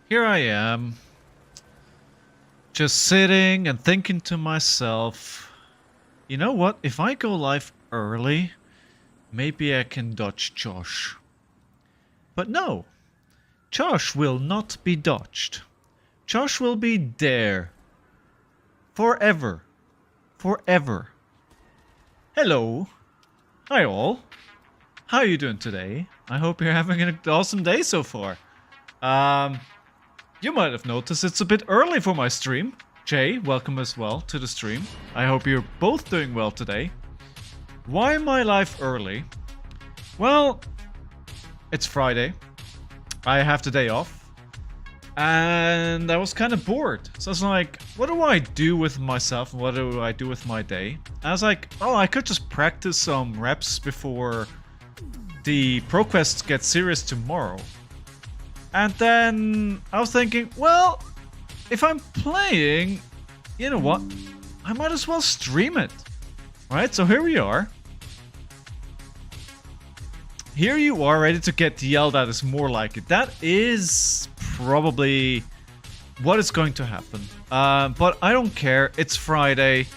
here I am, just sitting and thinking to myself, you know what, if I go live early, maybe I can dodge Josh. But no, Josh will not be dodged. Josh will be there. Forever. Forever. Hello. Hi all. How are you doing today? I hope you're having an awesome day so far. You might have noticed it's a bit early for my stream. Jay, welcome as well to the stream. I hope you're both doing well today. Why am I live early? Well, it's Friday. I have the day off. And I was kind of bored. So I was like, what do I do with myself? What do I do with my day? I was like, oh, I could just practice some reps before the ProQuest gets serious tomorrow. And then I was thinking, well, if I'm playing, you know what? I might as well stream it. Right, so here we are. Here you are, ready to get yelled at is more like it. That is probably what is going to happen. But I don't care. It's Friday.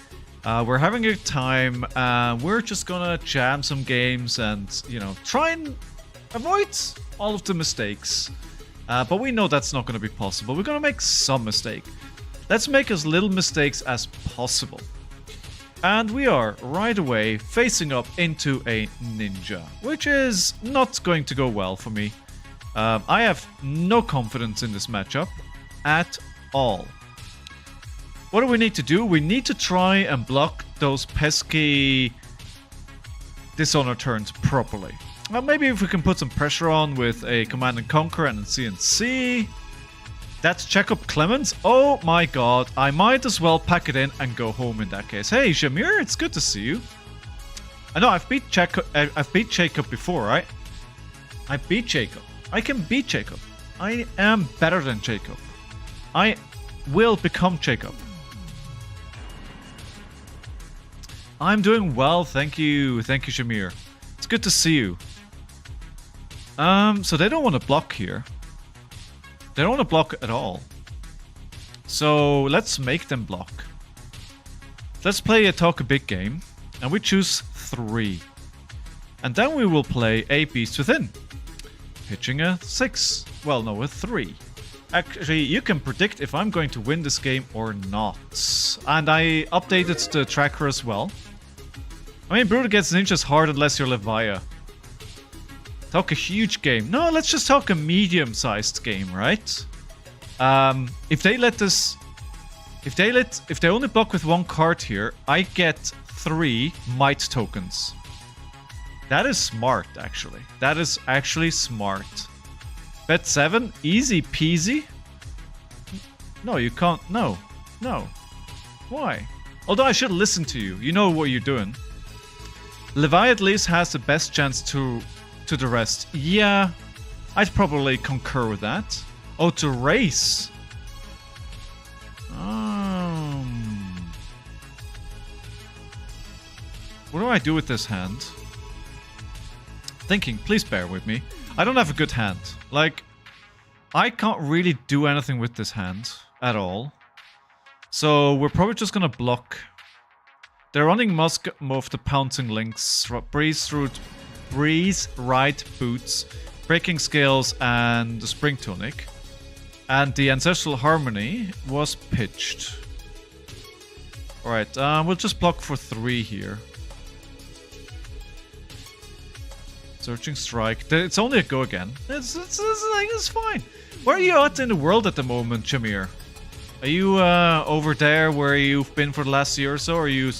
We're having a good time. We're just gonna jam some games and, you know, try and avoid all of the mistakes. But we know that's not going to be possible. We're going to make some mistake. Let's make as little mistakes as possible. And we are right away facing up into a ninja, which is not going to go well for me. I have no confidence in this matchup at all. What do we need to do? We need to try and block those pesky Dishonor turns properly. Well, maybe if we can put some pressure on with a Command and Conquer and a CNC. That's Jacob Clemens. Oh my god, I might as well pack it in and go home in that case. Hey, Shamir, it's good to see you. I know I've beat Jacob before, right? I beat Jacob. I can beat Jacob. I am better than Jacob. I will become Jacob. I'm doing well, thank you. Thank you, Shamir. It's good to see you. So they don't want to block here. They don't want to block at all. So let's make them block. Let's play a talk a big game. And we choose 3. And then we will play a Beast Within. Pitching a 6. Well, no, a 3. Actually, you can predict if I'm going to win this game or not. And I updated the tracker as well. I mean, Brutal gets ninjas hard unless you're Levia. Talk a huge game. No, let's just talk a medium-sized game, right? If they let us... If they only block with 1 card here, I get 3 might tokens. That is smart, actually. That is actually smart. Bet 7, easy peasy. No, you can't. No. No. Why? Although I should listen to you. You know what you're doing. Levi at least has the best chance to the rest. Yeah, I'd probably concur with that. Oh, to race. What do I do with this hand? Thinking, please bear with me. I don't have a good hand. Like, I can't really do anything with this hand at all. So we're probably just gonna block. They're running Musk of the Pouncing Links, Breeze Right Boots, Breaking Scales, and the Spring Tunic. And the Ancestral Harmony was pitched. Alright, we'll just block for 3 here. Searching Strike. It's only a go again. It's fine. Where are you at in the world at the moment, Shamir? Are you over there where you've been for the last year or so? Or are you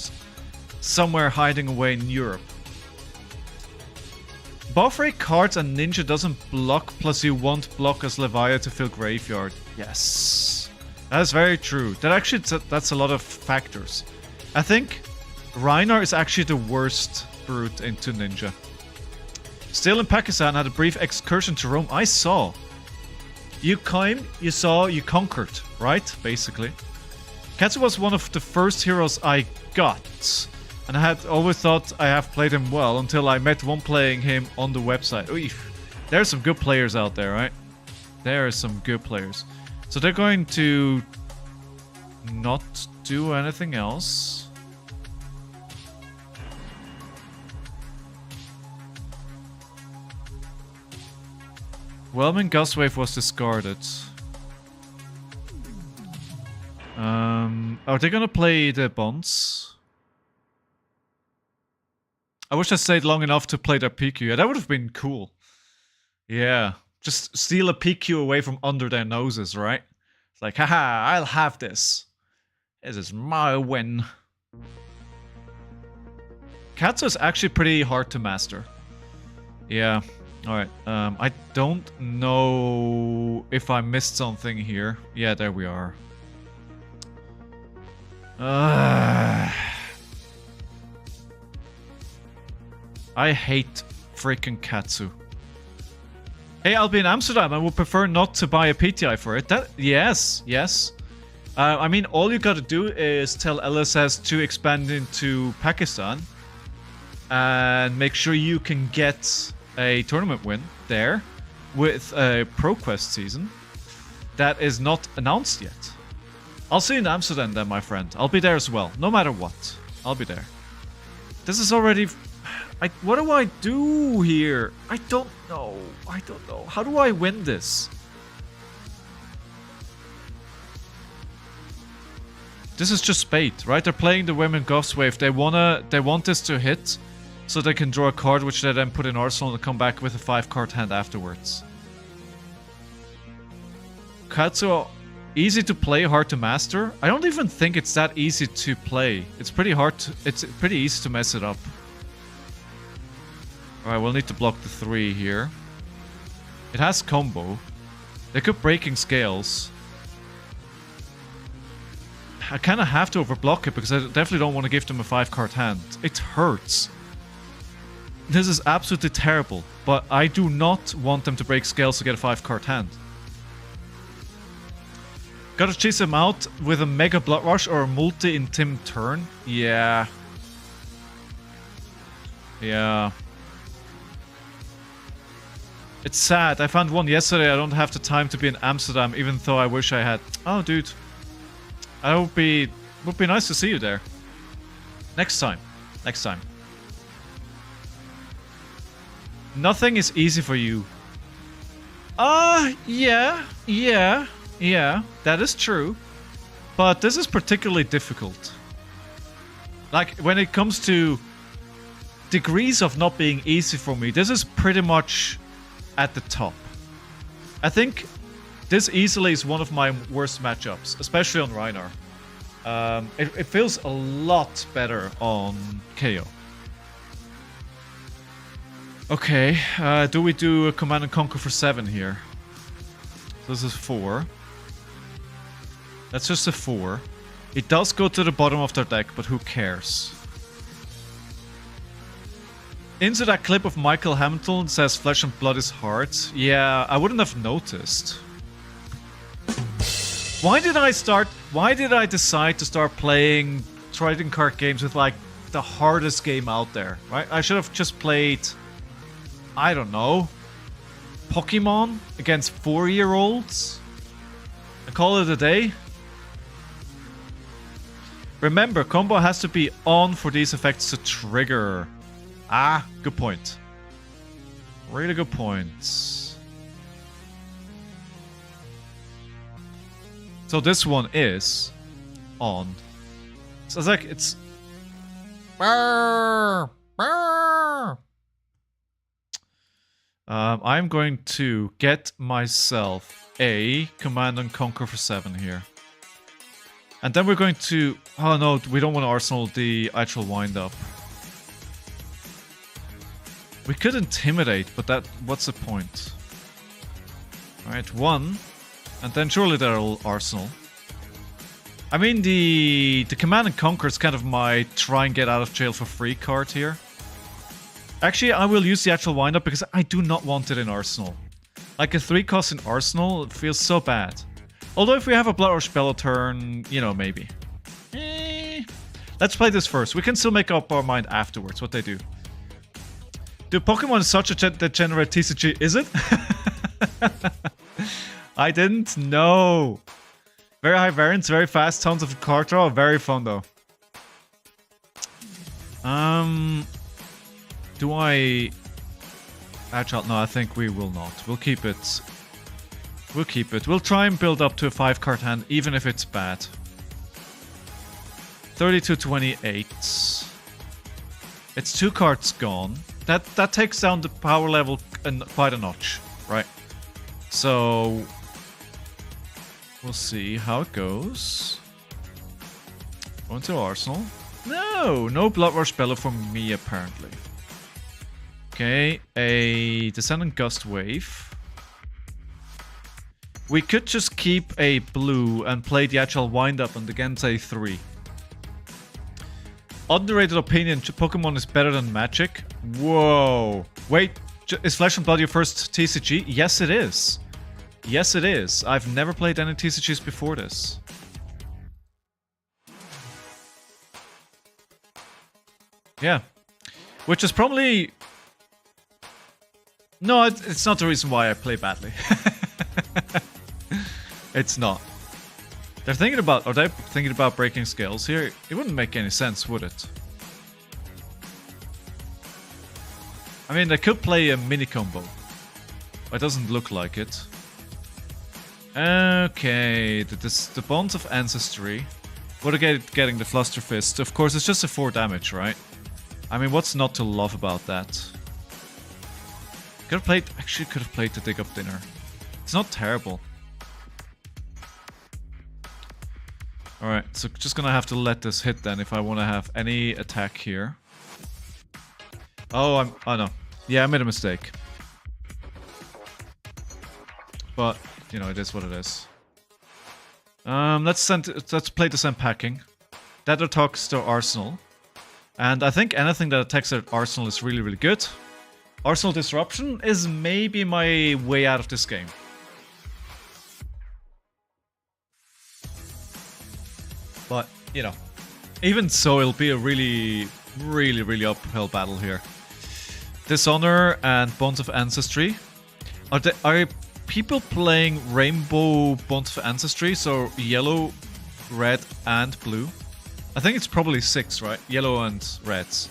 somewhere hiding away in Europe? Buff rate cards and Ninja doesn't block, plus you won't block as Levia to fill Graveyard. Yes. That is very true. That's a lot of factors. I think RHINAR is actually the worst brute into Ninja. Still in Pakistan, had a brief excursion to Rome. I saw. You came, you saw, you conquered, right? Basically. Katsu was one of the first heroes I got. And I had always thought I have played him well until I met one playing him on the website. Oof. There's some good players out there, right? There are some good players. So they're going to not do anything else. Whelming Gust Wave was discarded. Are they gonna play the bonds? I wish I stayed long enough to play their PQ. Yeah, that would have been cool. Yeah. Just steal a PQ away from under their noses, right? It's like, haha, I'll have this. This is my win. Katsu is actually pretty hard to master. Yeah. Alright. I don't know if I missed something here. Yeah, there we are. I hate freaking Katsu. Hey, I'll be in Amsterdam. I would prefer not to buy a PTI for it. Yes. I mean, all you gotta do is tell LSS to expand into Pakistan and make sure you can get a tournament win there with a ProQuest season that is not announced yet. I'll see you in Amsterdam then, my friend. I'll be there as well, no matter what. I'll be there. This is already... what do I do here? I don't know. How do I win this? This is just bait, right? They're playing the Women Ghost Wave. They want this to hit, so they can draw a card which they then put in Arsenal and come back with a 5-card hand afterwards. Katsu, easy to play, hard to master. I don't even think it's that easy to play. It's pretty hard. It's pretty easy to mess it up. Alright, we'll need to block the 3 here. It has combo. They could Breaking Scales. I kind of have to overblock it because I definitely don't want to give them a 5-card hand. It hurts. This is absolutely terrible, but I do not want them to break Scales to get a 5-card hand. Gotta chase him out with a Mega Blood Rush or a multi in Tim turn. Yeah. It's sad. I found one yesterday. I don't have the time to be in Amsterdam, even though I wish I had. Oh, dude. I would be nice to see you there. Next time. Nothing is easy for you. Yeah. That is true. But this is particularly difficult. Like, when it comes to degrees of not being easy for me, this is pretty much at the top. I think this easily is one of my worst matchups, especially on RHINAR. It feels a lot better on KO. Okay, do we do a Command and Conquer for 7 here? So this is 4. That's just a 4. It does go to the bottom of their deck, but who cares? Into that clip of Michael Hamilton says Flesh and Blood is hard. Yeah, I wouldn't have noticed. Why did I decide to start playing trading card games with like the hardest game out there, right? I should have just played, I don't know, Pokemon against 4-year-olds and call it a day. Remember, combo has to be on for these effects to trigger. Ah, good point. Really good points. So this one is on. So it's like it's. I'm going to get myself a Command and Conquer for 7 here. And then we're going to... Oh no, we don't want to Arsenal the actual wind-up. We could Intimidate, but what's the point? Alright, 1. And then surely they'll Arsenal. I mean, the Command and Conquer is kind of my try and get out of jail for free card here. Actually, I will use the actual wind-up because I do not want it in Arsenal. Like a 3-cost in Arsenal, it feels so bad. Although if we have a Blood Rush Bellow turn, you know, maybe. Let's play this first. We can still make up our mind afterwards, what they do. Dude, Pokemon is such a degenerate TCG, is it? I didn't know. Very high variance, very fast, tons of card draw, very fun though. Do I... Agile? No, I think we will not. We'll keep it. We'll keep it. We'll try and build up to a 5-card hand, even if it's bad. 32-28. It's 2 cards gone. That takes down the power level quite a notch, right? So we'll see how it goes. Going to Arsenal. No Blood Rush Bellow for me apparently. Okay, a Descendant Gust Wave. We could just keep a blue and play the actual wind-up and again say 3. Underrated opinion, Pokemon is better than Magic. Whoa. Wait, is Flesh and Blood your first TCG? Yes, it is. Yes, it is. I've never played any TCGs before this. Yeah. Which is probably... No, it's not the reason why I play badly. It's not. They're thinking about... Are they thinking about breaking scales here? It wouldn't make any sense, would it? I mean, they could play a mini combo. It doesn't look like it. Okay, the Bonds of Ancestry. What are getting the Fluster Fist? Of course, it's just a 4 damage, right? I mean, what's not to love about that? Could have played... Actually, could have played the Dig Up Dinner. It's not terrible. Alright, so just gonna have to let this hit then if I want to have any attack here. Oh, oh no. Yeah, I made a mistake. But, you know, it is what it is. Let's play the Send Packing. That attacks the Arsenal. And I think anything that attacks at Arsenal is really, really good. Arsenal Disruption is maybe my way out of this game. But, you know, even so, it'll be a really, really, really uphill battle here. Dishonor and Bonds of Ancestry. Are people playing Rainbow Bonds of Ancestry? So yellow, red, and blue? I think it's probably 6, right? Yellow and reds.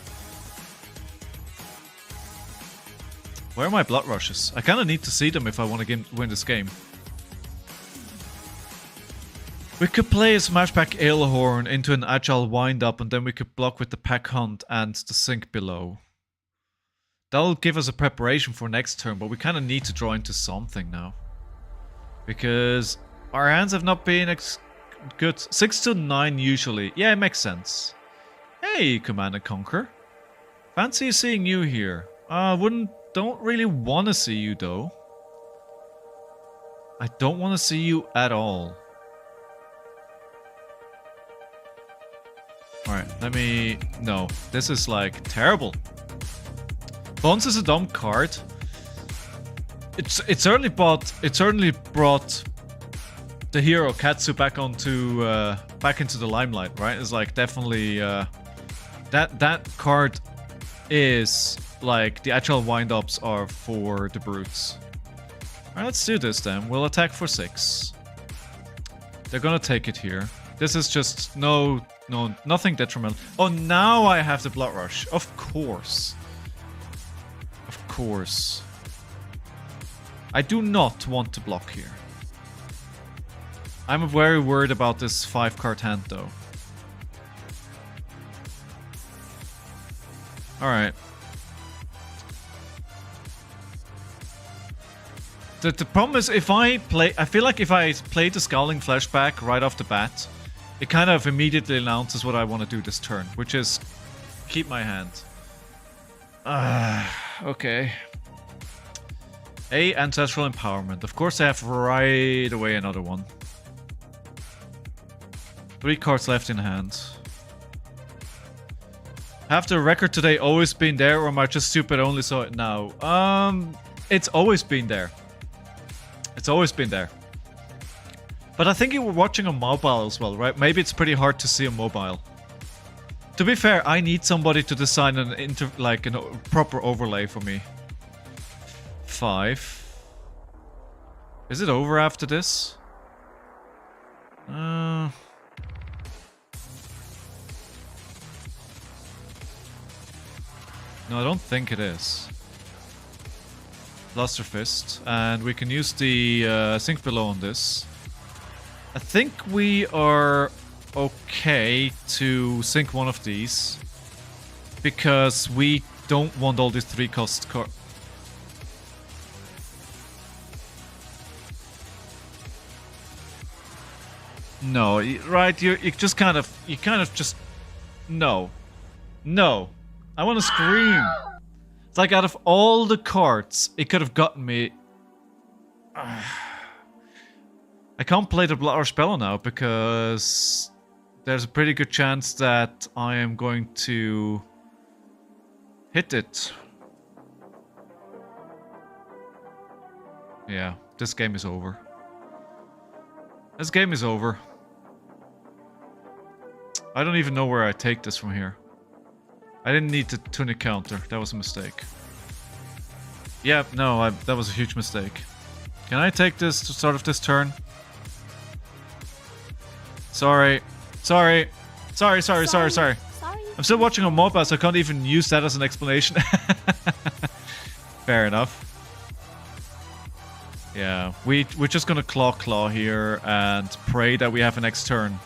Where are my Blood Rushes? I kind of need to see them if I want to win this game. We could play a Smashback Ailhorn into an Agile Wind-Up and then we could block with the Pack Hunt and the Sink below. That'll give us a preparation for next turn, but we kind of need to draw into something now. Because our hands have not been good. 6 to 9 usually. Yeah, it makes sense. Hey, Command and Conquer. Fancy seeing you here. Don't really want to see you though. I don't want to see you at all. Alright, no, this is like terrible. Bones is a dumb card. It certainly brought the hero Katsu back into the limelight, right? It's like definitely that card is like the actual wind-ups are for the brutes. Alright, let's do this then. We'll attack for 6. They're gonna take it here. This is just nothing detrimental. Oh, now I have the Blood Rush. Of course. Of course. I do not want to block here. I'm very worried about this 5-card hand though. Alright. The problem is I feel like if I play the Scowling Flashback right off the bat, it kind of immediately announces what I want to do this turn, which is keep my hand. Okay. Ancestral Empowerment. Of course I have right away another one. 3 cards left in hand. Have the record today always been there, or am I just stupid only saw it now? It's always been there. It's always been there. But I think you were watching on mobile as well, right? Maybe it's pretty hard to see on mobile. To be fair, I need somebody to design a proper overlay for me. 5. Is it over after this? No, I don't think it is. Luster Fist, and we can use the Sink Below on this. I think we are okay to sink one of these because we don't want all these 3-cost cards. No, right? You just kind of just no. I want to scream. It's like out of all the cards, it could have gotten me. I can't play the Blood Rush Bellow now because there's a pretty good chance that I am going to hit it. Yeah, this game is over. This game is over. I don't even know where I take this from here. I didn't need the tunic counter. That was a mistake. Yeah, no, that was a huge mistake. Can I take this to start of this turn? Sorry. I'm still watching on mobile, so I can't even use that as an explanation. Fair enough. Yeah, we're just gonna claw here and pray that we have an next turn.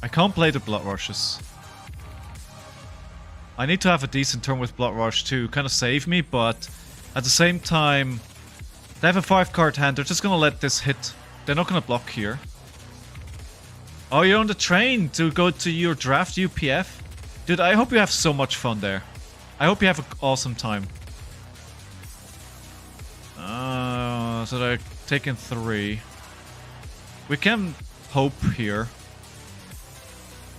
I can't play the Blood Rushes. I need to have a decent turn with Blood Rush to kind of save me, but at the same time, they have a 5-card hand. They're just gonna let this hit. They're not gonna block here. Oh, you're on the train to go to your draft UPF? Dude, I hope you have so much fun there. I hope you have an awesome time. So they're taking 3. We can hope here.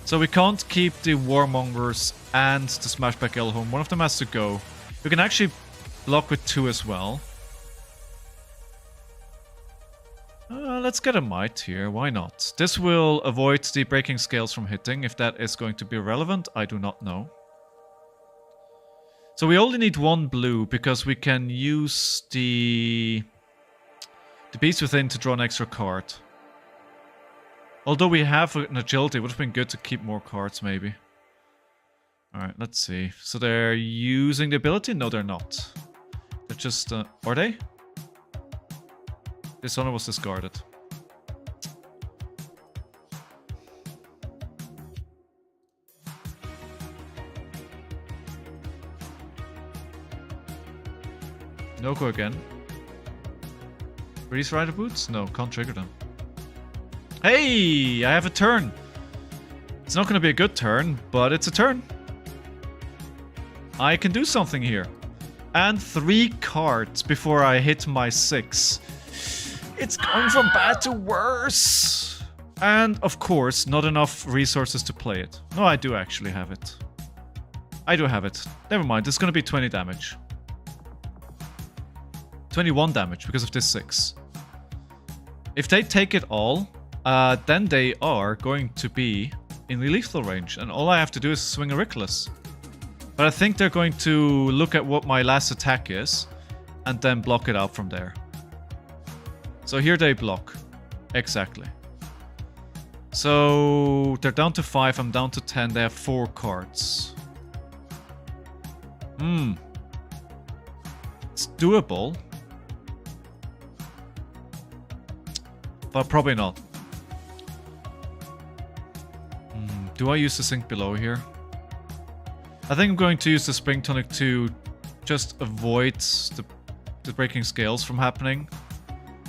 So we can't keep the Warmongers and the Smashback Elhorn. One of them has to go. We can actually block with 2 as well. Let's get a Might here. Why not? This will avoid the Breaking Scales from hitting. If that is going to be relevant, I do not know. So we only need 1 blue because we can use the Beast Within to draw an extra card. Although we have an agility, it would have been good to keep more cards, maybe. Alright, let's see. So they're using the ability? No, they're not. They're just... are they? Dishonor was discarded. No go again. Release Rider Boots? No, can't trigger them. Hey! I have a turn! It's not going to be a good turn, but it's a turn. I can do something here. And 3 cards before I hit my 6. It's going from bad to worse! And, of course, not enough resources to play it. No, I do actually have it. I do have it. Never mind, it's going to be 20 damage. 21 damage because of this 6. If they take it all... then they are going to be in the lethal range, and all I have to do is swing a Reckless. But I think they're going to look at what my last attack is, and then block it out from there. So here they block. Exactly. So they're down to 5, I'm down to 10, they have 4 cards. It's doable. But probably not. Do I use the Sink Below here? I think I'm going to use the Spring Tonic to just avoid the Breaking Scales from happening.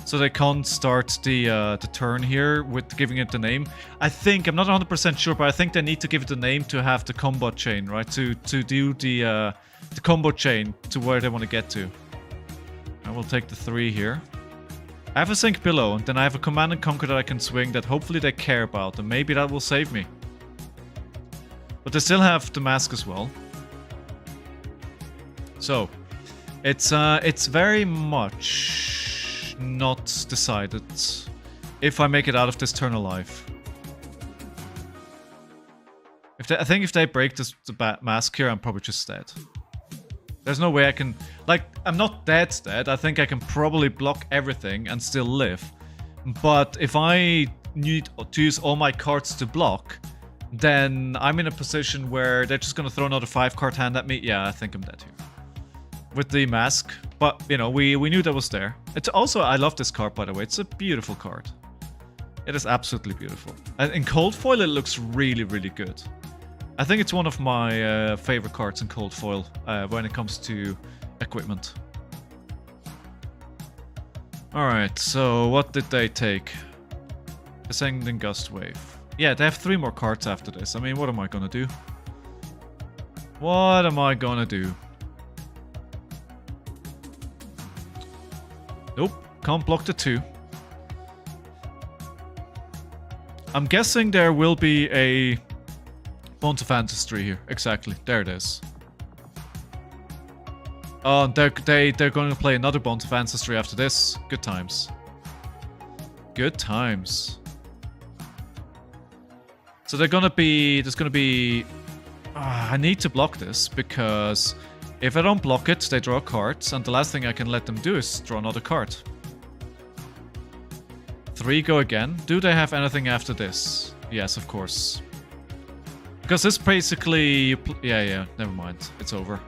So they can't start the turn here with giving it the name. I think, I'm not 100% sure, but I think they need to give it the name to have the combo chain, right? To do the combo chain to where they want to get to. I will take the 3 here. I have a Sink Below, and then I have a Command and Conquer that I can swing that hopefully they care about, and maybe that will save me. But they still have the mask as well. So, it's very much not decided if I make it out of this turn alive. I think if they break the mask here, I'm probably just dead. There's no way I can... Like, I'm not dead. I think I can probably block everything and still live. But if I need to use all my cards to block, then I'm in a position where they're just gonna throw another 5-card hand at me. Yeah, I think I'm dead here. With the mask. But, you know, we knew that was there. It's also, I love this card, by the way. It's a beautiful card. It is absolutely beautiful. And in cold foil, it looks really, really good. I think it's one of my favorite cards in cold foil when it comes to equipment. Alright, so what did they take? Ascending Gust Wave. Yeah, they have 3 more cards after this. I mean, what am I gonna do? What am I gonna do? Nope, can't block the 2. I'm guessing there will be a Bones of Ancestry here. Exactly, there it is. Oh, they're going to play another Bones of Ancestry after this. Good times. Good times. So there's gonna be... I need to block this, because if I don't block it, they draw cards, and the last thing I can let them do is draw another card. 3 go again. Do they have anything after this? Yes, of course. Because this basically... Yeah, never mind. It's over.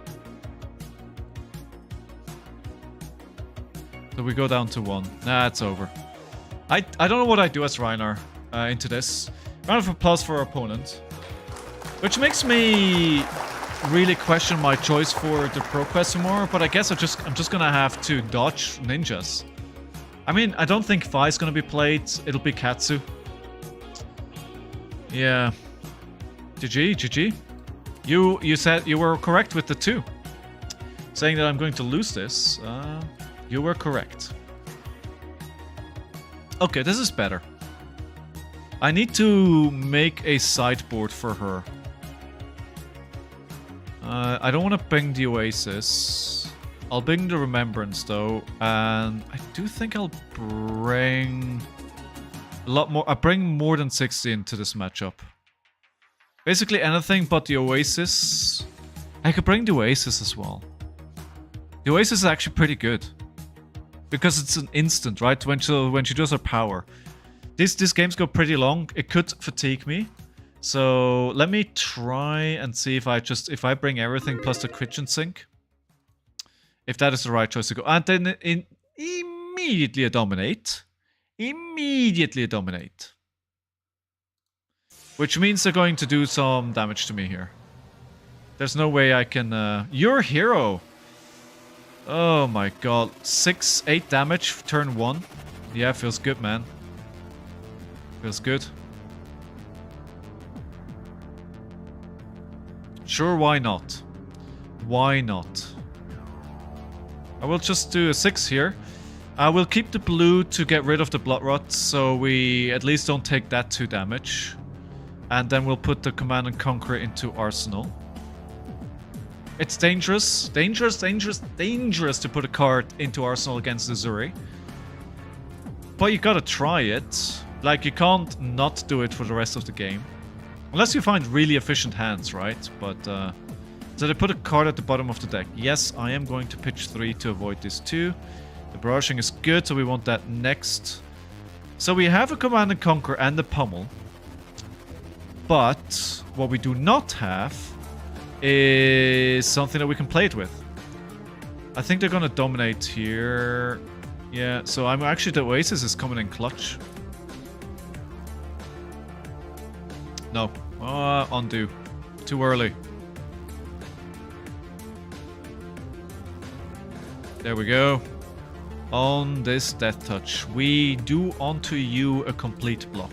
So we go down to 1. Nah, it's over. I don't know what I do as RHINAR into this. Round of applause for our opponent. Which makes me really question my choice for the Pro Quest more, but I guess I'm just gonna have to dodge ninjas. I mean, I don't think Fi is gonna be played. It'll be Katsu. Yeah. GG. You said you were correct with the 2. Saying that I'm going to lose this. You were correct. Okay, this is better. I need to make a sideboard for her. I don't want to bring the Oasis. I'll bring the Remembrance though, and I do think I'll bring a lot more. I bring more than 60 into this matchup. Basically anything but the Oasis. I could bring the Oasis as well. The Oasis is actually pretty good because it's an instant, right? When she does her power. These games go pretty long. It could fatigue me. So let me try and see if I bring everything plus the kitchen sink. If that is the right choice to go. And then immediately a dominate. Immediately a dominate. Which means they're going to do some damage to me here. There's no way I can... Your hero! Oh my god. 8 damage, turn 1. Yeah, feels good, man. Feels good. Sure, why not? Why not? I will just do a 6 here. I will keep the blue to get rid of the Blood Rot, so we at least don't take that 2 damage. And then we'll put the Command and Conquer into Arsenal. It's dangerous. Dangerous to put a card into Arsenal against Azuri. But you gotta try it. Like, you can't not do it for the rest of the game. Unless you find really efficient hands, right? But, so they put a card at the bottom of the deck. Yes, I am going to pitch 3 to avoid this 2. The barraging is good, so we want that next. So we have a Command and Conquer and a Pummel. But what we do not have is something that we can play it with. I think they're gonna dominate here. Yeah, so I'm actually... The Oasis is coming in clutch. No. Undo. Too early. There we go. On this Death Touch, we do onto you a complete block.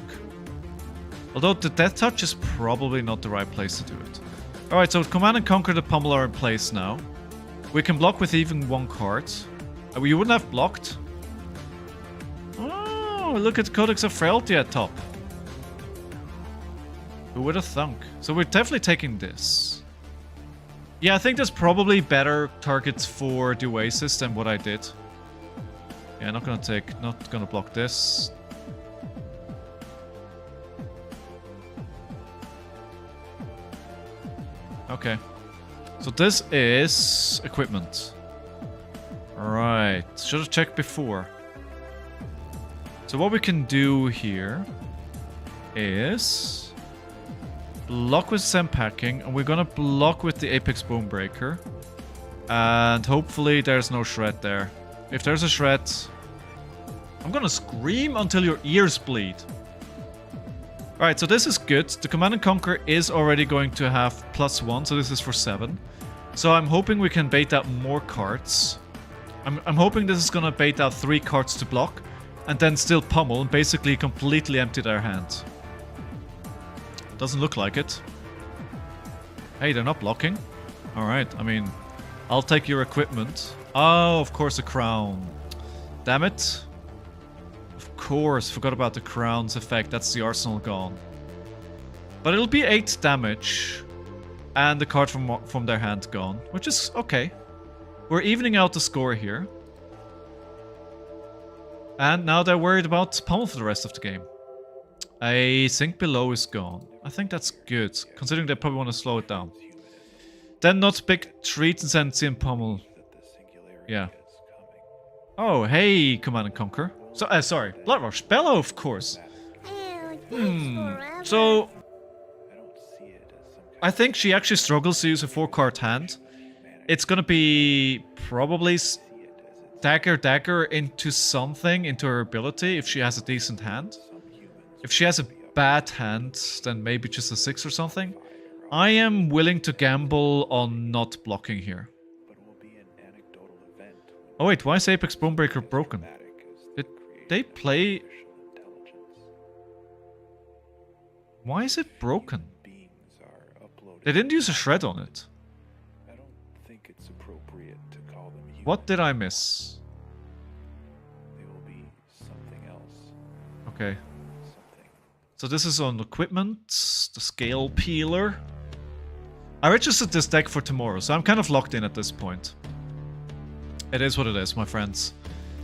Although the Death Touch is probably not the right place to do it. Alright, so Command and Conquer the Pummel are in place now. We can block with even 1 card. You wouldn't have blocked. Oh, look at the Codex of Frailty at top. Who would have thunk? So we're definitely taking this. Yeah, I think there's probably better targets for the Oasis than what I did. Yeah, not gonna block this. Okay. So this is equipment. Alright, should have checked before. So what we can do here is block with Zen packing, and we're gonna block with the Apex Bonebreaker. And hopefully there's no shred there. If there's a shred, I'm gonna scream until your ears bleed. Alright, so this is good. The Command & Conquer is already going to have +1, so this is for 7. So I'm hoping we can bait out more cards. I'm hoping this is gonna bait out 3 cards to block, and then still pummel, and basically completely empty their hand. Doesn't look like it. Hey, they're not blocking. Alright, I mean, I'll take your equipment. Oh, of course, a crown. Damn it. Of course, forgot about the crown's effect. That's the arsenal gone. But it'll be 8 damage. And the card from their hand gone. Which is okay. We're evening out the score here. And now they're worried about pummel for the rest of the game. A sink below is gone. I think that's good, considering they probably want to slow it down. Then not big treats and Sensi and pummel. Yeah. Oh, hey, Command & Conquer. So, sorry, Blood Rush. Bellow, of course. So, I think she actually struggles to use a 4-card hand. It's gonna be probably dagger into something, into her ability, if she has a decent hand. If she has a bad hand, then maybe just a 6 or something. I am willing to gamble on not blocking here. Oh wait, why is Apex Bonebreaker broken? Did they play... Why is it broken? They didn't use a shred on it. What did I miss? Okay. So this is on equipment, the scale peeler. I registered this deck for tomorrow, so I'm kind of locked in at this point. It is what it is, my friends.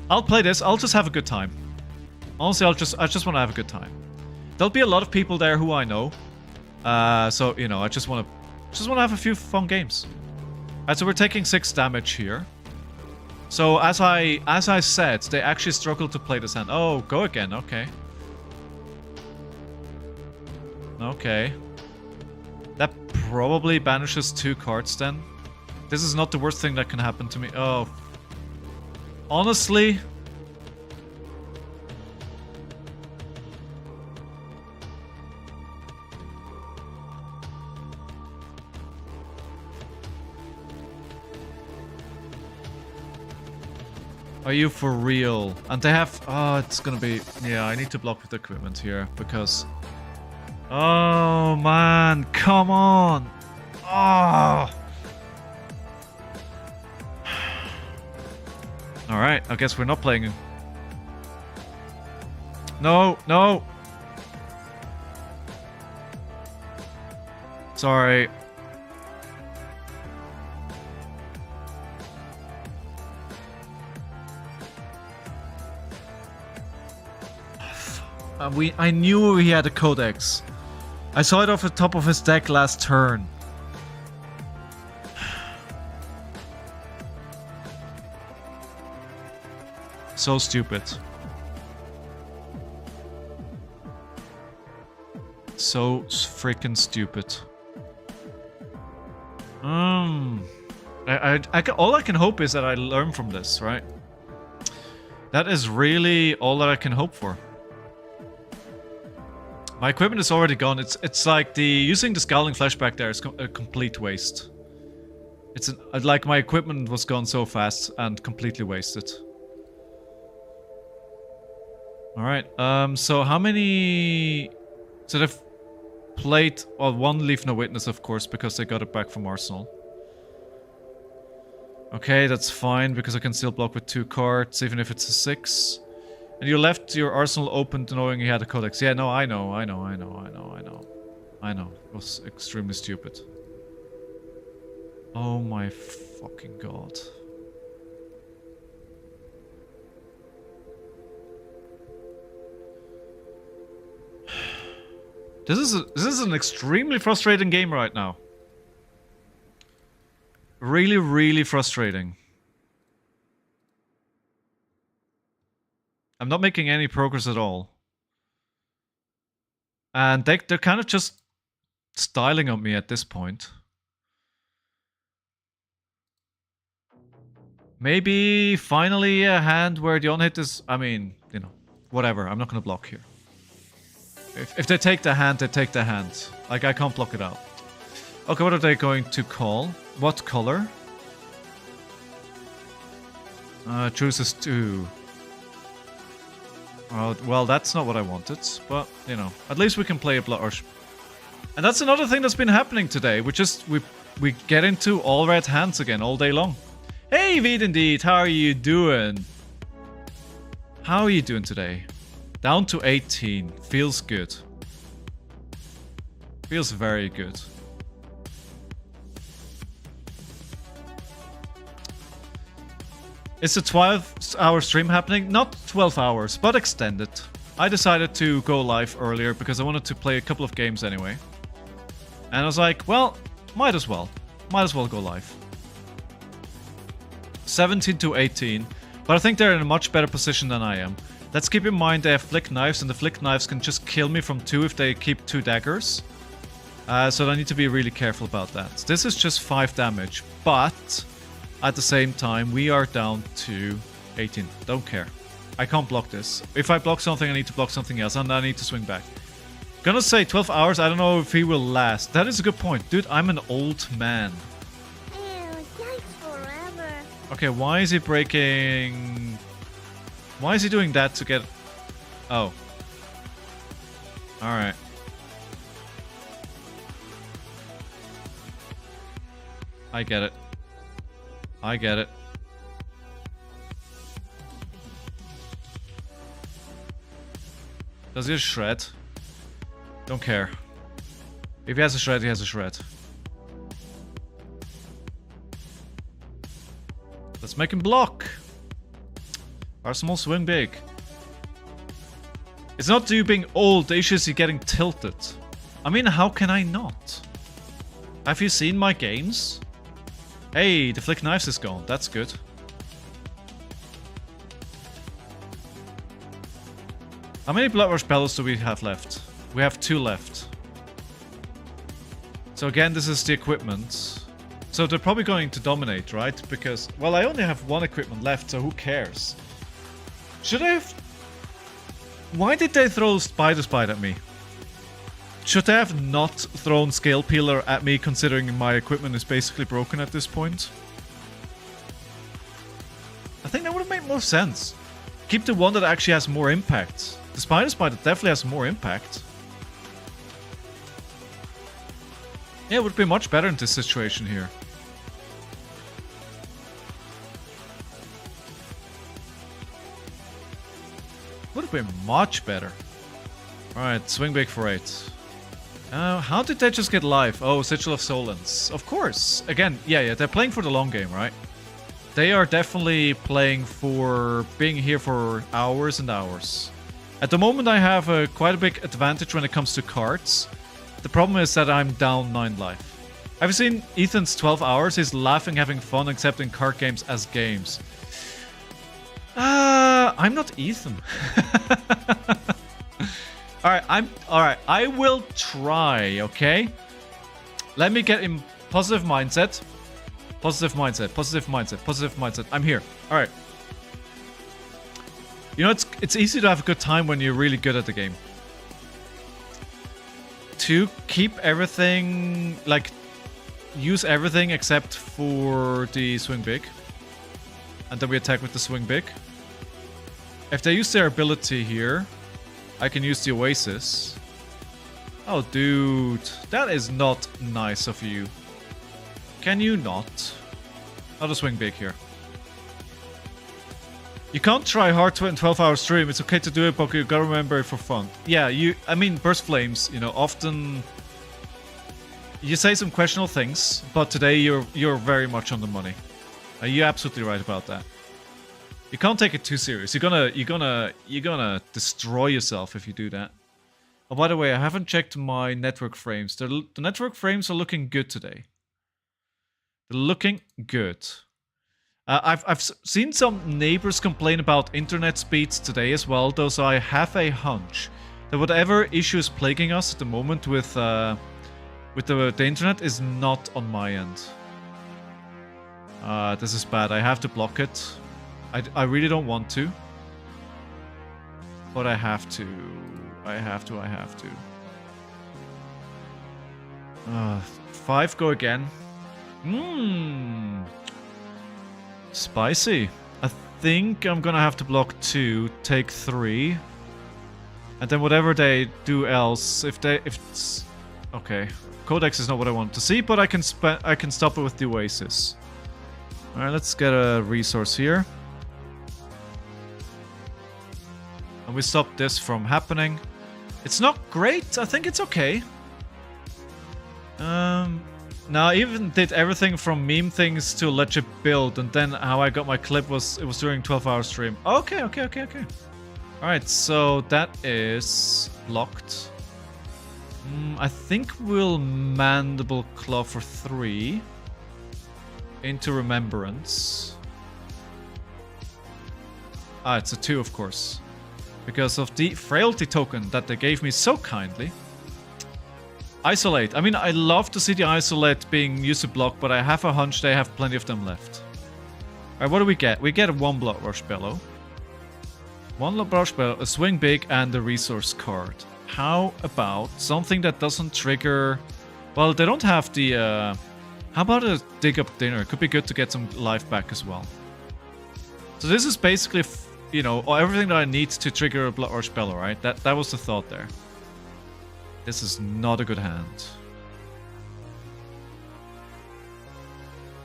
I'll play this, I'll just have a good time. Honestly, I just want to have a good time. There'll be a lot of people there who I know. So, you know, I just want to have a few fun games. Alright, so we're taking 6 damage here. So as I said, they actually struggle to play this hand. Oh, go again, okay. Okay. That probably banishes 2 cards then. This is not the worst thing that can happen to me. Oh. Honestly. Are you for real? And they have... Oh, it's gonna be... Yeah, I need to block with the equipment here, because... Oh, man. Come on. Oh. Alright, I guess we're not playing... No, no. Sorry. I knew he had a codex. I saw it off the top of his deck last turn. So stupid. So freaking stupid. All I can hope is that I learn from this, right? That is really all that I can hope for. My equipment is already gone. It's like using the Scowling Flashback there is a complete waste. It's like my equipment was gone so fast and completely wasted. All right. So how many? So they've played. Well, 1 Leave No Witness, of course, because they got it back from Arsenal. Okay, that's fine because I can still block with 2 cards, even if it's a 6. And you left your arsenal open to knowing you had a codex. Yeah, no, I know. I know. It was extremely stupid. Oh my fucking god. This is an extremely frustrating game right now. Really, really frustrating. I'm not making any progress at all. And they're kind of just styling on me at this point. Maybe finally a hand where the on-hit is... I mean, you know, whatever. I'm not going to block here. If they take the hand, they take the hand. Like, I can't block it out. Okay, what are they going to call? What color? Chooses 2. Well, that's not what I wanted. But, you know, at least we can play a blood rush. And that's another thing that's been happening today. We get into all red hands again all day long. Hey, Vid indeed, how are you doing? How are you doing today? Down to 18. Feels good. Feels very good. Is a 12-hour stream happening? Not 12 hours, but extended. I decided to go live earlier because I wanted to play a couple of games anyway. And I was like, well, might as well. Might as well go live. 17 to 18. But I think they're in a much better position than I am. Let's keep in mind they have flick knives, and the flick knives can just kill me from 2 if they keep 2 daggers. So I need to be really careful about that. This is just 5 damage, but at the same time we are down to 18. Don't care. I can't block this. If I block something, I need to block something else, and I need to swing back. Gonna say 12 hours, I don't know if he will last. That is a good point. Dude, I'm an old man. Okay, why is he breaking... Why is he doing that to get... Oh. Alright. I get it. I get it. Does he have shred? Don't care. If he has a shred, he has a shred. Let's make him block. Arsenal swing big. It's not you being old, the issue is you getting tilted. I mean, how can I not? Have you seen my games? Hey, the flick knives is gone. That's good. How many Blood Rush bellows do we have left? We have 2 left. So again, this is the equipment. So they're probably going to dominate, right? Because, well, I only have 1 equipment left, so who cares? Should I have... Why did they throw Spider Spite at me? Should I have not thrown Scale Peeler at me, considering my equipment is basically broken at this point? I think that would have made more sense. Keep the one that actually has more impact. The Spider Spite definitely has more impact. Yeah, it would be much better in this situation here. Would have been much better. Alright, swing big for 8. How did they just get live? Oh, Sigil of Solence. Of course. Again, yeah, they're playing for the long game, right? They are definitely playing for being here for hours and hours. At the moment, I have quite a big advantage when it comes to cards. The problem is that I'm down 9 life. Have you seen Ethan's 12 hours? He's laughing, having fun, accepting card games as games. I'm not Ethan. Alright, I will try, okay? Let me get in positive mindset. Positive mindset, positive mindset, positive mindset. I'm here. Alright. You know, it's easy to have a good time when you're really good at the game. To keep everything, like, use everything except for the swing big. And then we attack with the swing big. If they use their ability here, I can use the Oasis. Oh, dude. That is not nice of you. Can you not? Not a swing big here. You can't try hard to in 12-hour stream. It's okay to do it, but you gotta remember it for fun. Yeah, I mean, Burst Flames, you know, often... You say some questionable things, but today you're very much on the money. You're absolutely right about that. You can't take it too serious. You're gonna destroy yourself if you do that. Oh, by the way, I haven't checked my network frames. The network frames are looking good today. Looking good. I've seen some neighbors complain about internet speeds today as well, though, so I have a hunch that whatever issue is plaguing us at the moment with the internet is not on my end. This is bad. I have to block it. I really don't want to. But I have to. I have to. 5 go again. Spicy. I think I'm gonna have to block 2, take 3. And then whatever they do else, if it's... Okay. Codex is not what I want to see, but I can stop it with the Oasis. Alright, let's get a resource here. And we stop this from happening. It's not great. I think it's okay. Now I even did everything from meme things to legit build, and then how I got my clip was it was during 12-hour stream. Okay. Alright, so that is blocked. I think we'll Mandible Claw for 3 into Remembrance. It's a 2, of course. Because of the Frailty token that they gave me so kindly. Isolate. I mean, I love to see the Isolate being used to block, but I have a hunch they have plenty of them left. Alright, what do we get? We get 1 Blood Rush Bellow. 1 Blood Rush Bellow, a Swing Big, and a Resource card. How about something that doesn't trigger... Well, they don't have the... How about a Dig Up Dinner? It could be good to get some life back as well. So this is basically, you know, everything that I need to trigger a Blood Rush Bellow, right? That was the thought there. This is not a good hand.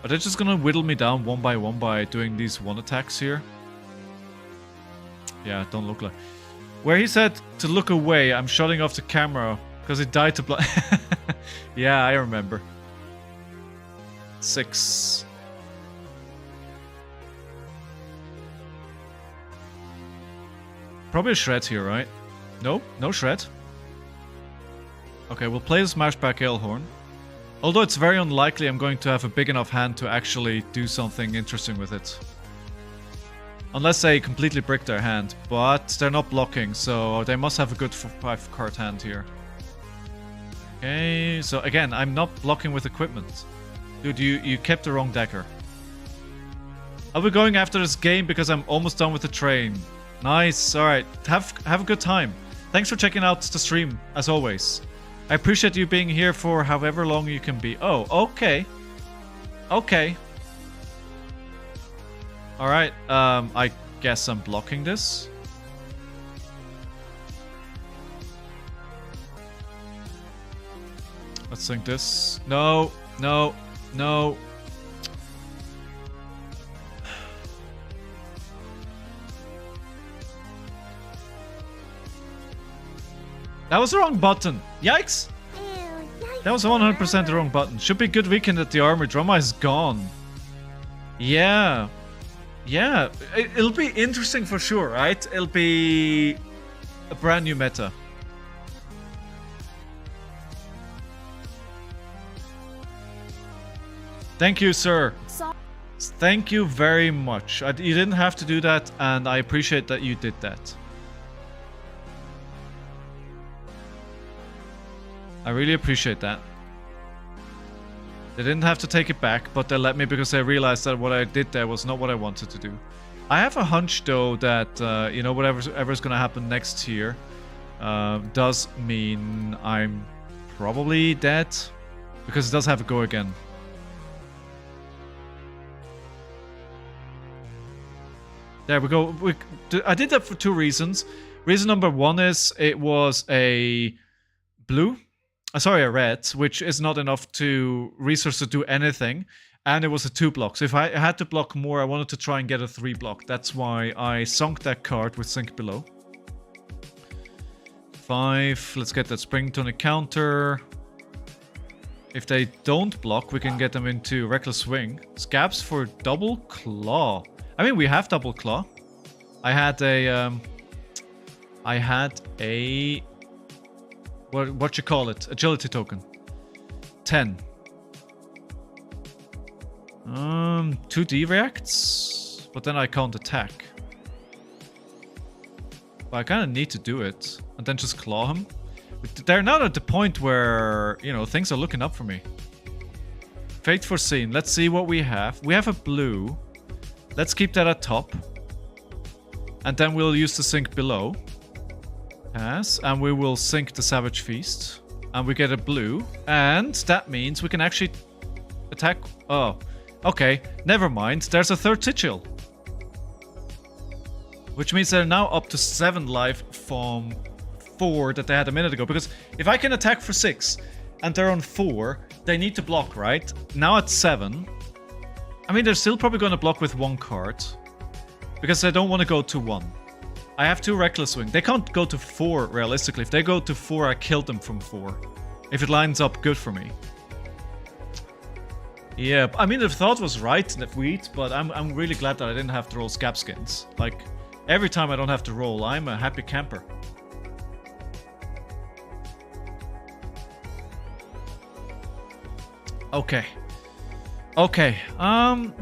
Are they just gonna whittle me down one by one by doing these 1 attacks here? Yeah, don't look like... Where he said to look away, I'm shutting off the camera because it died to blood. Yeah, I remember. 6. Probably a Shred here, right? No, no Shred. Okay, we'll play the Smashback Alehorn. Although it's very unlikely I'm going to have a big enough hand to actually do something interesting with it. Unless they completely brick their hand, but they're not blocking, so they must have a good 5 card hand here. Okay, so again, I'm not blocking with equipment. Dude, you kept the wrong dagger. I'll be going after this game because I'm almost done with the train. Nice, alright. Have a good time. Thanks for checking out the stream, as always. I appreciate you being here for however long you can be. Oh, okay. Okay. Alright, I guess I'm blocking this. Let's think this. No, no, no. That was the wrong button. Yikes! That was 100% the wrong button. Should be a good weekend at the army. Drama is gone. Yeah. Yeah. It'll be interesting for sure, right? It'll be a brand new meta. Thank you, sir. Thank you very much. You didn't have to do that, and I appreciate that you did that. I really appreciate that. They didn't have to take it back, but they let me because they realized that what I did there was not what I wanted to do. I have a hunch, though, that, you know, whatever's going to happen next year does mean I'm probably dead. Because it does have a go again. There we go. I did that for 2 reasons. Reason number 1 is it was a blue. Sorry, a red, which is not enough to resource to do anything. And it was a 2 block. So if I had to block more, I wanted to try and get a 3 block. That's why I sunk that card with Sink Below. 5. Let's get that Spring Tonic counter. If they don't block, we can get them into Reckless Swing. Scabs for Double Claw. I mean, we have Double Claw. I had a... What you call it? Agility token. 10. 2D reacts, but then I can't attack. But I kind of need to do it and then just claw him. They're not at the point where, you know, things are looking up for me. Fate foreseen. Let's see what we have. We have a blue. Let's keep that at top. And then we'll use the sink below. Pass. And we will sink the Savage Feast. And we get a blue. And that means we can actually attack. Oh, okay. Never mind. There's a third sigil. Which means they're now up to 7 life from 4 that they had a minute ago. Because if I can attack for 6 and they're on 4, they need to block, right? Now at 7. I mean, they're still probably going to block with 1 card. Because they don't want to go to 1. I have 2 Reckless Swing. They can't go to 4 realistically. If they go to 4, I killed them from 4. If it lines up good for me. Yeah, I mean, the thought was right, the wheat, but I'm really glad that I didn't have to roll Scab Skins. Like, every time I don't have to roll, I'm a happy camper. Okay. Okay,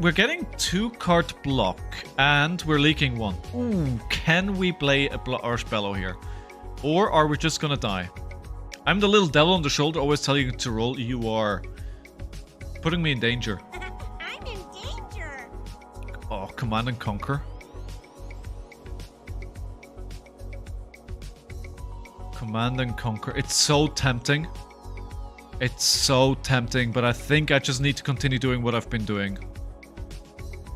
we're getting 2 card block, and we're leaking 1. Ooh, can we play a Archbellow here? Or are we just gonna die? I'm the little devil on the shoulder, always telling you to roll. You are putting me in danger. I'm in danger. Oh, Command and Conquer. Command and Conquer. It's so tempting. It's so tempting, but I think I just need to continue doing what I've been doing.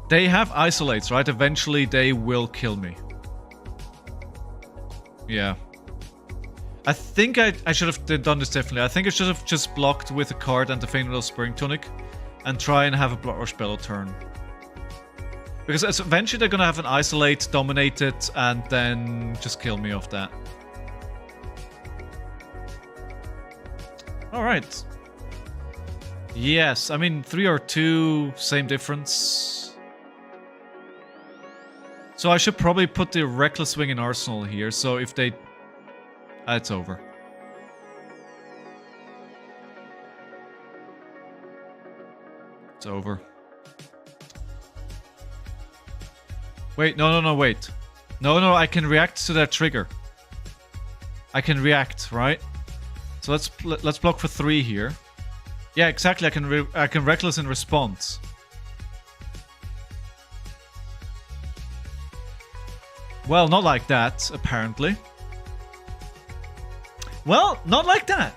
They have isolates, right? Eventually they will kill me. Yeah. I think I should have done this differently. I think I should have just blocked with a card and the Fainwheel Spring Tunic and try and have a Blood Rush Bellow turn. Because eventually they're gonna have an isolate, dominate it, and then just kill me off that. Alright. Yes, I mean 3 or 2, same difference. So I should probably put the Reckless Swing in Arsenal here, so if they... it's over. It's over. Wait, no, wait. No, I can react to that trigger. I can react, right? So let's block for 3 here. Yeah, exactly. I can reckless in response. Well, not like that, apparently. Well, not like that.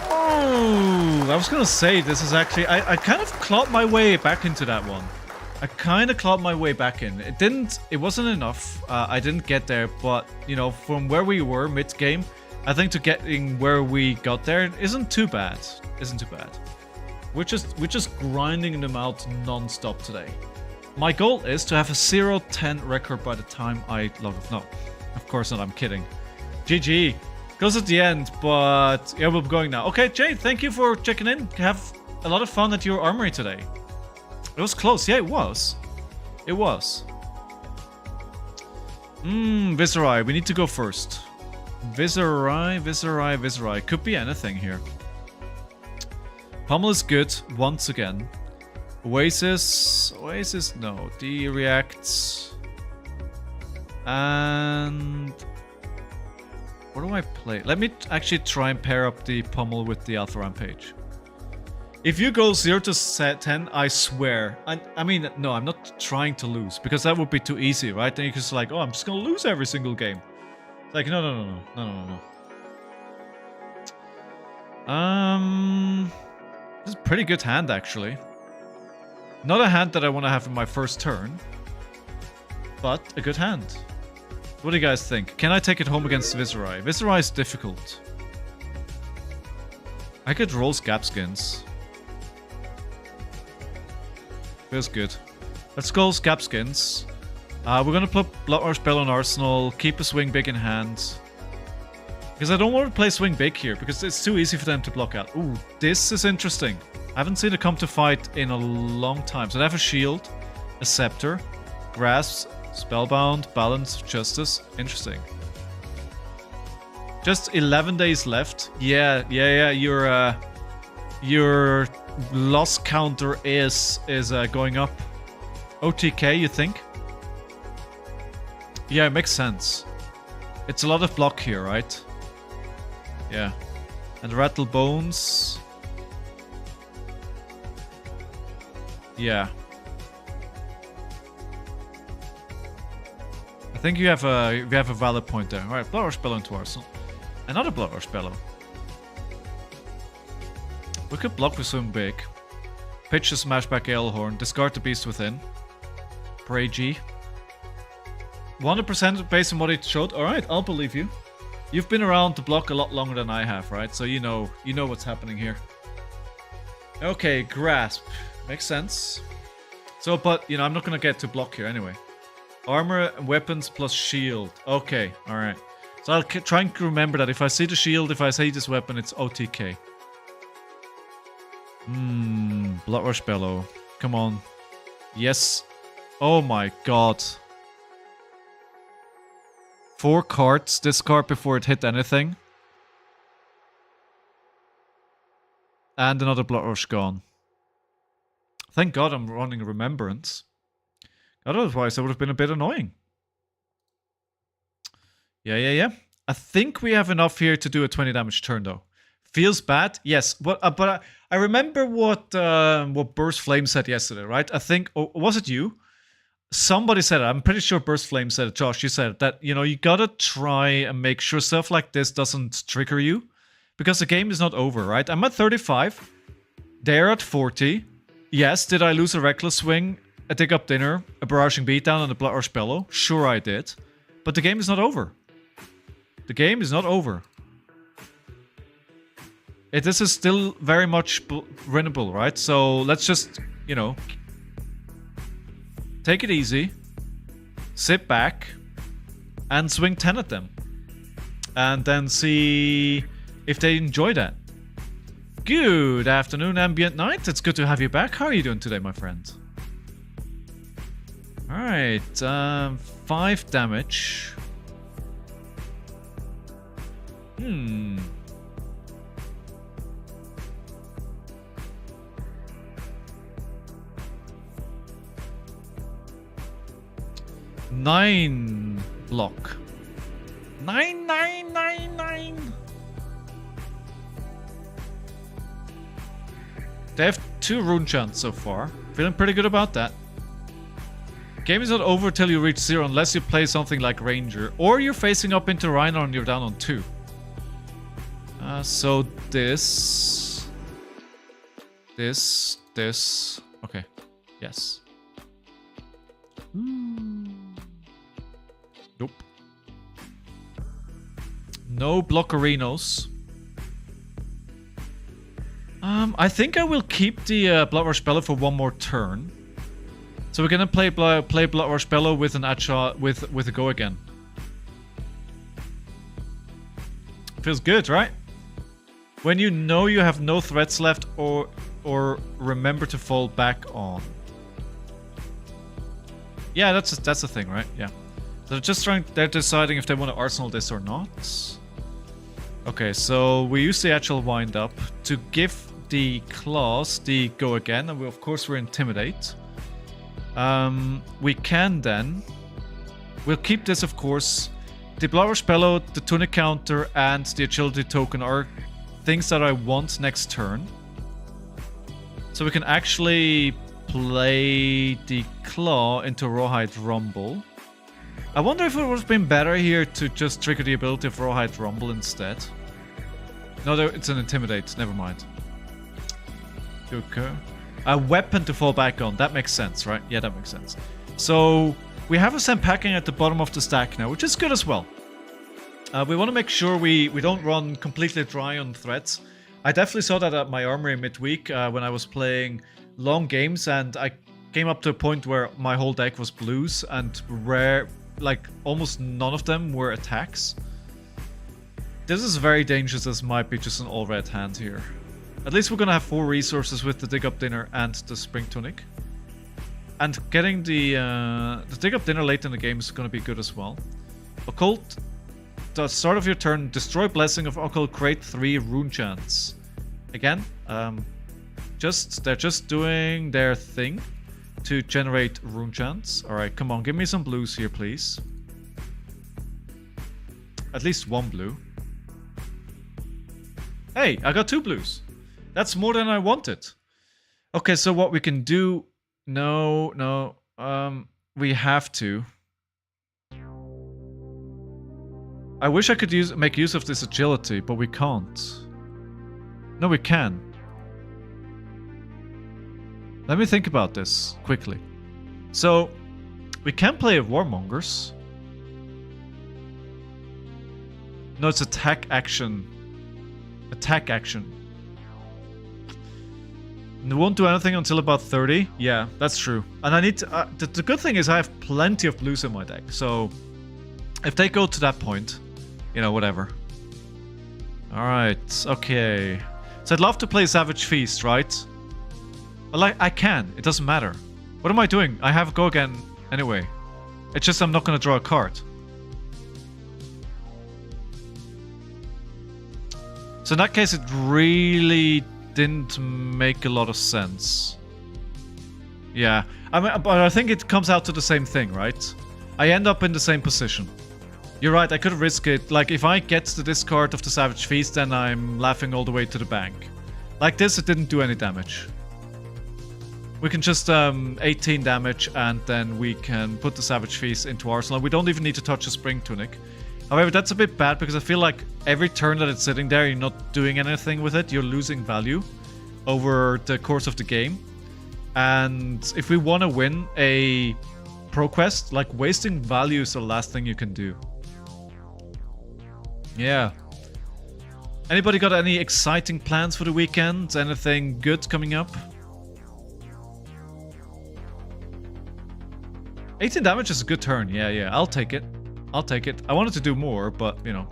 Oh, I was gonna say this is actually I kind of clawed my way back into that one. I kind of clawed my way back in. It wasn't enough. I didn't get there, but you know, from where we were mid game, I think to getting where we got there isn't too bad. Isn't too bad. We're just grinding them out non-stop today. My goal is to have a 0-10 record by the time I log off. No, of course not. I'm kidding. GG. Goes at the end, but yeah, we're going now. Okay, Jay, thank you for checking in. Have a lot of fun at your armory today. It was close. Yeah, it was. It was. Viserai. We need to go first. Viserai. Could be anything here. Pummel is good once again. Oasis, no. D reacts. And what do I play? Let me actually try and pair up the Pummel with the Alpha Rampage. If you go 0-10, I swear. I mean, no, I'm not trying to lose, because that would be too easy, right? Then you're just like, oh, I'm just gonna lose every single game. Like, no. This is a pretty good hand, actually. Not a hand that I want to have in my first turn, but a good hand. What do you guys think? Can I take it home against Viserai? Viserai is difficult. I could roll Scab Skins. Feels good. Let's go Scab Skins. We're gonna put Blood Rush Bellow in Arsenal, keep a Swing Big in hand. Because I don't want to play Swing Big here, because it's too easy for them to block out. Ooh, this is interesting. I haven't seen it come to fight in a long time. So they have a shield, a scepter, grasps, spellbound, balance, justice. Interesting. Just 11 days left. Yeah. You're loss counter is going up. OTK, you think? Yeah, it makes sense. It's a lot of block here, right? Yeah. And rattle bones. Yeah. I think you have a valid point there. Alright, Blood Rush Bellow into Arsenal. Another Blood Rush Bellow. We could block with Swim Big. Pitch the Smashback Ailhorn. Discard the Beast Within. Pray G. 100% based on what it showed. Alright, I'll believe you. You've been around the block a lot longer than I have, right? So you know what's happening here. Okay, Grasp. Makes sense. So, but, you know, I'm not gonna get to block here anyway. Armor, weapons plus shield. Okay, alright. So I'll try and remember that if I see the shield, if I see this weapon, it's OTK. Blood Rush Bellow. Come on. Yes. Oh my god. 4 cards. Discard before it hit anything. And another Blood Rush gone. Thank god I'm running Remembrance. Otherwise, that would have been a bit annoying. Yeah. I think we have enough here to do a 20 damage turn, though. Feels bad, yes. But I remember what Burst Flame said yesterday, right? I think, or was it you? Somebody said it. I'm pretty sure Burst Flame said it. Josh, you said it, that, you know, you gotta try and make sure stuff like this doesn't trigger you. Because the game is not over, right? I'm at 35. They're at 40. Yes, did I lose a Reckless Swing, a Dig Up Dinner, a Barraging Beatdown, and a Blood Rush Bellow? Sure I did. But the game is not over. The game is not over. This is still very much winnable, right? So let's just, you know, take it easy, sit back, and swing 10 at them. And then see if they enjoy that. Good afternoon, Ambient Night. It's good to have you back. How are you doing today, my friend? Alright, 5 damage. 9 block. 9. They have 2 rune chants so far. Feeling pretty good about that. Game is not over till you reach 0 unless you play something like Ranger. Or you're facing up into RHINAR and you're down on 2. So this... This... Okay. Yes. Nope. No blockerinos. I think I will keep the Blood Rush Bellow for one more turn. So we're gonna play Blood Rush Bellow with an Acha with a go again. Feels good, right? When you know you have no threats left, or remember to fall back on. Yeah, that's the thing, right? Yeah. They're deciding if they want to arsenal this or not. Okay, so we use the actual wind up to give the claws the go again, and of course we're intimidate. We can then... We'll keep this, of course. The Blood Rush Bellow, the Tunic counter, and the Agility token are things that I want next turn. So we can actually play the Claw into Rawhide Rumble. I wonder if it would have been better here to just trigger the ability of Rawhide Rumble instead. No, it's an Intimidate, never mind. Okay. A weapon to fall back on, that makes sense, right? Yeah, that makes sense. So, we have a Senpacking at the bottom of the stack now, which is good as well. We want to make sure we don't run completely dry on threats. I definitely saw that at my armory midweek when I was playing long games, and I came up to a point where my whole deck was blues, and like almost none of them were attacks. This is very dangerous. This might be just an all red hand here. At least we're gonna have 4 resources with the Dig Up Dinner and the Spring Tunic. And getting the Dig Up Dinner late in the game is gonna be good as well. Occult, the start of your turn, destroy Blessing of Occult, create 3 rune chants. Again, They're just doing their thing to generate rune chants. Alright, come on, give me some blues here, please. At least one blue. Hey, I got 2 blues. That's more than I wanted. Okay, so what we can do... No. We have to. I wish I could make use of this agility, but we can't. No, we can. Let me think about this quickly. So, we can play a Warmongers. No, it's attack action. Attack action. And it won't do anything until about 30. Yeah, that's true. And I need to... the good thing is I have plenty of blues in my deck. So, if they go to that point, you know, whatever. Alright, okay. So I'd love to play Savage Feast, right? But like, I can. It doesn't matter. What am I doing? I have Go Again anyway. It's just I'm not going to draw a card. So in that case, it really didn't make a lot of sense. Yeah. I mean, but I think it comes out to the same thing, right? I end up in the same position. You're right, I could risk it. Like, if I get the discard of the Savage Feast, then I'm laughing all the way to the bank. Like this, it didn't do any damage. We can just 18 damage, and then we can put the Savage Feast into Arsenal. We don't even need to touch the Spring Tunic. However, that's a bit bad, because I feel like every turn that it's sitting there, you're not doing anything with it. You're losing value over the course of the game. And if we want to win a Pro Quest, like, wasting value is the last thing you can do. Yeah. Anybody got any exciting plans for the weekend? Anything good coming up? 18 damage is a good turn. Yeah. I'll take it. I'll take it. I wanted to do more, but, you know.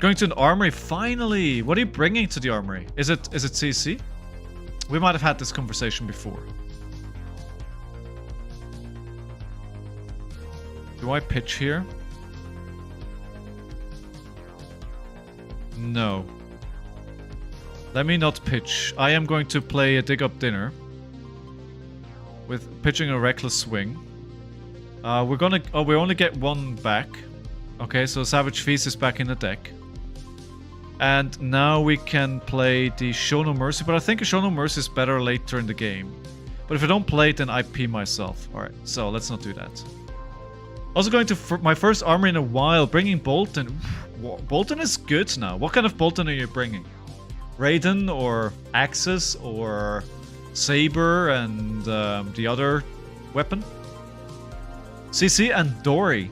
Going to an armory, finally! What are you bringing to the armory? Is it CC? We might have had this conversation before. Do I pitch here? No. Let me not pitch. I am going to play a Dig Up Dinner. With pitching a Reckless Swing. We're gonna... Oh, we only get 1 back. Okay, so Savage Feast is back in the deck. And now we can play the Show No Mercy, but I think a Show No Mercy is better later in the game. But if I don't play it, then I pee myself. Alright, so let's not do that. Also going to my first armory in a while, bringing Bolton. Bolton is good now. What kind of Bolton are you bringing? Raiden or Axis or Saber and the other weapon? CC and Dory.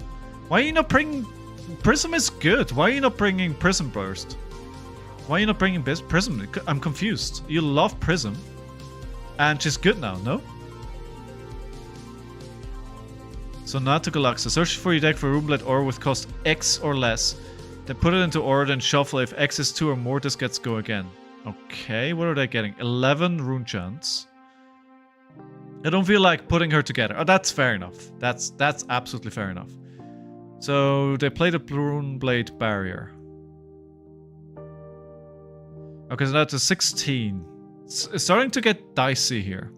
Why are you not bringing... Prism is good. Why are you not bringing Prism Burst? Why are you not bringing Prism? I'm confused. You love Prism. And she's good now, no? So Natu Galaxa. Search for your deck for Runeblade Aura with cost X or less. Then put it into Aura, then shuffle. If X is 2 or more, this gets Go Again. Okay, what are they getting? 11 Rune Chants. I don't feel like putting her together. Oh, that's fair enough. That's absolutely fair enough. So they play the Runeblade Barrier. Okay, so that's a 16. It's starting to get dicey here.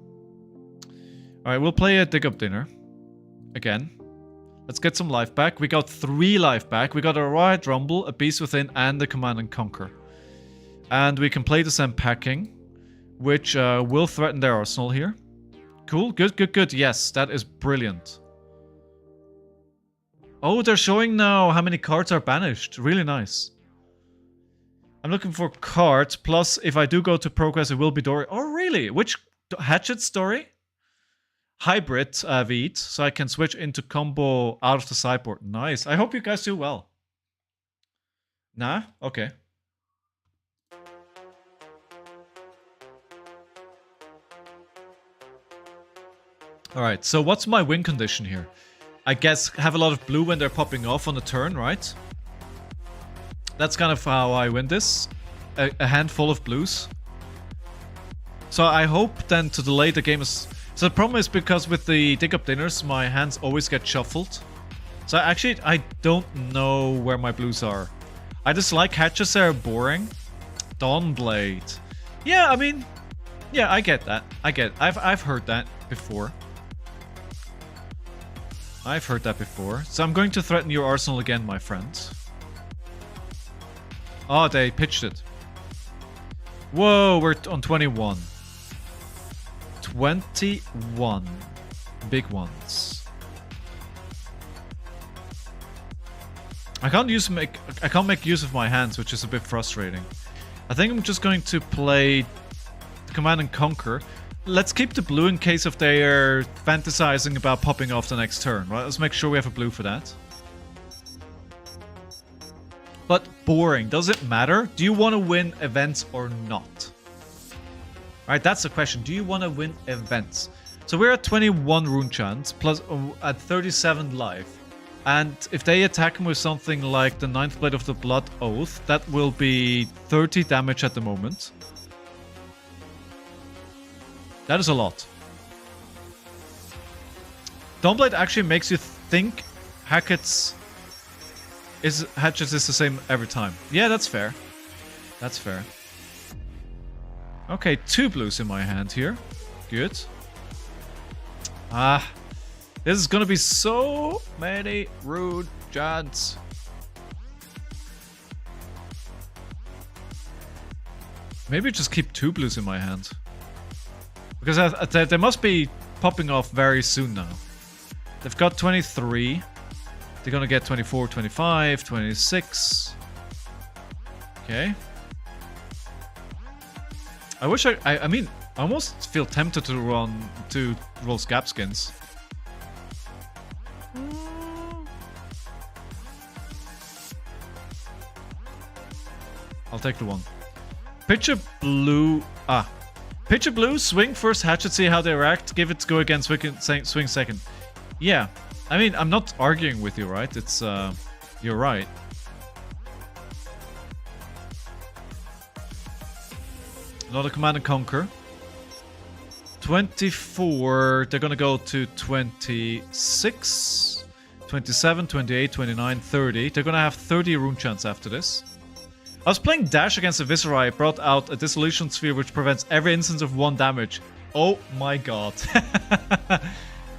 Alright, we'll play a Dig Up Dinner. Again. Let's get some life back. We got 3 life back. We got a Riot Rumble, a Beast Within, and a Command and Conquer. And we can play the Sand Packing, which will threaten their arsenal here. Cool, good. Yes, that is brilliant. Oh, they're showing now how many cards are banished. Really nice. I'm looking for cards, plus if I do go to Progress, it will be Dory. Oh, really? Which Hatchet Story? Hybrid Veet, so I can switch into combo out of the sideboard. Nice. I hope you guys do well. Nah? Okay. Alright, so what's my win condition here? I guess have a lot of blue when they're popping off on the turn, right? That's kind of how I win this. A handful of blues. So I hope then to delay the game is... So the problem is because with the Dig Up Dinners, my hands always get shuffled. So actually, I don't know where my blues are. I just like hatches, they're boring. Dawnblade. Yeah, I mean, yeah, I get that. I get it. I've heard that before. I've heard that before. So I'm going to threaten your arsenal again, my friend. Oh, they pitched it. Whoa, we're on 21. 21 big ones. I can't make use of my hands, which is a bit frustrating. I think I'm just going to play Command and Conquer. Let's keep the blue in case if they are fantasizing about popping off the next turn. Right? Let's make sure we have a blue for that. But boring. Does it matter? Do you want to win events or not? Alright, that's the question. Do you want to win events? So we're at 21 rune chance, plus at 37 life. And if they attack him with something like the 9th Blade of the Blood Oath, that will be 30 damage at the moment. That is a lot. Dawnblade actually makes you think Hatchets is the same every time. Yeah, that's fair. That's fair. Okay, 2 blues in my hand here. Good. Ah, this is gonna be so many rude chants. Maybe just keep 2 blues in my hand. Because they must be popping off very soon now. They've got 23. They're gonna get 24, 25, 26. Okay. I wish I mean, I almost feel tempted to roll Scab Skins. I'll take the 1. Picture blue. Picture blue, swing first, hatchet, see how they react, give it go again, swing second. Yeah, I mean, I'm not arguing with you, right? It's, you're right. Another Command and Conquer. 24, they're gonna go to 26, 27, 28, 29, 30. They're gonna have 30 rune chance after this. I was playing Dash against a Viserai. It brought out a Dissolution Sphere which prevents every instance of 1 damage. Oh my god.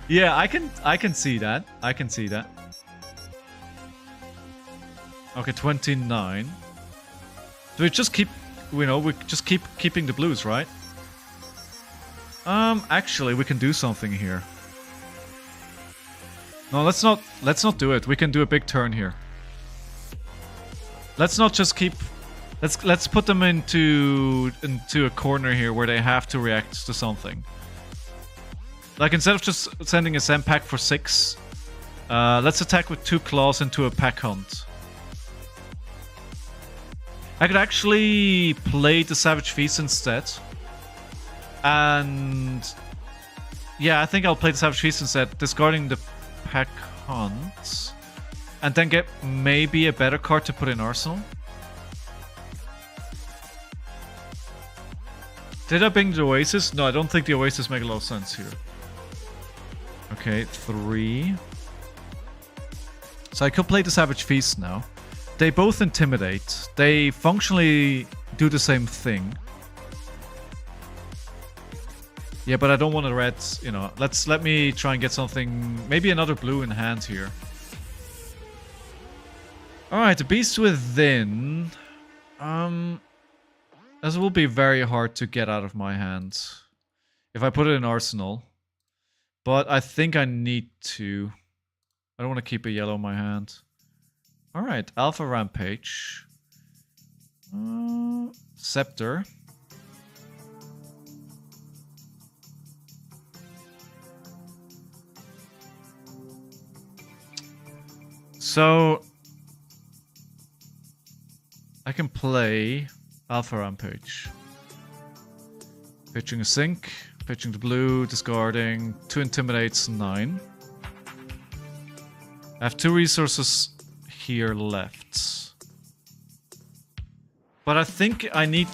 Yeah, I can see that. I can see that. Okay, 29. Do we just keep, you know, we just keep keeping the blues, right? Actually, we can do something here. No, let's not do it. We can do a big turn here. Let's not just keep. Let's put them into a corner here where they have to react to something. Like instead of just sending a Zen pack for 6, let's attack with 2 claws into a pack hunt. I could actually play the Savage Feast instead. And yeah, I think I'll play the Savage Feast instead, discarding the pack hunt. And then get maybe a better card to put in Arsenal. Did I bring the Oasis? No, I don't think the Oasis make a lot of sense here. Okay, 3. So I could play the Savage Feast now. They both intimidate. They functionally do the same thing. Yeah, but I don't want a red, you know. Let me try and get something, maybe another blue in hand here. Alright, the Beast Within. This will be very hard to get out of my hand if I put it in Arsenal. But I think I need to. I don't want to keep a yellow in my hand. Alright, Alpha Rampage. Scepter. So I can play Alpha Rampage. Pitching a Sync, pitching the blue, discarding 2 Intimidates, 9. I have 2 resources here left. But I think I need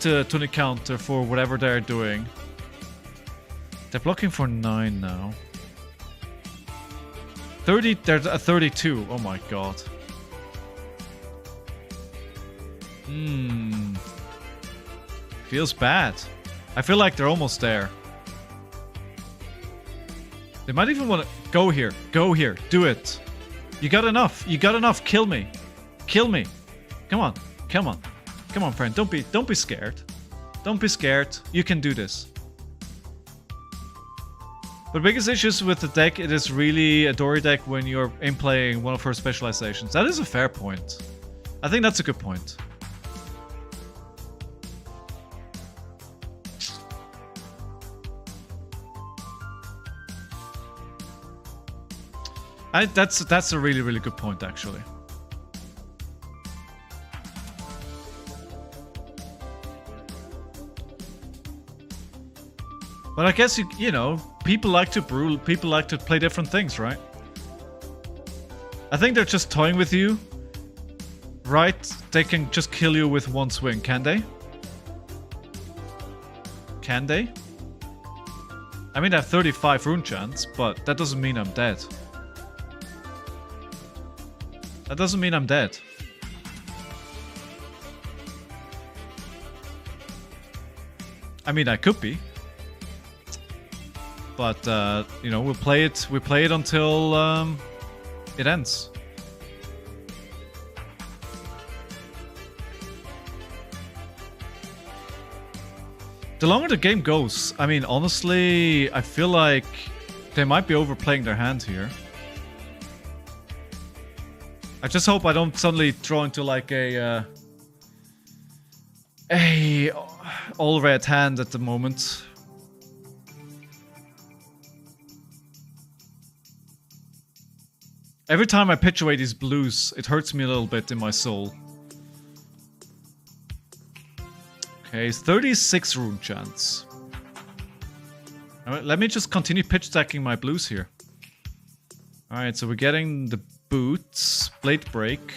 to tunic counter for whatever they're doing. They're blocking for 9 now. 30, they're at 32. Oh my god. Feels bad. I feel like they're almost there. They might even want to... Go here. Go here. Do it. You got enough. You got enough. Kill me. Kill me. Come on. Come on. Come on, friend. Don't be scared. Don't be scared. You can do this. But the biggest issues with the deck, it is really a Dory deck when you're in playing one of her specializations. That is a fair point. I think that's a good point. That's a really, really good point, actually. But I guess, you know, people like to brew, people like to play different things, right? I think they're just toying with you. Right? They can just kill you with one swing, can they? Can they? I mean, I have 35 rune chance, but that doesn't mean I'm dead. That doesn't mean I'm dead. I mean, I could be. But, you know, we play it until it ends. The longer the game goes, I mean, honestly, I feel like they might be overplaying their hand here. I just hope I don't suddenly draw into like a all red hand at the moment. Every time I pitch away these blues, it hurts me a little bit in my soul. Okay, 36 rune chance. Alright, let me just continue pitch stacking my blues here. Alright, so we're getting the boots, blade break.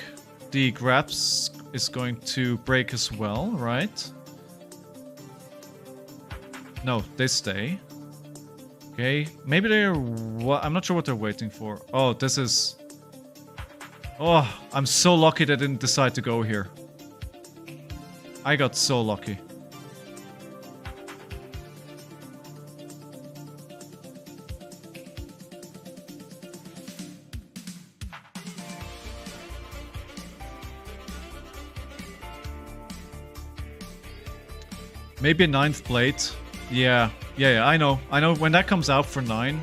The grabs is going to break as well, right? No, they stay. Okay, maybe they're... I'm not sure what they're waiting for. Oh, this is... Oh, I'm so lucky they didn't decide to go here. I got so lucky. Maybe a 9th blade. Yeah, I know. When that comes out for 9.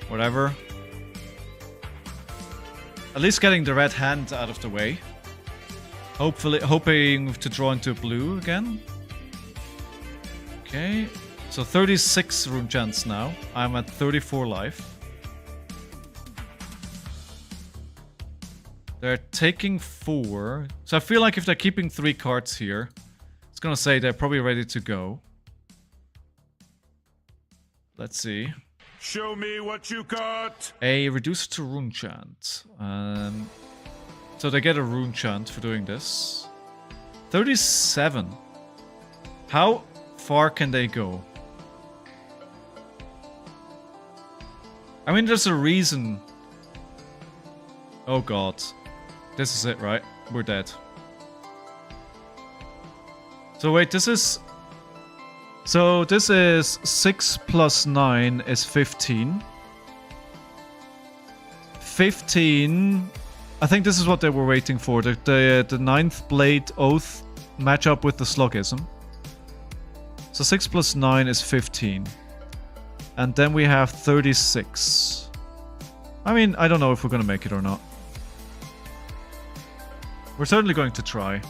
Whatever. At least getting the red hand out of the way. Hopefully, hoping to draw into a blue again. Okay. So 36 rune chance now. I'm at 34 life. They're taking 4. So I feel like if they're keeping 3 cards here, it's gonna say they're probably ready to go. Let's see. Show me what you got. A reducer to rune chant. So they get a rune chant for doing this. 37. How far can they go? I mean, there's a reason. Oh god. This is it, right? We're dead. So wait, this is... So this is 6 plus 9 is 15. 15... I think this is what they were waiting for. The 9th blade oath match up with the sluggism. So 6 plus 9 is 15. And then we have 36. I mean, I don't know if we're gonna make it or not. We're certainly going to try.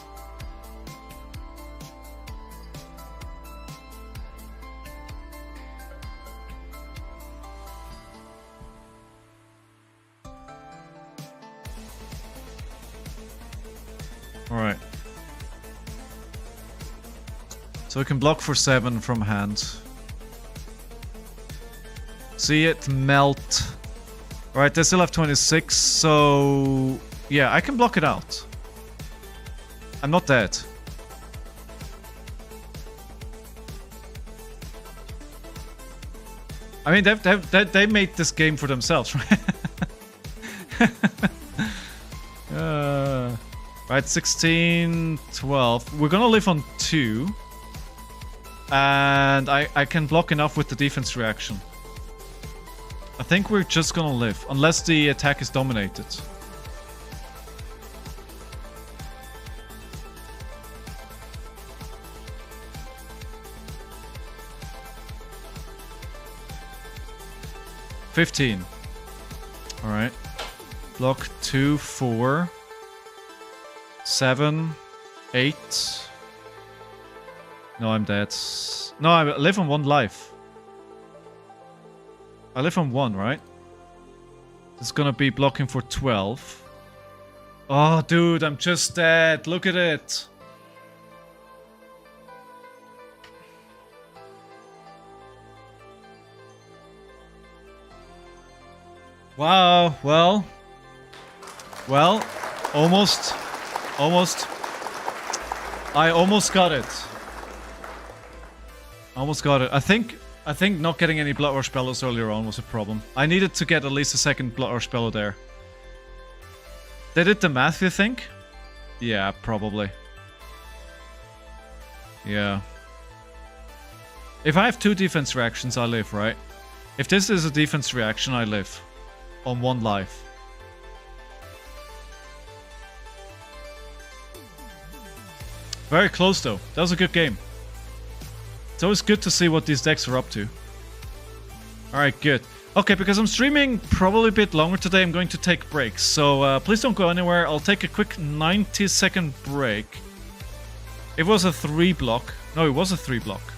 Alright. So we can block for 7 from hand. See it melt. Alright, they still have 26, so... Yeah, I can block it out. I'm not dead. I mean, they made this game for themselves, right? Right, 16, 12. We're gonna live on 2. And I can block enough with the defense reaction. I think we're just gonna live, unless the attack is dominated. $15. Alright. Block 2, 4, 7, 8. No, I'm dead. No, I live on 1 life. I live on 1, right? It's gonna be blocking for 12. Oh, dude, I'm just dead. Look at it. Wow, well, almost. I almost got it. Almost got it. I think not getting any Blood Rush Bellows earlier on was a problem. I needed to get at least a second Blood Rush Bellow there. They did the math, you think? Yeah, probably. Yeah. If I have 2 defense reactions, I live, right? If this is a defense reaction, I live. On 1 life. Very close though. That was a good game. It's always good to see what these decks are up to. Alright, good. Okay, because I'm streaming probably a bit longer today, I'm going to take breaks. So please don't go anywhere. I'll take a quick 90-second break. It was a 3 block. No, it was a 3 block.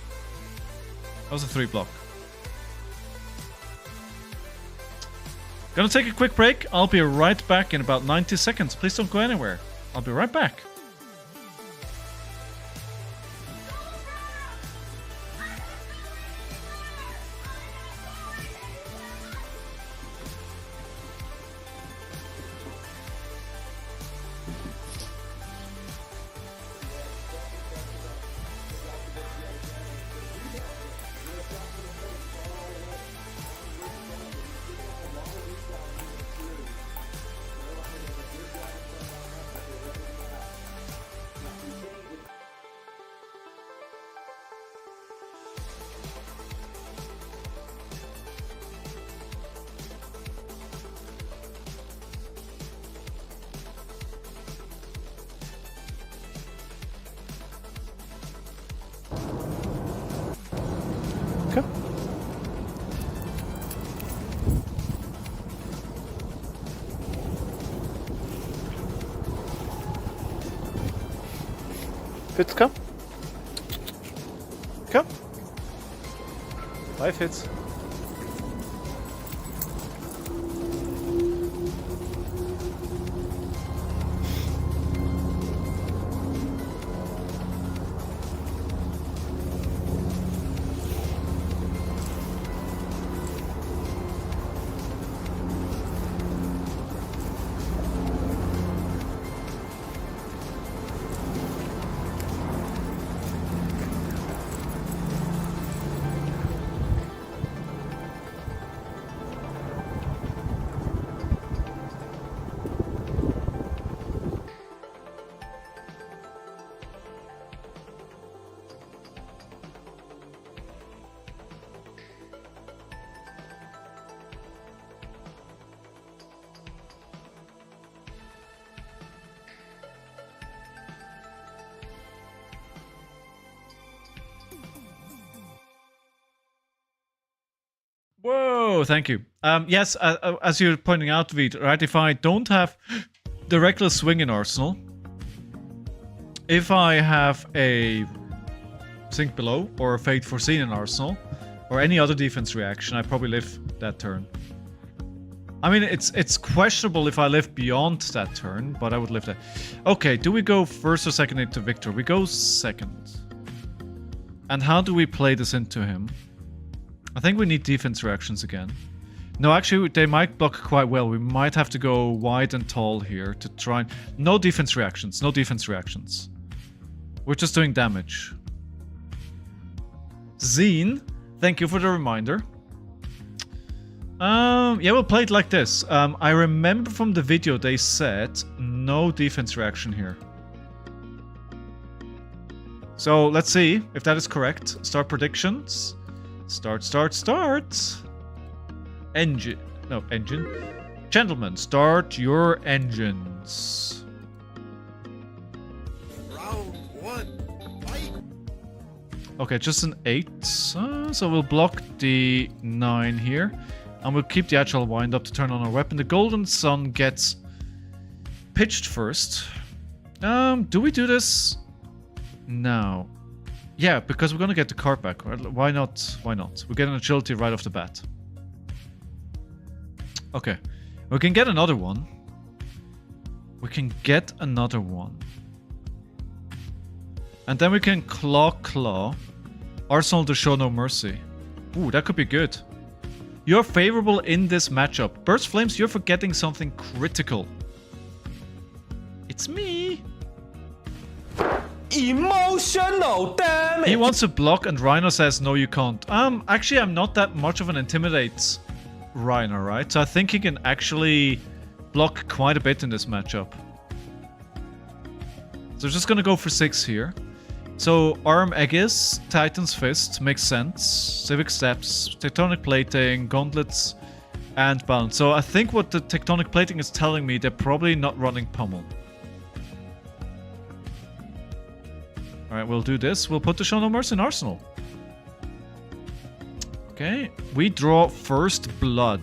That was a 3 block. Gonna take a quick break. I'll be right back in about 90 seconds. Please don't go anywhere. I'll be right back. Hits come. Come. 5 hits. Whoa, thank you. Yes, as you're pointing out, Veed, right? If I don't have the Reckless Swing in Arsenal, if I have a Sink Below or a Fate Foreseen in Arsenal, or any other defense reaction, I probably live that turn. I mean, it's questionable if I live beyond that turn, but I would live that. Okay, do we go first or second into Victor? We go second. And how do we play this into him? I think we need defense reactions again. No, actually, they might block quite well. We might have to go wide and tall here to try and... No defense reactions. No defense reactions. We're just doing damage. Zine, thank you for the reminder. Yeah, we'll play it like this. I remember from the video they said no defense reaction here. So let's see if that is correct. Start predictions. Start. Engine. No, engine. Gentlemen, start your engines. Round 1, fight! Okay, just an 8. So we'll block the 9 here. And we'll keep the agile wind up to turn on our weapon. The golden sun gets pitched first. Do we do this? No. Yeah, because we're gonna get the card back. Why not? Why not? We get an agility right off the bat. Okay. We can get another one. And then we can claw. Arsenal to show no mercy. Ooh, that could be good. You're favorable in this matchup. Burst Flames, you're forgetting something critical. It's me. Emotional damage! He wants to block and RHINAR says no you can't. Actually I'm not that much of an intimidate RHINAR, right? So I think he can actually block quite a bit in this matchup. So just gonna go for 6 here. So Arm Aegis, Titan's Fist makes sense. Civic Steps, Tectonic Plating, Gauntlets, and Balance. So I think what the Tectonic Plating is telling me, they're probably not running Pummel. Alright, we'll do this. We'll put the Show No Mercy in Arsenal. Okay, we draw First Blood.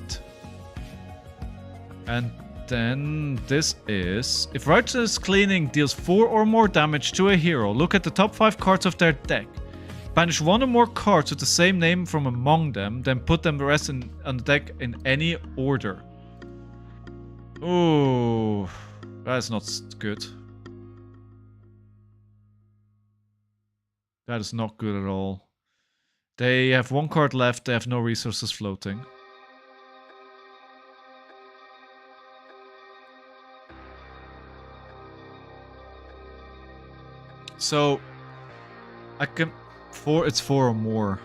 And then this is... If Righteous Cleaning deals 4 or more damage to a hero, look at the top 5 cards of their deck. Banish 1 or more cards with the same name from among them, then put them the rest on the deck in any order. Ooh, that's not good. That is not good at all. They have 1 card left, they have no resources floating. So, I can... It's 4 or more.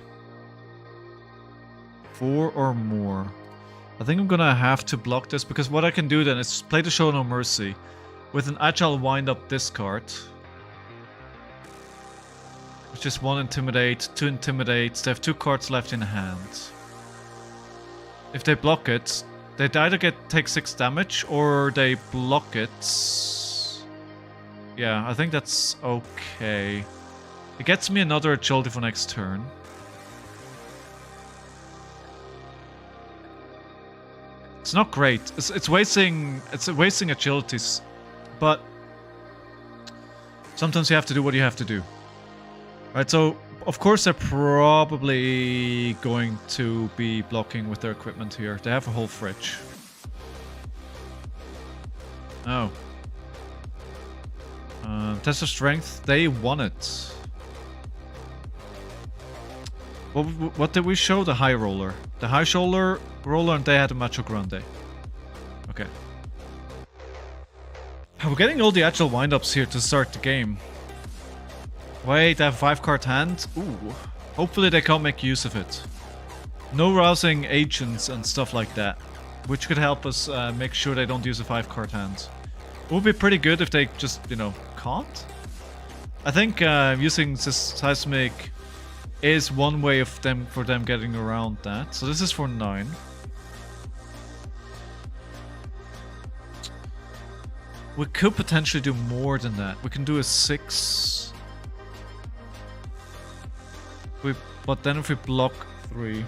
4 or more. I think I'm gonna have to block this, because what I can do then is play the Show No Mercy with an Agile Wind-Up discard. Which is 1 Intimidate, 2 Intimidates. They have 2 cards left in hand. If they block it, they either take 6 damage, or they block it. Yeah, I think that's okay. It gets me another agility for next turn. It's not great. It's wasting agilities, but sometimes you have to do what you have to do. Right, so of course they're probably going to be blocking with their equipment here. They have a whole fridge. Oh. Test of Strength, they won it. What did we show? The High Roller. The High Shoulder Roller, and they had a Macho Grande. Okay. We're getting all the Agile Wind-Ups here to start the game. Wait, they have a 5-card hand? Ooh. Hopefully they can't make use of it. No rousing agents and stuff like that. Which could help us make sure they don't use a 5-card hand. It would be pretty good if they just, you know, can't. I think using this Seismic is one way of them getting around that. So this is for 9. We could potentially do more than that. We can do a 6. But then if we block 3,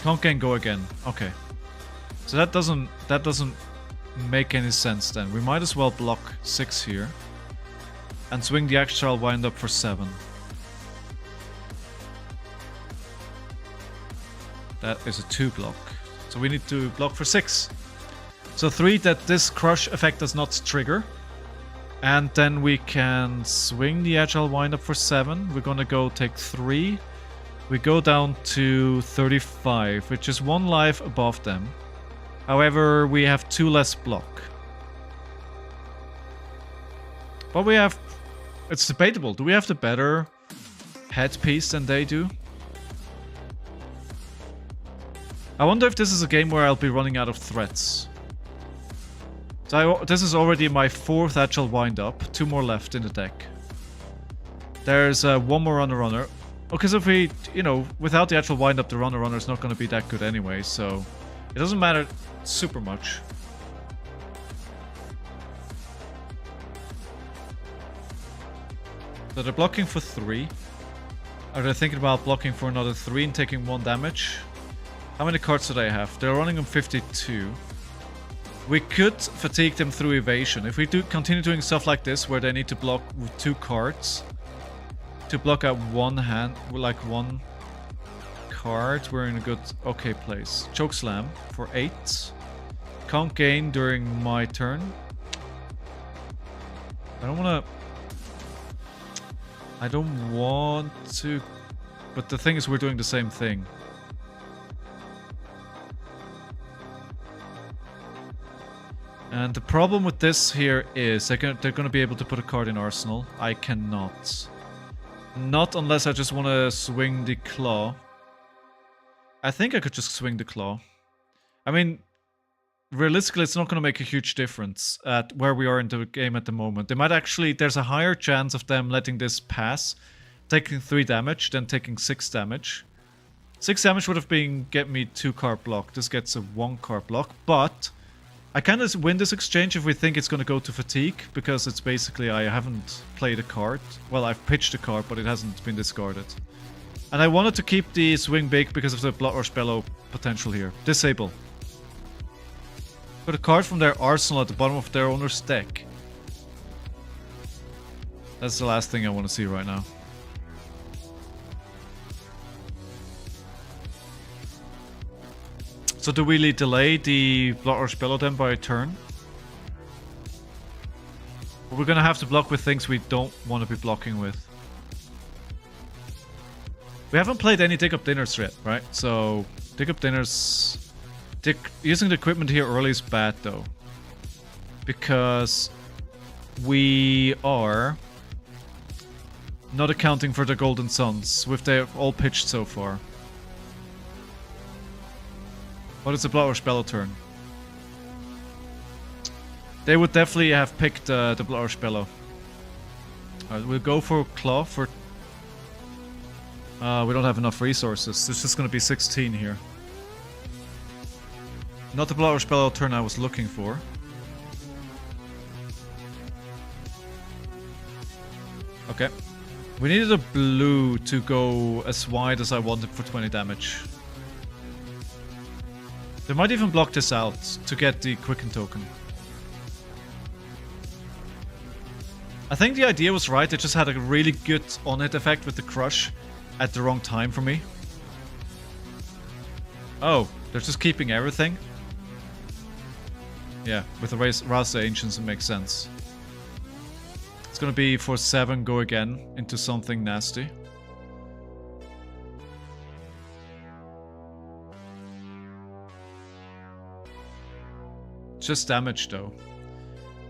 can't get and go again. Okay. So that doesn't make any sense then. We might as well block 6 here. And swing the Actual Wind-Up for 7. That is a 2 block. So we need to block for 6. So 3 that this crush effect does not trigger. And then we can swing the Agile Wind-Up for 7. We're gonna go take 3. We go down to 35, which is 1 life above them. However, we have 2 less block. But we have... It's debatable. Do we have the better headpiece than they do? I wonder if this is a game where I'll be running out of threats. So this is already my 4th Agile Wind-Up. 2 more left in the deck. There's one more runner. Because if we, you know, without the actual wind up, the runner is not going to be that good anyway, so it doesn't matter super much. So they're blocking for 3. Are they thinking about blocking for another 3 and taking 1 damage? How many cards do they have? They're running on 52. We could fatigue them through evasion. If we do continue doing stuff like this, where they need to block with 2 cards, to block out 1 hand, like 1 card, we're in a good, okay place. Choke Slam for 8. Can't gain during my turn. I don't want to, but the thing is we're doing the same thing. And the problem with this here is they're going to be able to put a card in Arsenal. I cannot. Not unless I just want to swing the Claw. I think I could just swing the Claw. I mean, realistically, it's not going to make a huge difference at where we are in the game at the moment. They might actually, there's a higher chance of them letting this pass, taking 3 damage, than taking 6 damage. 6 damage would have been get me 2 card block. This gets a 1 card block, but I kind of win this exchange if we think it's going to go to fatigue, because it's basically I haven't played a card. Well, I've pitched a card, but it hasn't been discarded. And I wanted to keep the swing big because of the Blood Rush Bellow potential here. Disable. Put a card from their arsenal at the bottom of their owner's deck. That's the last thing I want to see right now. So do we delay the Blood Rush Bellow then by a turn? We're gonna have to block with things we don't want to be blocking with. We haven't played any Dig Up Dinners yet, right? So Dig Up Dinners... Using the equipment here early is bad though. Because we are not accounting for the Golden Suns, with they've all pitched so far. What is the Blood Rush Bellow turn? They would definitely have picked the Blood Rush Bellow. Alright, we'll go for Claw for... we don't have enough resources. It's just going to be 16 here. Not the Blood Rush Bellow turn I was looking for. Okay. We needed a blue to go as wide as I wanted for 20 damage. They might even block this out to get the Quicken token. I think the idea was right, it just had a really good on-hit effect with the Crush at the wrong time for me. Oh, they're just keeping everything? Yeah, with the Rouse the Ancients it makes sense. It's gonna be for 7, go again into something nasty. Just damage though.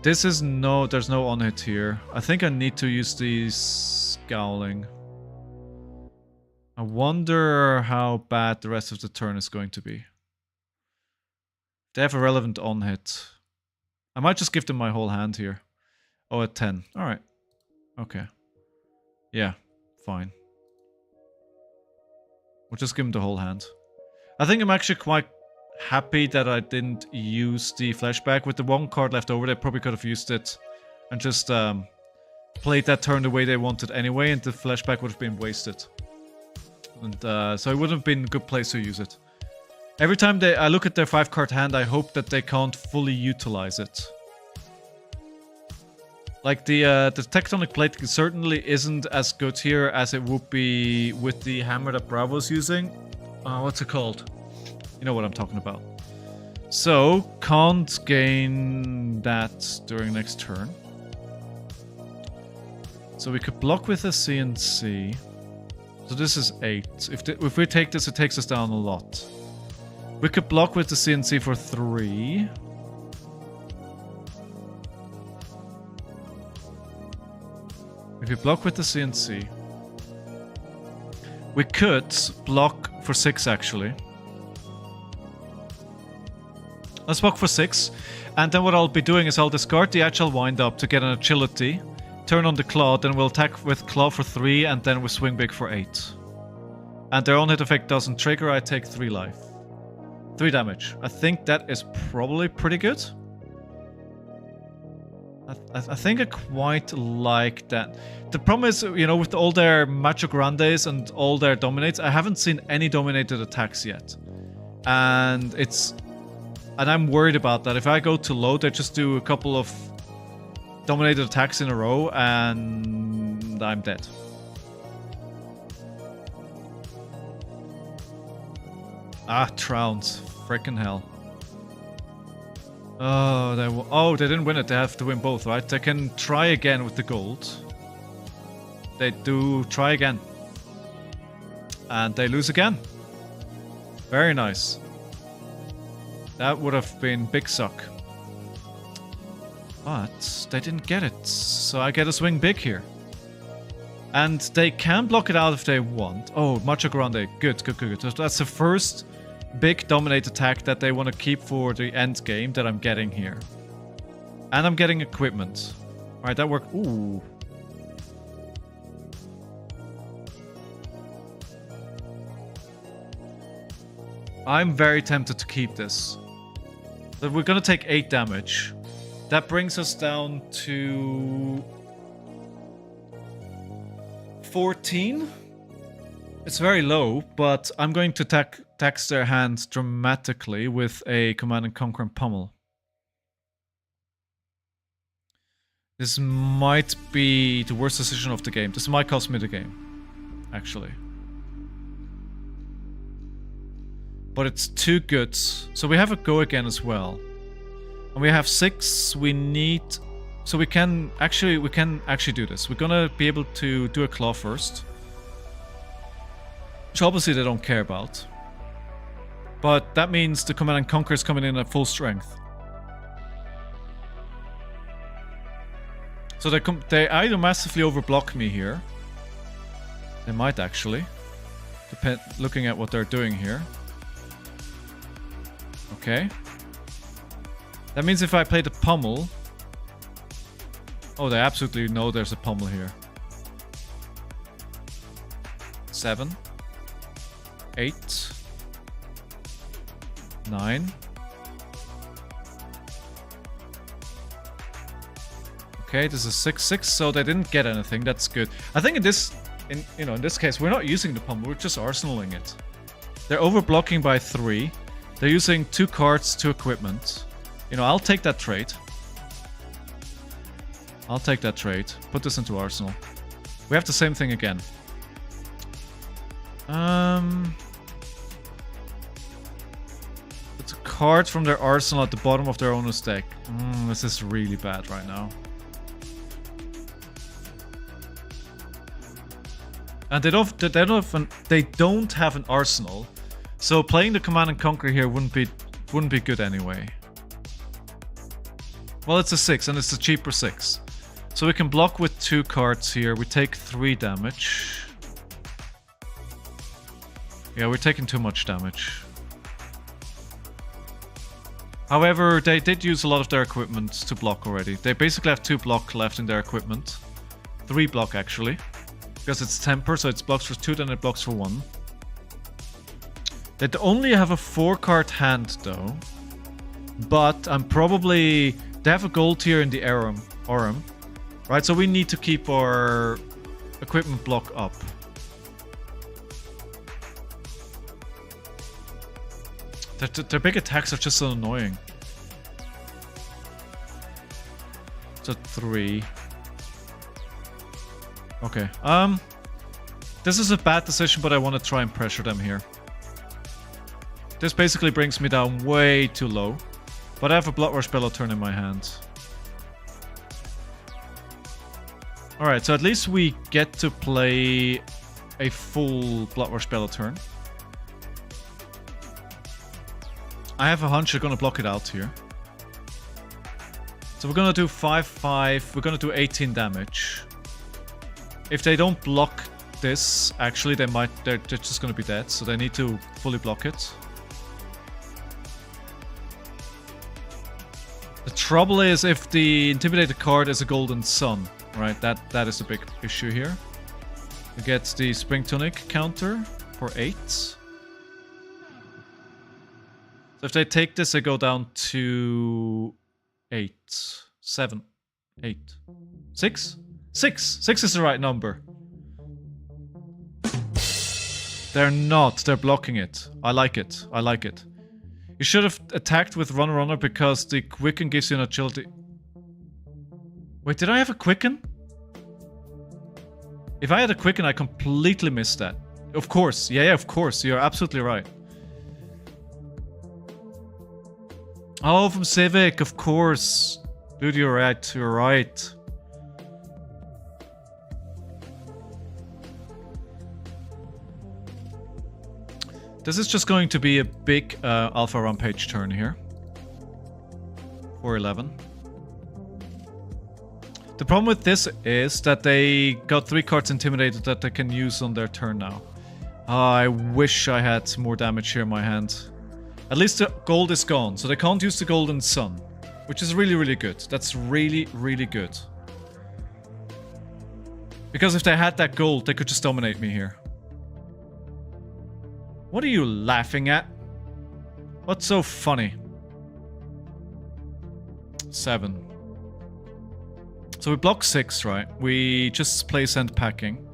This is no, there's no on hit here. I think I need to use the Scowling. I wonder how bad the rest of the turn is going to be. They have a relevant on hit. I might just give them my whole hand here. Oh, at 10. Alright. Okay. Yeah, fine. We'll just give them the whole hand. I think I'm actually quite happy that I didn't use the flashback. With the 1 card left over, they probably could have used it and just played that turn the way they wanted anyway, and the flashback would have been wasted. And so it wouldn't have been a good place to use it. Every time I look at their 5-card hand, I hope that they can't fully utilize it. Like the Tectonic Plate certainly isn't as good here as it would be with the hammer that Bravo's using. What's it called? You know what I'm talking about. So, can't gain that during next turn. So we could block with a CNC. So this is 8. If we take this, it takes us down a lot. We could block with the CNC for 3. If we block with the CNC, we could block for 6 actually. Let's block for 6, and then what I'll be doing is I'll discard the Agile Wind Up to get an Agility, turn on the claw, then we'll attack with claw for 3, and then we swing big for 8. And their on hit effect doesn't trigger, I take 3 life. 3 damage. I think that is probably pretty good. I think I quite like that. The problem is, you know, with all their Macho Grandes and all their Dominates, I haven't seen any dominated attacks yet. And I'm worried about that. If I go too low, they just do a couple of dominated attacks in a row and I'm dead. Ah, Trounce. Frickin' hell. Oh, they didn't win it. They have to win both, right? They can try again with the gold. They do try again. And they lose again. Very nice. That would have been big suck. But they didn't get it. So I get a swing big here. And they can block it out if they want. Oh, Macho Grande. Good. So that's the first big dominate attack that they want to keep for the end game that I'm getting here. And I'm getting equipment. Alright, that worked. Ooh. I'm very tempted to keep this. But we're gonna take 8 damage. That brings us down to 14. It's very low, but I'm going to tax their hands dramatically with a Command and Conquer and Pummel. This might be the worst decision of the game. This might cost me the game, actually. But it's too good. So we have a go again as well. And we have 6. We need... So we can actually do this. We're gonna be able to do a claw first. Which obviously they don't care about. But that means the Command and Conquer is coming in at full strength. So they either massively overblock me here. They might actually. Looking at what they're doing here. Okay. That means if I play the Pummel... Oh, they absolutely know there's a Pummel here. 7. 8. 9. Okay, this is 6-6, so they didn't get anything. That's good. I think in this case, we're not using the Pummel, we're just arsenaling it. They're overblocking by 3. They're using 2 cards, 2 equipment. You know, I'll take that trade. I'll take that trade. Put this into arsenal. We have the same thing again. It's a card from their arsenal at the bottom of their owner's deck. This is really bad right now. And they don't have an arsenal, so playing the Command and Conquer here wouldn't be good anyway. Well, it's a 6 and it's a cheaper 6. So we can block with 2 cards here. We take 3 damage. Yeah, we're taking too much damage. However, they did use a lot of their equipment to block already. They basically have 2 block left in their equipment. 3 block actually. Because it's temper, so it blocks for 2, then it blocks for 1. They only have a 4-card hand though. But I'm probably... They have a gold here in the Arum. Right, so we need to keep our equipment block up. Their big attacks are just so annoying. So 3. Okay, this is a bad decision, but I want to try and pressure them here. This basically brings me down way too low. But I have a Blood Rush Bellow turn in my hand. Alright, so at least we get to play a full Blood Rush Bellow turn. I have a hunch they're gonna block it out here. So we're gonna do 5-5, we're gonna do 18 damage. If they don't block this, actually they're just gonna be dead, so they need to fully block it. The trouble is if the Intimidated card is a Golden Sun, right? That is a big issue here. It gets the Spring Tunic counter for 8. So if they take this, they go down to 8, 7, 8, 6? 6! 6 is the right number. They're not. They're blocking it. I like it. I like it. You should have attacked with Runner because the Quicken gives you an agility. Wait, did I have a Quicken? If I had a Quicken, I completely missed that. Of course. Yeah, of course. You're absolutely right. Oh, from Civic, of course. Dude, you're right. You're right. This is just going to be a big Alpha Rampage turn here. 4-11. The problem with this is that they got 3 cards Intimidated that they can use on their turn now. I wish I had more damage here in my hand. At least the gold is gone, so they can't use the Golden Sun. Which is really, really good. That's really, really good. Because if they had that gold, they could just dominate me here. What are you laughing at? What's so funny? 7. So we block 6, right? We just play Send Packing.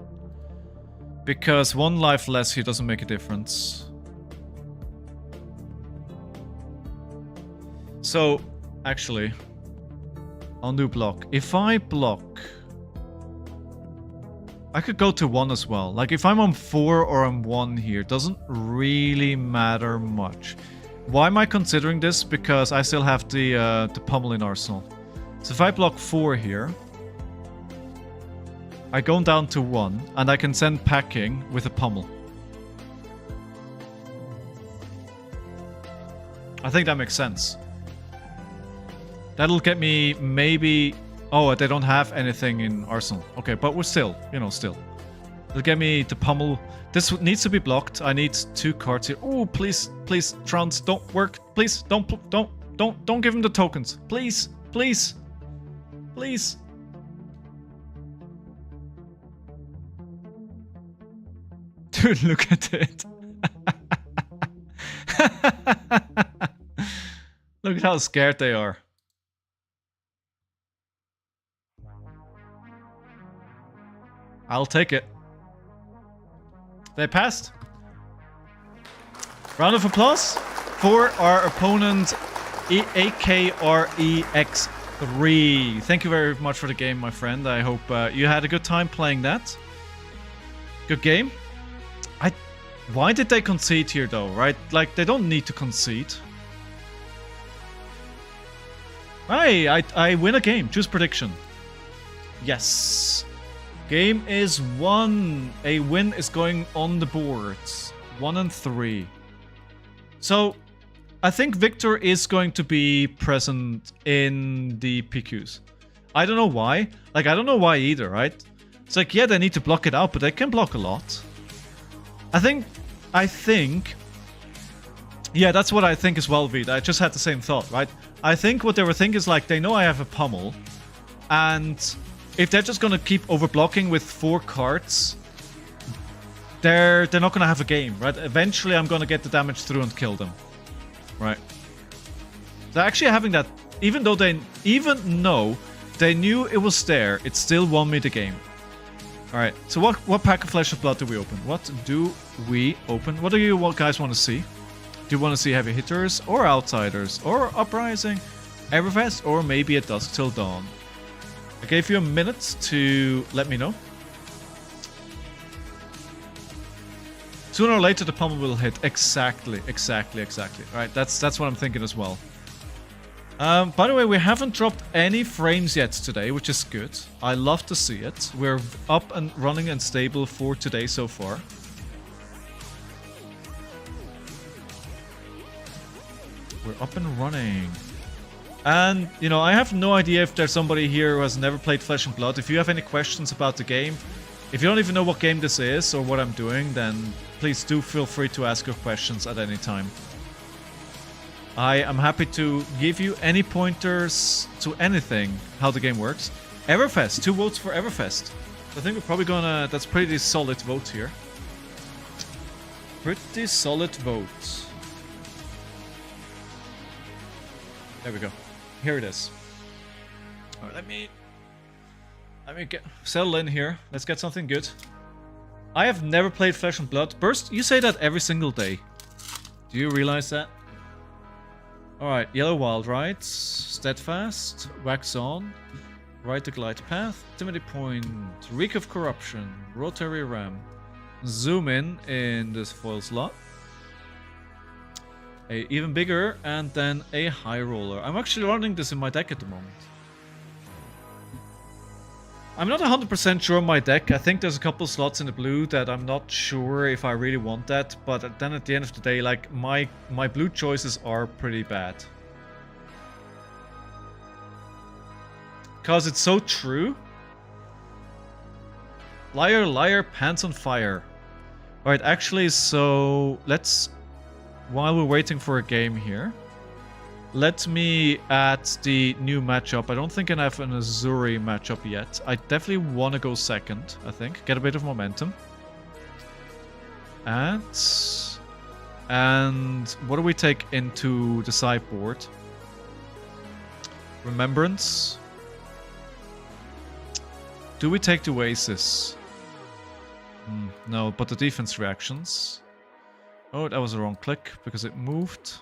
Because 1 life less here doesn't make a difference. So, actually, undo block. If I block, I could go to 1 as well. Like, if I'm on 4 or on 1 here, doesn't really matter much. Why am I considering this? Because I still have the pummel in Arsenal. So if I block 4 here, I go down to 1, and I can send packing with a pummel. I think that makes sense. That'll get me maybe... Oh, they don't have anything in Arsenal. Okay, but we're still, you know, still. It'll get me the pummel. This needs to be blocked. I need 2 cards here. Oh, please, please, Trance, don't work. Please, don't give him the tokens. Please, please, please. Dude, look at it. Look at how scared they are. I'll take it. They passed. Round of applause for our opponent, AKREX3. Thank you very much for the game, my friend. I hope you had a good time playing that. Good game. Why did they concede here, though, right? Like, they don't need to concede. I win a game. Choose prediction. Yes. Game is won. A win is going on the boards. 1 and 3. So, I think Victor is going to be present in the PQs. I don't know why. Like, I don't know why either, right? It's like, yeah, they need to block it out, but they can block a lot. I think... Yeah, that's what I think as well, Vid. I just had the same thought, right? I think what they were thinking is like, they know I have a pummel, and if they're just gonna keep overblocking with 4 cards, they're not gonna have a game, right? Eventually, I'm gonna get the damage through and kill them, right? They're actually having that, even though they knew it was there, it still won me the game. Alright, so what pack of Flesh of Blood do we open? What do we open? What do you guys want to see? Do you want to see heavy hitters, or outsiders, or uprising, Everfest, or maybe a Dusk Till Dawn? I gave you a minute to let me know. Sooner or later the pummel will hit. Exactly. Alright, that's what I'm thinking as well. By the way, we haven't dropped any frames yet today, which is good. I love to see it. We're up and running and stable for today so far. We're up and running. And, you know, I have no idea if there's somebody here who has never played Flesh and Blood. If you have any questions about the game, if you don't even know what game this is or what I'm doing, then please do feel free to ask your questions at any time. I am happy to give you any pointers to anything, how the game works. Everfest, 2 votes for Everfest. I think we're probably gonna... That's pretty solid vote here. Pretty solid vote. There we go. Here it is. Alright, let me get settle in here. Let's get something good. I have never played Flesh and Blood. Burst, you say that every single day. Do you realize that? Alright, Yellow Wild Rides, Steadfast, Wax On, Ride the Glide Path, Intimidate Point, Reek of Corruption, Rotary Ram, Zoom in this foil slot, a even bigger, and then a High Roller. I'm actually running this in my deck at the moment. I'm not 100% sure on my deck. I think there's a couple slots in the blue that I'm not sure if I really want that. But then at the end of the day, like, my blue choices are pretty bad. Because it's so true. Liar, liar, pants on fire. Alright, actually, so let's... While we're waiting for a game here, let me add the new matchup. I don't think I have an Azuri matchup yet. I definitely want to go second, I think. Get a bit of momentum. And what do we take into the sideboard? Remembrance. Do we take the Oasis? No, but the defense reactions. Oh, that was a wrong click because it moved.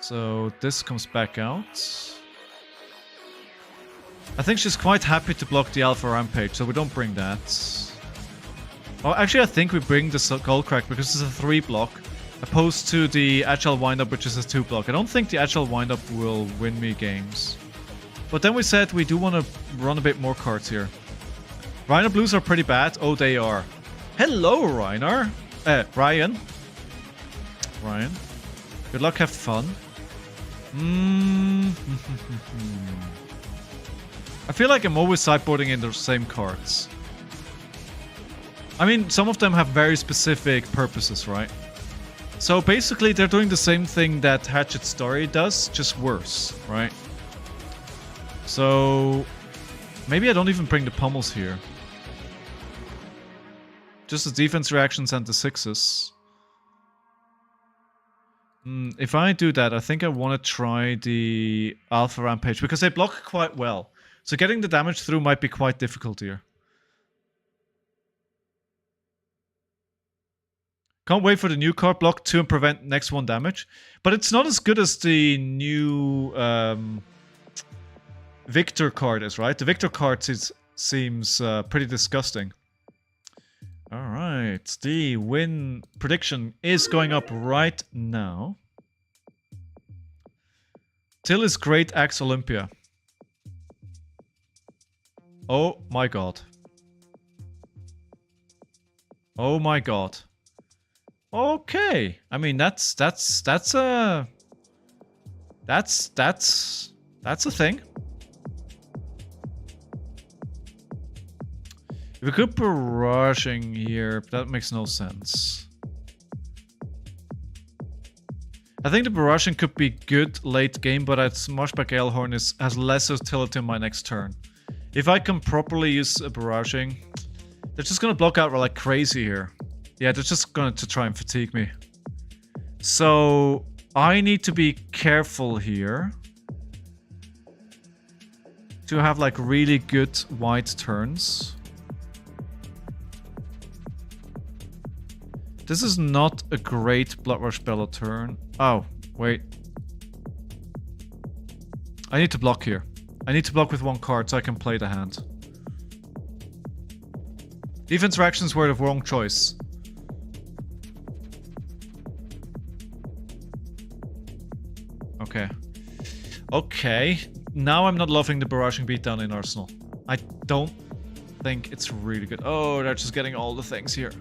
So this comes back out. I think she's quite happy to block the Alpha Rampage, so we don't bring that. Oh, actually I think we bring the Skullcrack because it's a 3 block, opposed to the Agile Windup, which is a 2 block. I don't think the Agile Windup will win me games. But then we said we do want to run a bit more cards here. RHINAR blues are pretty bad. Oh, they are. Hello, RHINAR. Ryan. Good luck, have fun. I feel like I'm always sideboarding in the same cards. I mean, some of them have very specific purposes, right? So basically, they're doing the same thing that Hatchet Story does, just worse, right? So maybe I don't even bring the pummels here. Just the defense reactions and the 6s. If I do that, I think I want to try the Alpha Rampage, because they block quite well. So getting the damage through might be quite difficult here. Can't wait for the new card, block 2 and prevent next 1 damage. But it's not as good as the new Victor card is, right? The Victor card seems pretty disgusting. Alright, the win prediction is going up right now. Till is Great Axe Olympia. Oh my god. Oh my god. Okay. I mean, that's a thing. If we could be rushing here, but that makes no sense. I think the barraging could be good late game, but at Smashback Aelhorn has less utility on my next turn. If I can properly use a barraging, they're just gonna block out like crazy here. Yeah, they're just going to try and fatigue me. So I need to be careful here to have like really good white turns. This is not a great Bloodrush Bella turn. Oh, wait. I need to block here. I need to block with 1 card so I can play the hand. Defense reactions were the wrong choice. Okay. Okay. Now I'm not loving the barraging beatdown in Arsenal. I don't think it's really good. Oh, they're just getting all the things here.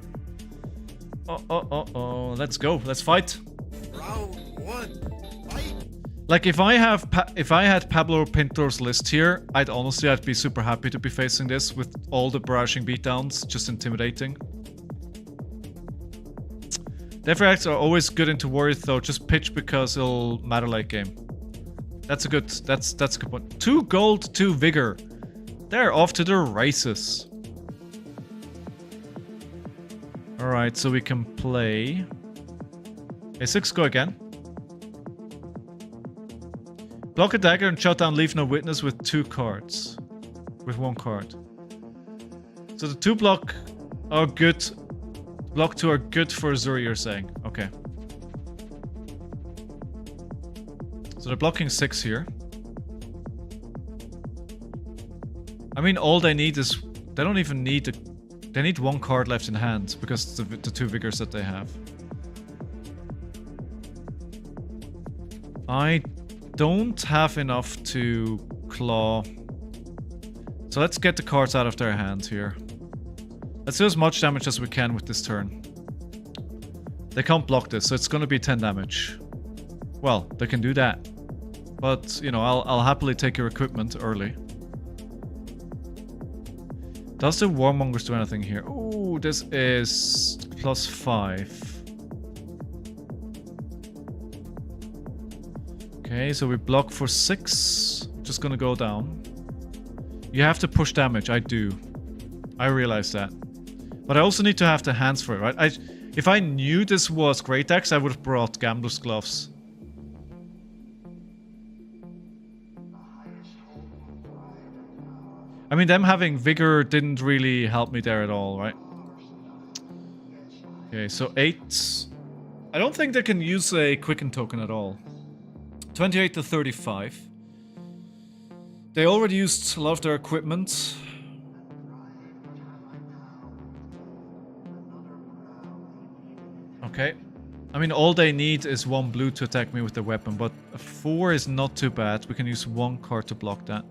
Oh. Let's go. Let's fight. Round 1, fight! Like, if I had Pablo Pintor's list here, I'd be super happy to be facing this with all the barraging beatdowns, just intimidating. Death reacts are always good into Warrior though, just pitch because it'll matter late game. That's a good point. 2 gold, 2 vigor. They're off to the races. Alright, so we can play. A6, go again. Block a dagger and shut down leave no witness with 2 cards. With 1 card. So the 2 block are good. Block 2 are good for Azuri, you're saying. Okay. So they're blocking 6 here. I mean, all they need is... They don't even need... They need 1 card left in hand because the 2 vigors that they have. I don't have enough to claw. So let's get the cards out of their hand here. Let's do as much damage as we can with this turn. They can't block this, so it's gonna be 10 damage. Well, they can do that. But, you know, I'll happily take your equipment early. Does the Warmongers do anything here? Ooh, this is +5. Okay, so we block for 6. Just gonna go down. You have to push damage, I do. I realize that. But I also need to have the hands for it, right? If I knew this was Great Axe, I would have brought Gambler's Gloves. I mean, them having Vigor didn't really help me there at all, right? Okay, so 8. I don't think they can use a Quicken token at all. 28 to 35. They already used a lot of their equipment. Okay. I mean, all they need is 1 blue to attack me with the weapon, but a 4 is not too bad. We can use 1 card to block that.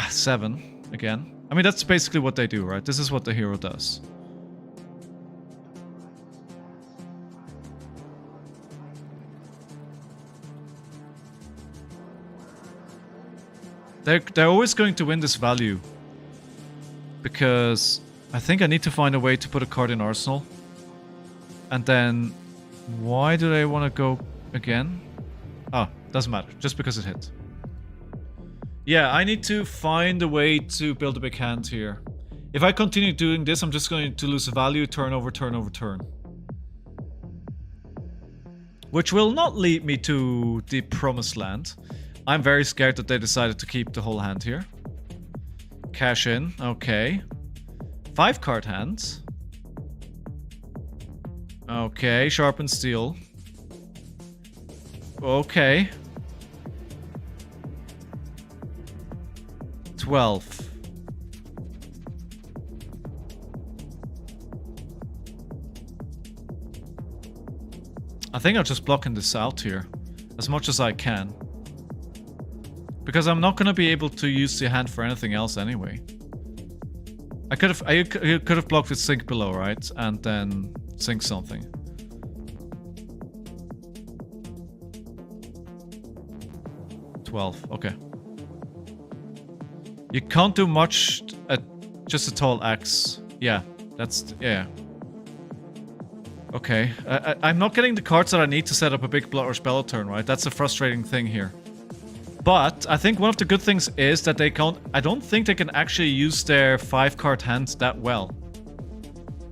7 again. I mean, that's basically what they do, right? This is what the hero does. They're always going to win this value. Because I think I need to find a way to put a card in Arsenal. And then, why do they want to go again? Ah, doesn't matter. Just because it hit. Yeah, I need to find a way to build a big hand here. If I continue doing this, I'm just going to lose value turn over turn over turn. Which will not lead me to the promised land. I'm very scared that they decided to keep the whole hand here. Cash in, okay. 5 card hands. Okay, sharpened steel. Okay. 12. I think I'll just blocking this out here as much as I can. Because I'm not going to be able to use the hand for anything else anyway. I could have blocked with Sink Below, right? And then sink something. $12, okay. You can't do much at just a tall axe. Yeah, that's... yeah. Okay, I'm not getting the cards that I need to set up a big blot or spell turn, right? That's a frustrating thing here. But I think one of the good things is that they can't... I don't think they can actually use their 5 card hands that well.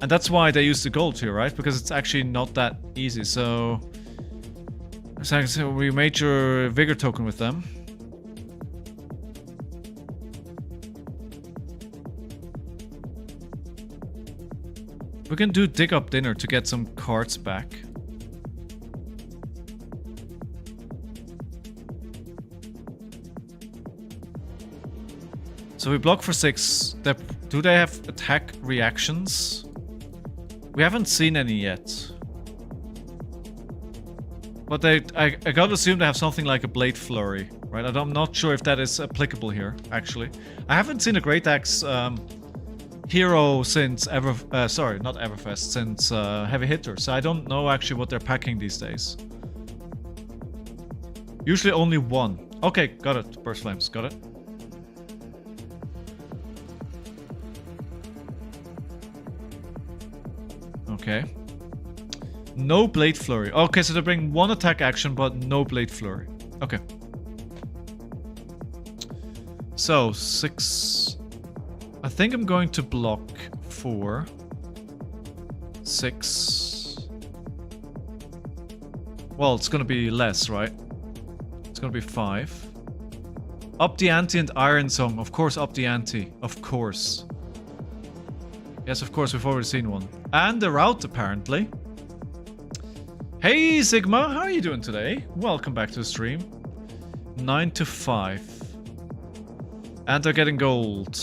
And that's why they use the gold here, right? Because it's actually not that easy, so... So we made your Vigor token with them. We can do Dig Up Dinner to get some cards back. So we block for 6. Do they have attack reactions? We haven't seen any yet. But I gotta assume they have something like a Blade Flurry, right? I'm not sure if that is applicable here, actually. I haven't seen a Great Axe hero since sorry, not Everfest, since Heavy Hitter, so I don't know actually what they're packing these days. Usually only 1. Okay, got it. Burst Flames, got it. Okay. No Blade Flurry. Okay, so they bring 1 attack action, but no Blade Flurry. Okay. So, 6. I think I'm going to block 4. 6. Well, it's gonna be less, right? It's gonna be 5. Up the ante and Iron Song. Of course, up the ante. Of course. Yes, of course, we've already seen one. And the route, apparently. Hey, Sigma, how are you doing today? Welcome back to the stream. 9 to 5. And they're getting gold.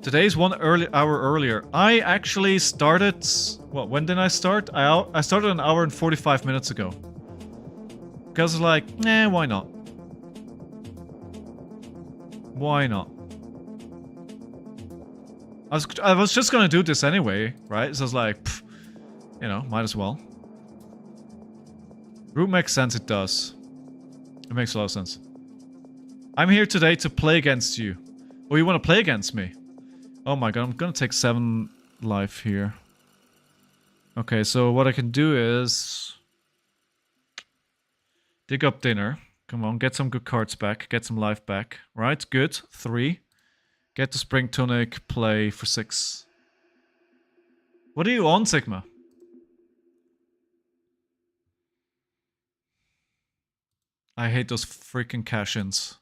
Today's 1 hour earlier. I actually started... Well, when did I start? I started an hour and 45 minutes ago. Because like, nah, why not? Why not? I was just gonna do this anyway, right? So I was like, pff, you know, might as well. Route makes sense, it does. It makes a lot of sense. I'm here today to play against you. Oh, you want to play against me? Oh my god, I'm gonna take 7 life here. Okay, so what I can do is... dig up dinner. Come on, get some good cards back. Get some life back. Right, good. 3. Get the Spring Tunic, play for 6. What are you on, Sigma? I hate those freaking cash-ins.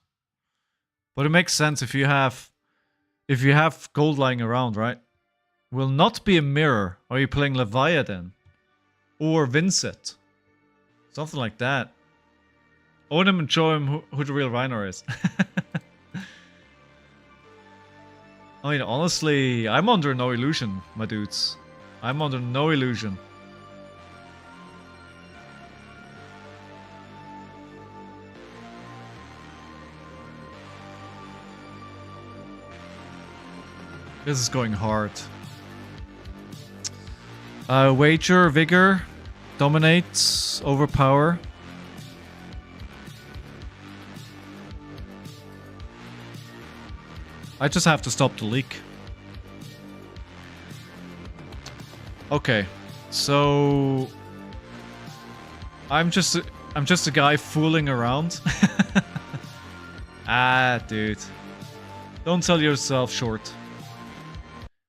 But it makes sense if you have gold lying around, right? Will not be a mirror. Are you playing Leviathan? Or Vincent? Something like that. Own him and show him who the real RHINAR is. I mean, honestly, I'm under no illusion, my dudes. I'm under no illusion. This is going hard. Wager, Vigor, Dominate, Overpower. I just have to stop the leak. Okay, so I'm just a guy fooling around. Ah, dude, don't sell yourself short.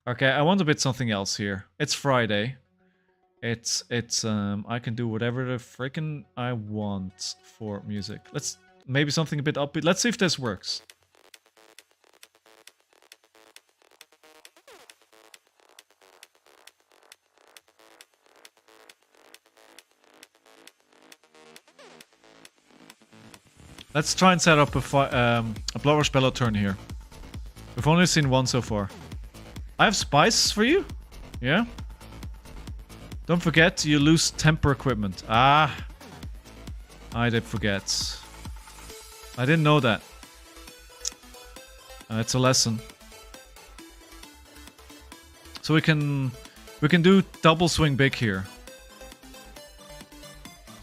Okay, I want to bid something else here. It's Friday. It's I can do whatever the frickin' I want for music. Let's maybe something a bit upbeat. Let's see if this works. Let's try and set up a Blood Rush Bellow turn here. We've only seen one so far. I have spice for you? Yeah? Don't forget, you lose temper equipment. Ah. I did forget. I didn't know that. It's a lesson. So we can do double swing big here.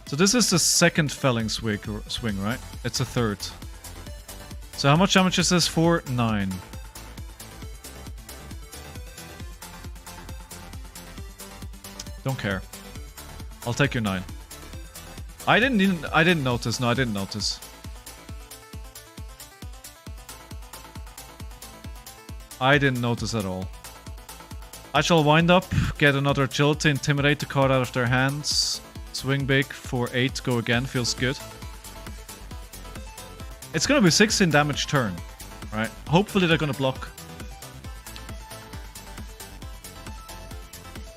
So this is the second felling swing, right? It's a third. So how much damage is this for? 9. Don't care. I'll take your 9. I didn't notice. No, I didn't notice. I didn't notice at all. I shall wind up, get another agility, intimidate the card out of their hands. Swing big for 8, go again, feels good. It's gonna be 16 damage turn, right? Hopefully they're gonna block.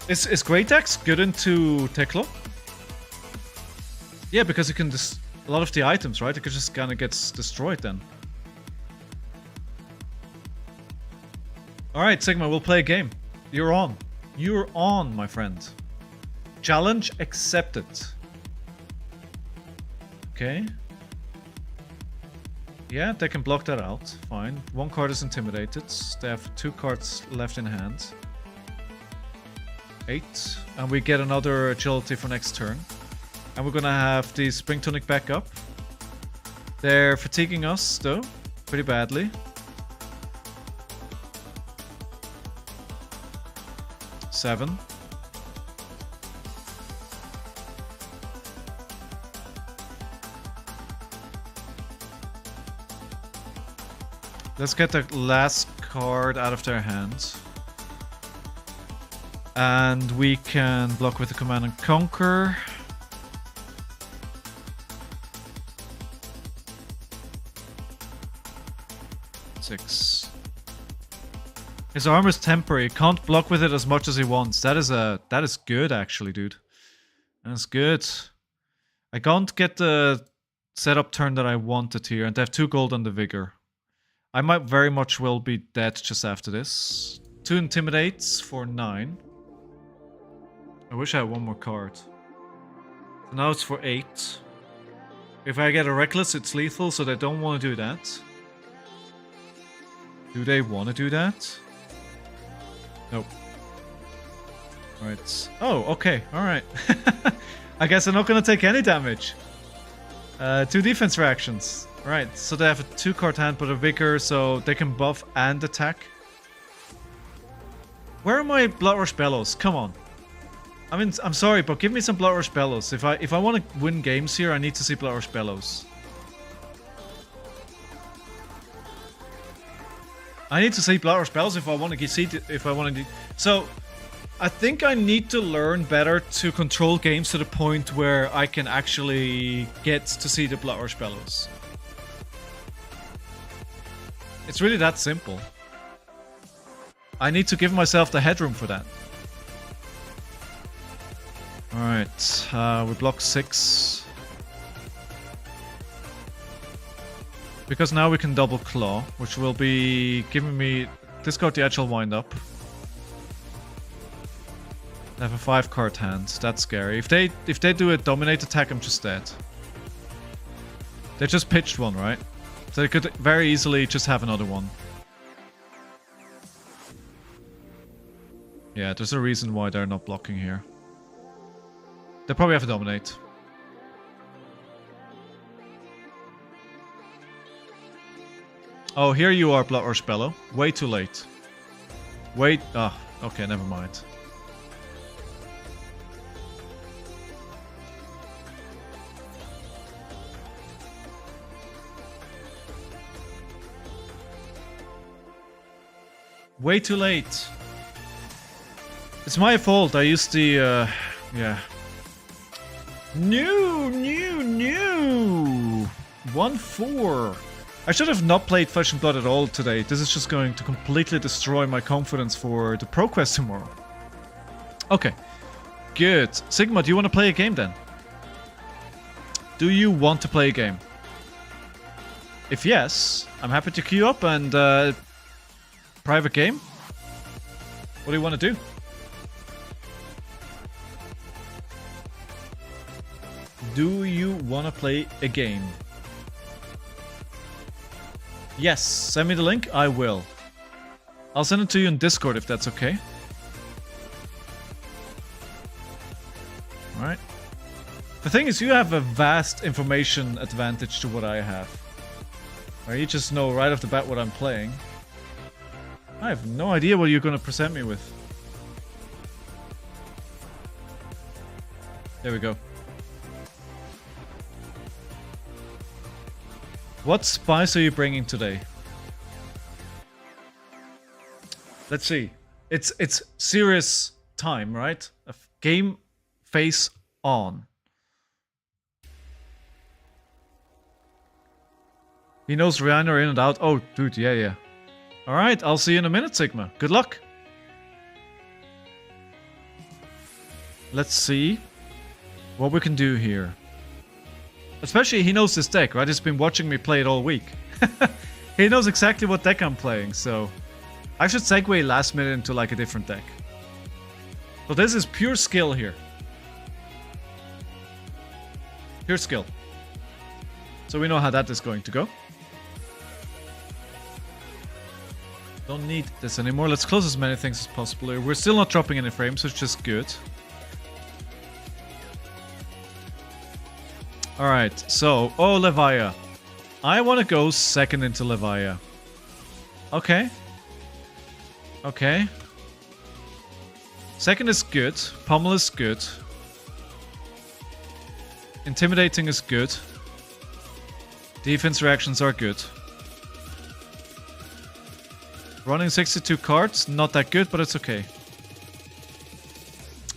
Is Great Axe good into Teklo? Yeah, because you can a lot of the items, right? It could just kinda gets destroyed then. Alright, Sigma, we'll play a game. You're on. You're on, my friend. Challenge accepted. Okay. Yeah, they can block that out. Fine. 1 card is intimidated. They have 2 cards left in hand. 8. And we get another agility for next turn. And we're gonna have the Spring Tunic back up. They're fatiguing us, though. Pretty badly. 7. 8. Let's get the last card out of their hands. And we can block with the Command and Conquer. Six. His armor's temporary. Can't block with it as much as he wants. That is good actually, dude. That's good. I can't get the setup turn that I wanted here, and they have 2 gold on the Vigor. I might very much will be dead just after this. 2 Intimidates for 9. I wish I had 1 more card. So now it's for 8. If I get a Reckless, it's lethal, so they don't want to do that. Do they want to do that? Nope. Alright. Oh, okay. Alright. I guess I'm not going to take any damage. 2 defense reactions. Right, so they have a 2 card hand but a Vigor, so they can buff and attack. Where are my Bloodrush Bellows? Come on. I mean, I'm sorry, but give me some Bloodrush Bellows. If I want to win games here, I need to see Bloodrush Bellows. I need to see Bloodrush Bellows if I want to see So, I think I need to learn better to control games to the point where I can actually get to see the Bloodrush Bellows. It's really that simple. I need to give myself the headroom for that. Alright, we block 6. Because now we can double claw, which will be giving me... Discard the Agile Wind Up. I have a 5 card hand. That's scary. If they do a Dominate attack, I'm just dead. They just pitched one, right? So they could very easily just have another one. Yeah, there's a reason why they're not blocking here. They probably have a Dominate. Oh, here you are, Bloodrush Bellow. Way too late. Wait. Ah, okay, never mind. Way too late. It's my fault. I used the, yeah. No. 1-4. I should have not played Flesh and Blood at all today. This is just going to completely destroy my confidence for the Pro Quest tomorrow. Okay. Good. Sigma, do you want to play a game then? Do you want to play a game? If yes, I'm happy to queue up and, private game? What do you want to do? Do you want to play a game? Yes, send me the link, I will. I'll send it to you in Discord if that's okay. Alright. The thing is, you have a vast information advantage to what I have. Or you just know right off the bat what I'm playing. I have no idea what you're going to present me with. There we go. What spice are you bringing today? Let's see. It's serious time, right? A game face on. He knows RHINAR in and out. Oh, dude, yeah. Alright, I'll see you in a minute, Sigma. Good luck. Let's see what we can do here. Especially, he knows this deck, right? He's been watching me play it all week. He knows exactly what deck I'm playing, so... I should segue last minute into, like, a different deck. So this is pure skill here. Pure skill. So we know how that is going to go. Don't need this anymore. Let's close as many things as possible here. We're still not dropping any frames, which is good. Alright, so... Oh, Levia. I want to go second into Levia. Okay. Okay. Second is good. Pummel is good. Intimidating is good. Defense reactions are good. Running 62 cards, not that good, but it's okay.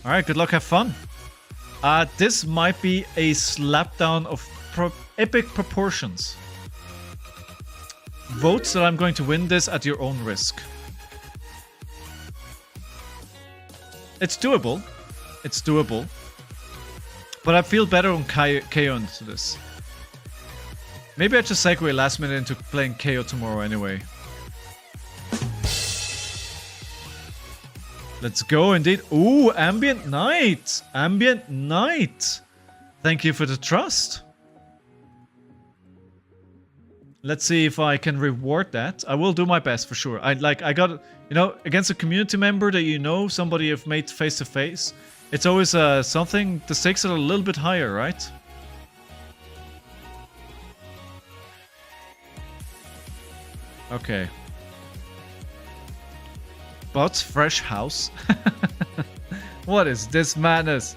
Alright, good luck, have fun. This might be a slapdown of epic proportions. Vote that I'm going to win this at your own risk. It's doable. It's doable. But I feel better on KO into this. Maybe I just segue last minute into playing KO tomorrow anyway. Let's go indeed. Ooh, Ambient Night. Ambient Night. Thank you for the trust. Let's see if I can reward that. I will do my best for sure. I got, you know, against a community member that you know, somebody you've made face to face. It's always something, the stakes are a little bit higher, right? Okay. But fresh house. What is this madness?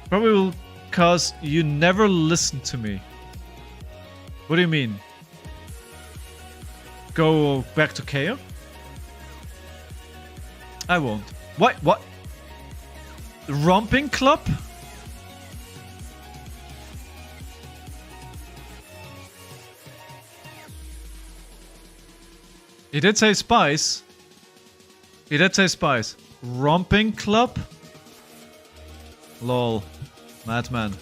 Probably will cause you never listen to me. What do you mean? Go back to KO? I won't. What? Romping Club? He did say spice. He did say spice. Romping Club? Lol. Madman.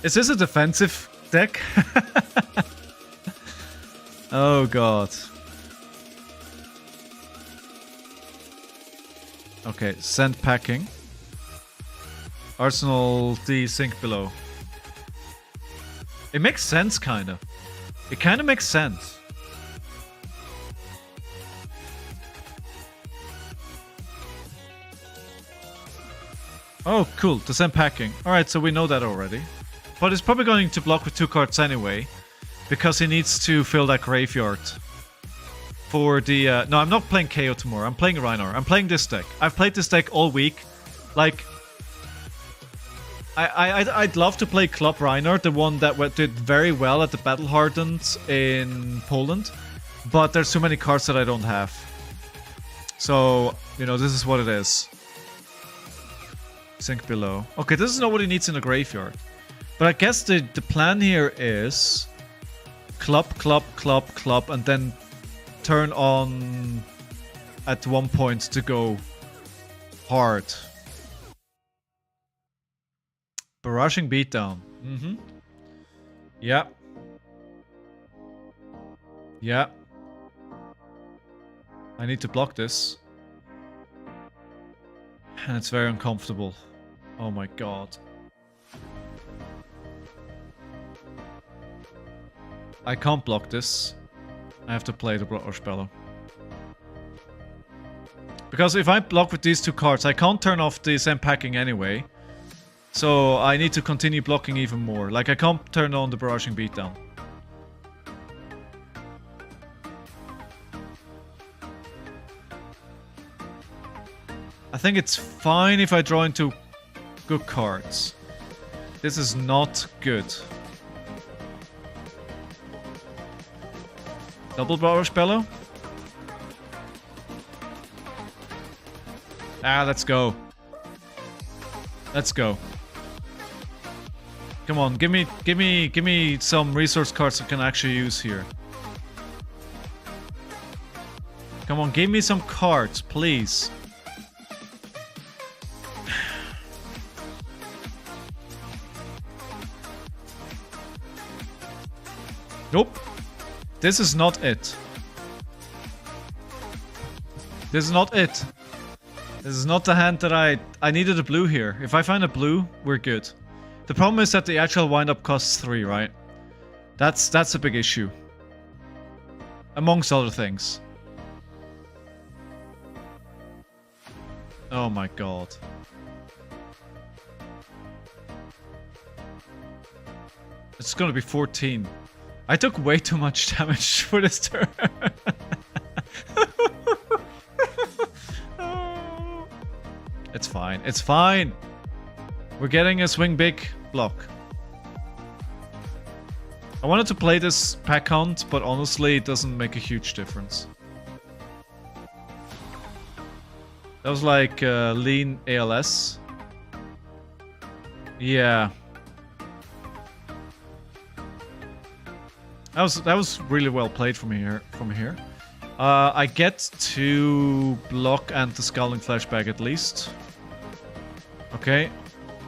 Is this a defensive deck? Oh god. Okay, send packing. Arsenal D sink below. It makes sense, kinda. It kinda makes sense. Oh, cool. To send packing. Alright, so we know that already. But he's probably going to block with 2 cards anyway. Because he needs to fill that graveyard. For the... no, I'm not playing KO tomorrow. I'm playing RHINAR. I'm playing this deck. I've played this deck all week. Like... I'd love to play Club RHINAR, the one that did very well at the Battle Hardened in Poland. But there's too many cards that I don't have. So, you know, this is what it is. Sink below. Okay, this is not what he needs in the graveyard. But I guess the plan here is... Club, and then turn on at one point to go hard. Barraging beatdown. Mm-hmm. Yeah. Yeah. I need to block this. And it's very uncomfortable. Oh my god. I can't block this. I have to play the Brotterspello. Because if I block with these 2 cards, I can't turn off the same packing anyway. So I need to continue blocking even more. Like I can't turn on the Barraging Beatdown. I think it's fine if I draw into good cards. This is not good. Double Brotterspello? Ah, let's go. Let's go. Come on, give me some resource cards I can actually use here. Come on, give me some cards, please. Nope. This is not it. This is not it. This is not the hand that I needed a blue here. If I find a blue, we're good. The problem is that the actual wind-up costs 3, right? That's a big issue. Amongst other things. Oh my god. It's gonna be 14. I took way too much damage for this turn. It's fine. It's fine. We're getting a swing big block. I wanted to play this pack hunt, but honestly, it doesn't make a huge difference. That was like lean ALS. Yeah. That was really well played from here. I get to block and the Scalding Flashback at least. Okay.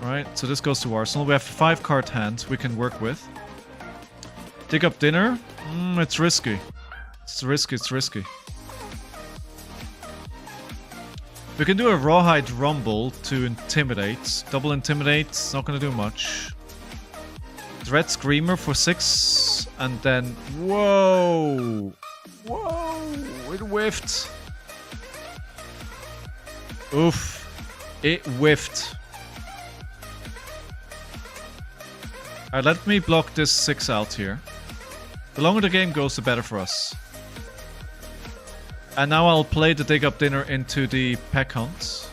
Alright, so this goes to Arsenal. We have 5 card hands we can work with. Dig up dinner? It's risky. It's risky. We can do a Rawhide Rumble to intimidate. Double intimidate, it's not gonna do much. Dread Screamer for 6, and then... Whoa! Whoa! It whiffed. Oof. It whiffed. Alright, let me block this 6 out here. The longer the game goes, the better for us. And now I'll play the Dig Up Dinner into the Peck Hunt.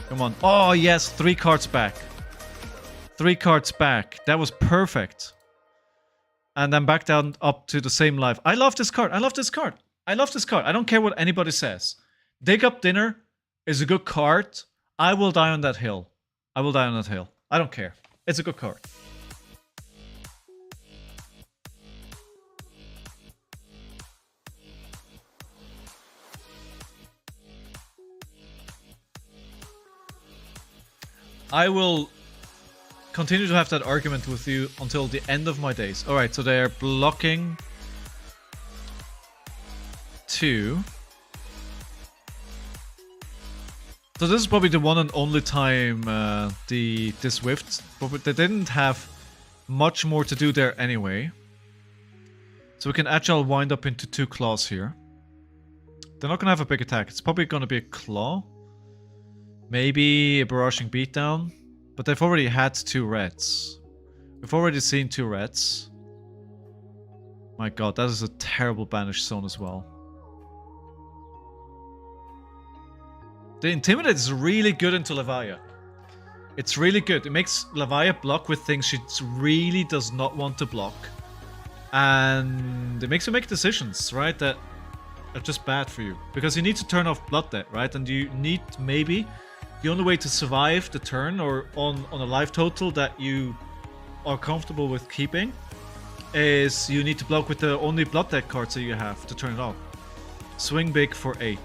Come on. Oh, yes. 3 cards back. 3 cards back. That was perfect. And then back down up to the same life. I love this card. I love this card. I love this card. I don't care what anybody says. Dig Up Dinner is a good card. I will die on that hill. I will die on that hill. I don't care. It's a good card. I will continue to have that argument with you until the end of my days. Alright, so they're blocking 2. So this is probably the one and only time this whiffed. But they didn't have much more to do there anyway. So we can agile wind up into 2 claws here. They're not going to have a big attack. It's probably going to be a claw. Maybe a barraging beatdown. But they've already had 2 reds. We've already seen 2 reds. My god, that is a terrible banish zone as well. The Intimidate is really good into Levaya. It's really good. It makes Levaya block with things she really does not want to block. And it makes you make decisions, right? That are just bad for you. Because you need to turn off Blood Debt, right? And you need maybe... The only way to survive the turn or on a life total that you are comfortable with keeping is you need to block with the only Blood Debt cards that you have to turn it off. Swing big for 8.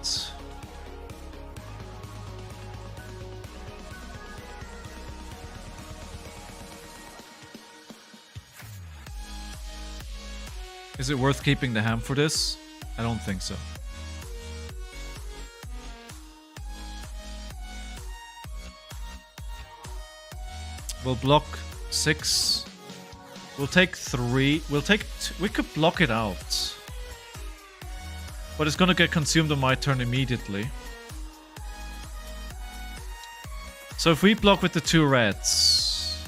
Is it worth keeping the ham for this? I don't think so. We'll block 6. We'll take 3. We could block it out. But it's gonna get consumed on my turn immediately. So if we block with the 2 reds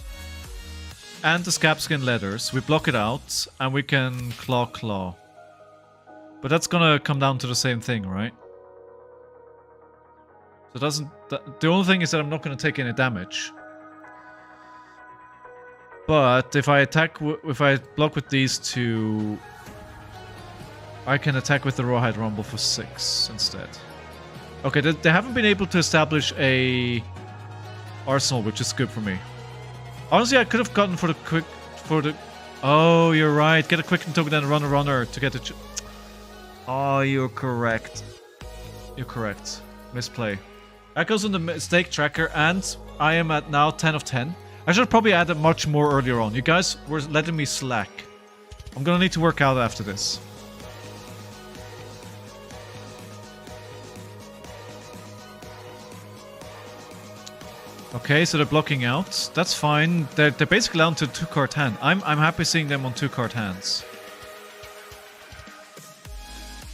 and the Scabskin Leathers, we block it out and we can claw. But that's gonna come down to the same thing, right? So the only thing is that I'm not gonna take any damage. But if I block with these 2, I can attack with the Rawhide Rumble for 6 instead. Okay, they haven't been able to establish a arsenal, which is good for me. Honestly, I could have gotten for the Oh, you're right. Get a quick token, then run a runner to get the. Oh, you're correct. You're correct. Misplay. That goes on the mistake tracker, and I am at now 10 of 10. I should have probably added much more earlier on. You guys were letting me slack. I'm gonna need to work out after this. Okay, so they're blocking out. That's fine. They're basically down to 2-card hand. I'm happy seeing them on 2-card hands.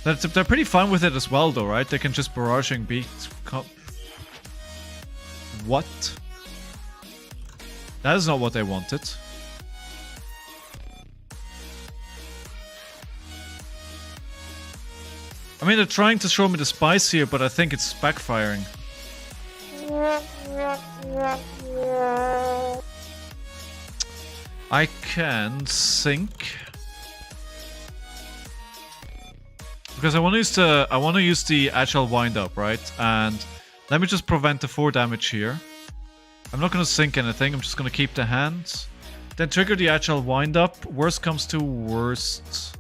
They're pretty fine with it as well, though, right? They can just barraging beat. What? That is not what they wanted. I mean, they're trying to show me the spice here, but I think it's backfiring. I can sink. Because I want to use the agile wind up, right? And let me just prevent the 4 damage here. I'm not going to sink anything. I'm just going to keep the hand. Then trigger the agile wind up. Worst comes to worst.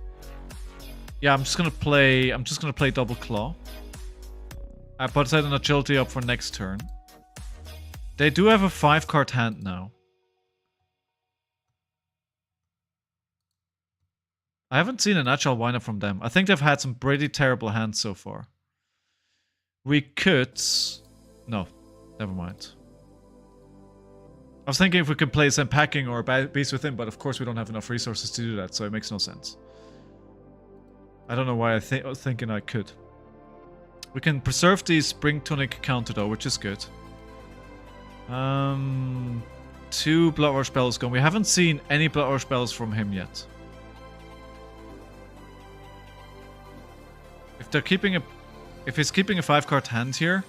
Yeah, I'm just gonna play double claw. I put aside an agility up for next turn. They do have a 5-card hand now. I haven't seen an agile wind up from them. I think they've had some pretty terrible hands so far. We could... No, never mind. I was thinking if we could play some packing or beast within, but of course we don't have enough resources to do that, so it makes no sense. I don't know why I was thinking I could. We can preserve the Spring Tonic counter though, which is good. 2 Blood Rush spells gone. We haven't seen any Blood Rush spells from him yet. If he's keeping a 5-card hand here.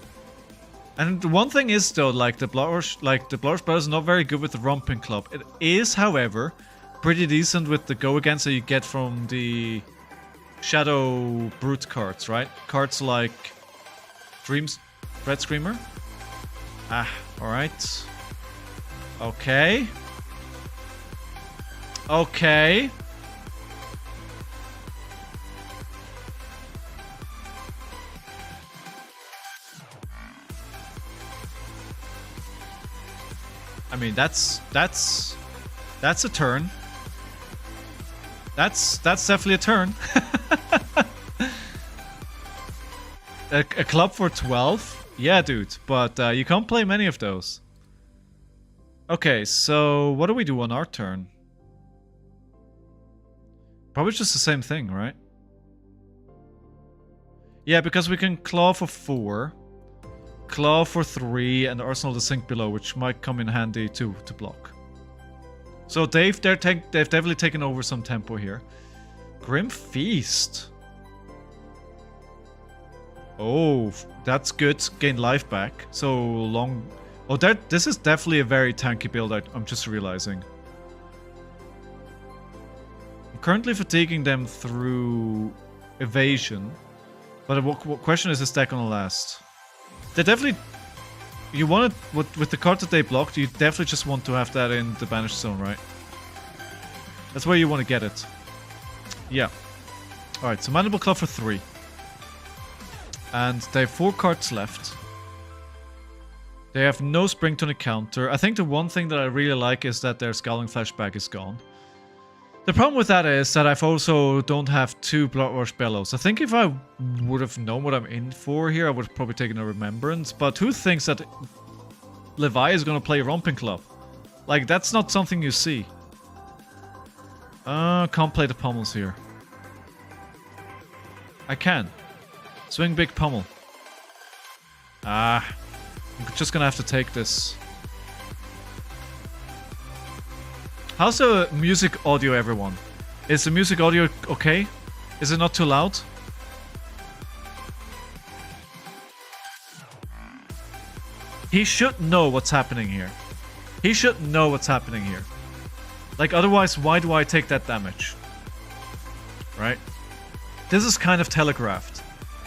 And the one thing is though, like the Blood Rush spell is not very good with the Romping Club. It is, however, pretty decent with the go against that you get from the Shadow Brute cards, right? Cards like Red Screamer. Ah, alright. Okay. Okay. I mean, that's a turn. That's definitely a turn. a club for 12? Yeah, dude, but you can't play many of those. Okay, so what do we do on our turn? Probably just the same thing, right? Yeah, because we can claw for 4. Claw for 3 and Arsenal the Sink below, which might come in handy to block. So they've definitely taken over some tempo here. Grim Feast. Oh, that's good. Gain life back. So long. Oh, this is definitely a very tanky build. I'm just realizing. I'm currently fatiguing them through evasion, but what question is that gonna last? They definitely... You want it... With the card that they blocked, you definitely just want to have that in the banished zone, right? That's where you want to get it. Yeah. Alright, so Mandible Claw for 3. And they have 4 cards left. They have no Spring Tonic counter. I think the one thing that I really like is that their Scowling Flashback is gone. The problem with that is that I've also don't have 2 Blood Rush Bellows. I think if I would have known what I'm in for here, I would have probably taken a Remembrance. But who thinks that Levi is going to play Romping Club? Like, that's not something you see. Can't play the Pummels here. I can. Swing Big Pummel. Ah. I'm just going to have to take this. How's the music audio, everyone? Is the music audio okay? Is it not too loud? He should know what's happening here. He should know what's happening here. Like, otherwise, why do I take that damage? Right? This is kind of telegraphed.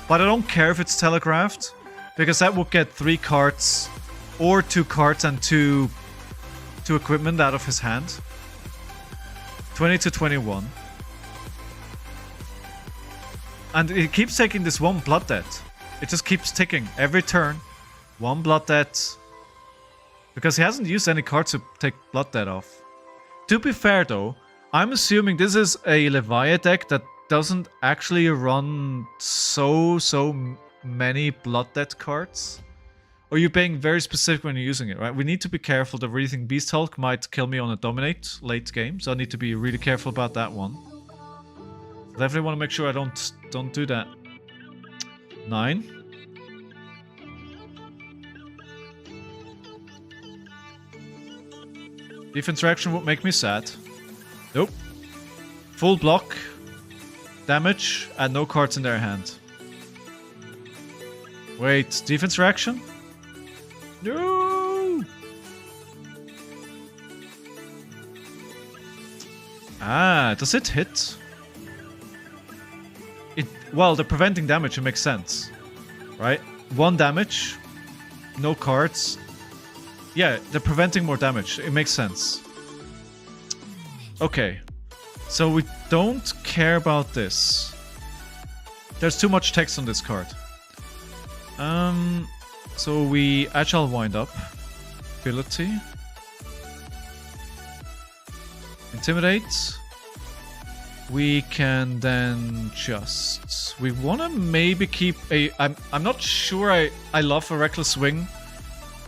But I don't care if it's telegraphed, because that would get 3 cards, or 2 cards and 2 equipment out of his hand. 20 to 21. And it keeps taking this 1 blood debt. It just keeps ticking every turn. 1 blood debt. Because he hasn't used any cards to take blood debt off. To be fair though, I'm assuming this is a Leviathan deck that doesn't actually run so many blood debt cards. Or you're being very specific when you're using it, right? We need to be careful. The Breathing Beast Hulk might kill me on a Dominate late game, so I need to be really careful about that one. Definitely want to make sure I don't do that. 9. Defense reaction would make me sad. Nope. Full block, damage, and no cards in their hand. Wait, defense reaction? No! Ah, does it hit? Well, they're preventing damage, it makes sense. Right? 1 damage, no cards. Yeah, they're preventing more damage. It makes sense. Okay. So we don't care about this. There's too much text on this card. So we Agile Wind Up. Ability. Intimidate. We can then just... We want to maybe keep a... I'm not sure I love a Reckless Swing.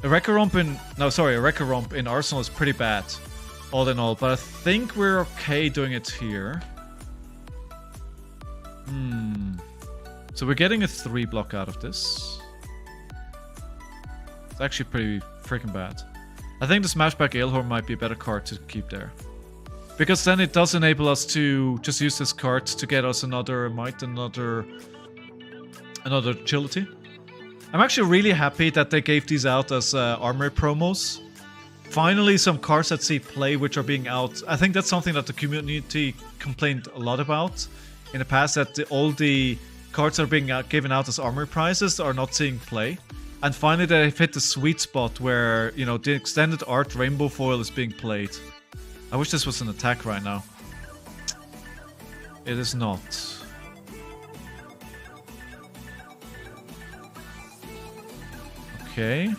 A Wrecker Romp in... No, sorry, a Wrecker Romp in Arsenal is pretty bad. All in all. But I think we're okay doing it here. So we're getting a 3 block out of this. It's actually pretty freaking bad. I think the Smashback Alehorn might be a better card to keep there. Because then it does enable us to just use this card to get us another Might, another Agility. I'm actually really happy that they gave these out as armory promos. Finally, some cards that see play which are being out. I think that's something that the community complained a lot about in the past, that all the cards that are being given out as armory prizes are not seeing play. And finally they've hit the sweet spot where, you know, the extended art rainbow foil is being played. I wish this was an attack right now. It is not. Okay.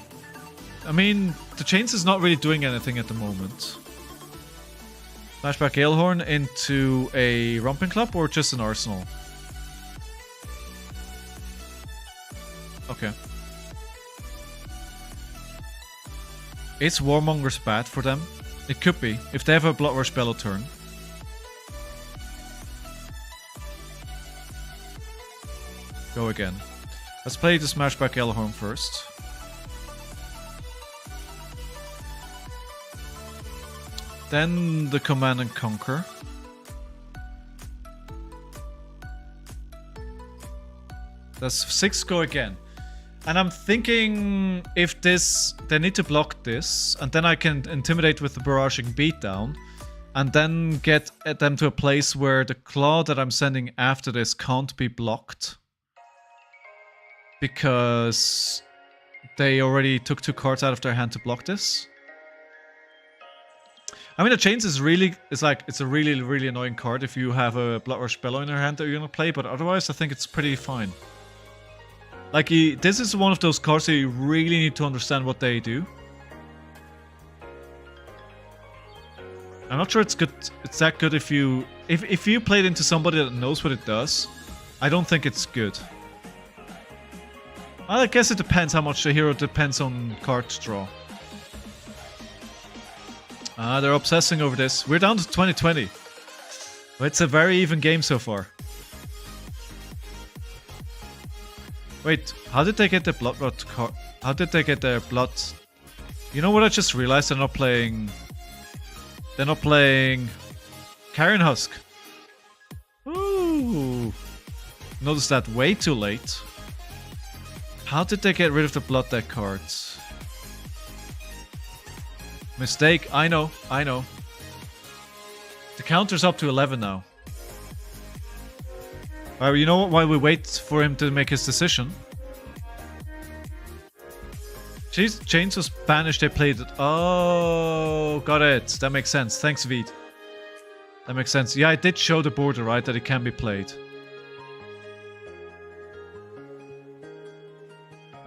I mean, the Chains is not really doing anything at the moment. Flashback Alehorn into a Romping Club or just an Arsenal? Okay. Is Warmonger's bad for them? It could be, if they have a Blood Rush Bellow turn. Go again. Let's play the Smashback Alehorn first. Then the Command and Conquer. Does 6 go again? And I'm thinking if this... They need to block this. And then I can intimidate with the Barraging Beatdown. And then get them to a place where the Claw that I'm sending after this can't be blocked. Because they already took 2 cards out of their hand to block this. I mean, the Chains is really... It's a really, really annoying card if you have a Blood Rush Bellow in your hand that you're gonna play. But otherwise, I think it's pretty fine. Like, this is one of those cards that you really need to understand what they do. I'm not sure it's good. It's that good if you play it into somebody that knows what it does. I don't think it's good. I guess it depends how much the hero depends on card draw. They're obsessing over this. We're down to 2020. It's a very even game so far. Wait, how did they get the Blood Rot card? How did they get their blood? You know what I just realized? They're not playing Carrion Husk. Ooh. Noticed that way too late. How did they get rid of the Blood Deck cards? Mistake, I know. The counter's up to 11 now. Alright, you know what? While we wait for him to make his decision. Chains was banished, they played it. Oh, got it. That makes sense. Thanks, Veed. That makes sense. Yeah, I did show the border, right? That it can be played.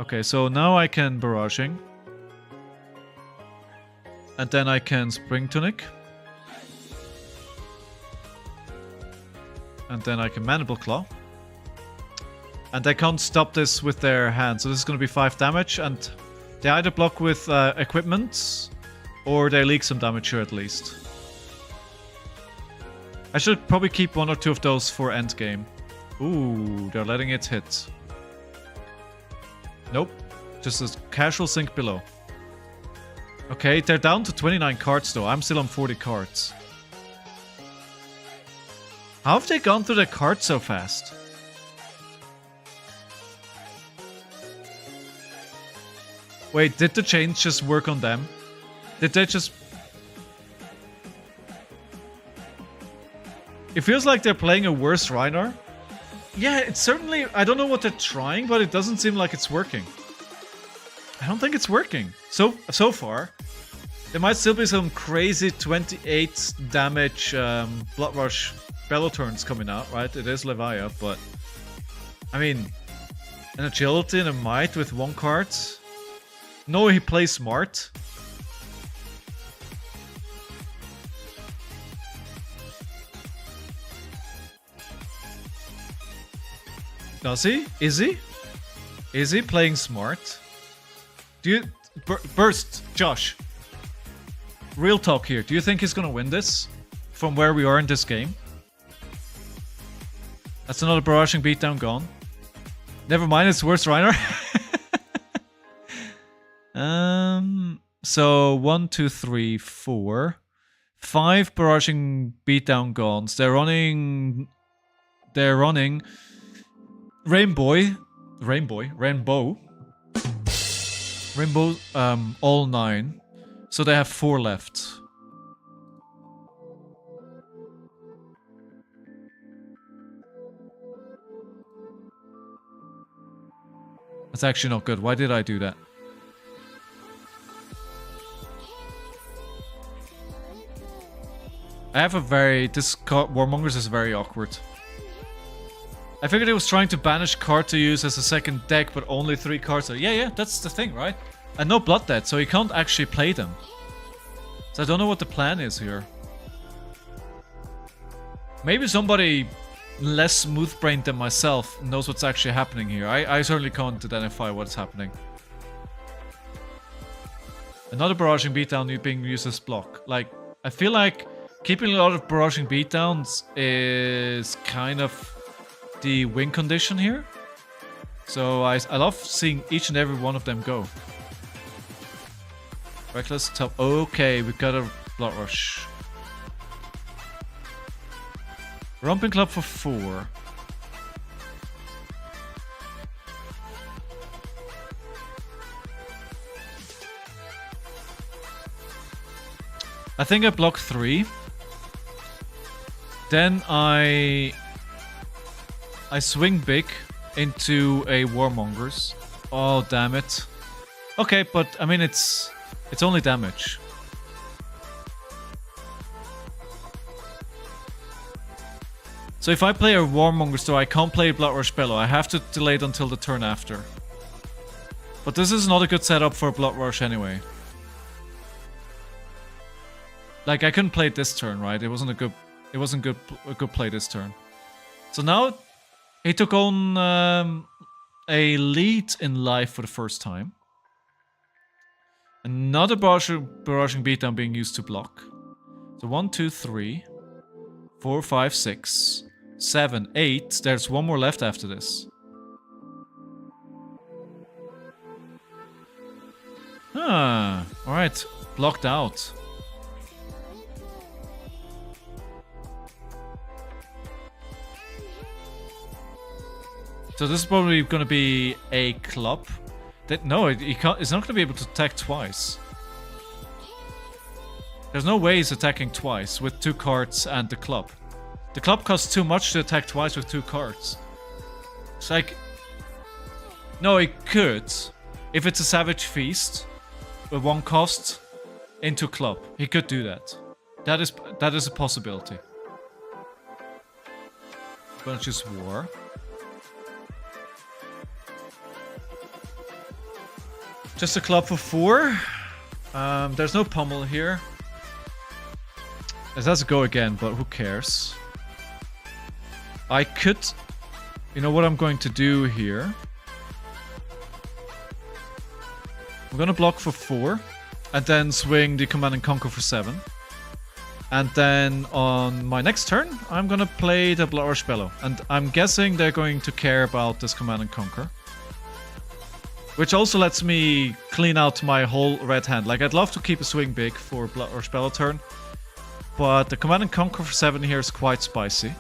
Okay, so now I can Barraging. And then I can Spring Tunic. And then I can Mandible Claw. And they can't stop this with their hand. So this is going to be 5 damage. And they either block with equipment, or they leak some damage here at least. I should probably keep 1 or 2 of those for endgame. Ooh, they're letting it hit. Nope. Just a casual sink below. Okay, they're down to 29 cards though. I'm still on 40 cards. How have they gone through the cards so fast? Wait, did the Chains just work on them? Did they just... It feels like they're playing a worse RHINAR. Yeah, it's certainly... I don't know what they're trying, but it doesn't seem like it's working. I don't think it's working. So far. There might still be some crazy 28 damage Blood Rush Bellow turns coming out, right? It is Leviah, but... I mean... An agility and a might with 1 card. No, he plays smart. Does he? Is he? Is he playing smart? Do you... Burst, Josh. Real talk here. Do you think he's gonna win this? From where we are in this game? That's another barraging beatdown gone. Never mind, it's worse, RHINAR. So 1, 2, 3, 4, 5 barraging beatdown gones. They're running Rainbow, all 9. So they have 4 left. That's actually not good. Why did I do that? I have a very... This Warmongers is very awkward. I figured it was trying to banish card to use as a second deck, but only 3 cards. Yeah, that's the thing, right? And no Blood Debt, so he can't actually play them. So I don't know what the plan is here. Maybe somebody less smooth-brained than myself knows what's actually happening here. I certainly can't identify what's happening. Another barraging beatdown being used as block. Like, I feel like keeping a lot of barraging beatdowns is kind of the win condition here. So I love seeing each and every one of them go. Reckless, top. Okay, we got a Blood Rush. Romping Club for 4. I think I block 3. Then I swing big into a Warmongers. Oh, damn it. Okay, but I mean it's only damage. So if I play a Warmonger store, I can't play Blood Rush Bellow. I have to delay it until the turn after. But this is not a good setup for Blood Rush anyway. Like I couldn't play it this turn, right? It wasn't a good play this turn. So now he took on a lead in life for the first time. Another barraging beatdown being used to block. So 1, 2, 3, 4, 5, 6, 7, 8. There's 1 more left after this. Ah, alright. Blocked out. So this is probably going to be a club. No, he can't. It's not going to be able to attack twice. There's no way he's attacking twice with 2 cards and the club. The club costs too much to attack twice with 2 cards. It's like... No, he could. If it's a Savage Feast with 1 cost into club. He could do that. That is a possibility. Gonna choose War. Just a club for 4. There's no pummel here. It has to go again, but who cares? I could... You know what I'm going to do here? I'm gonna block for 4. And then swing the Command and Conquer for 7. And then on my next turn, I'm gonna play the Blood Rush Bellow. And I'm guessing they're going to care about this Command and Conquer. Which also lets me clean out my whole red hand. Like, I'd love to keep a swing big for Blood Rush Bellow turn. But the Command and Conquer for 7 here is quite spicy.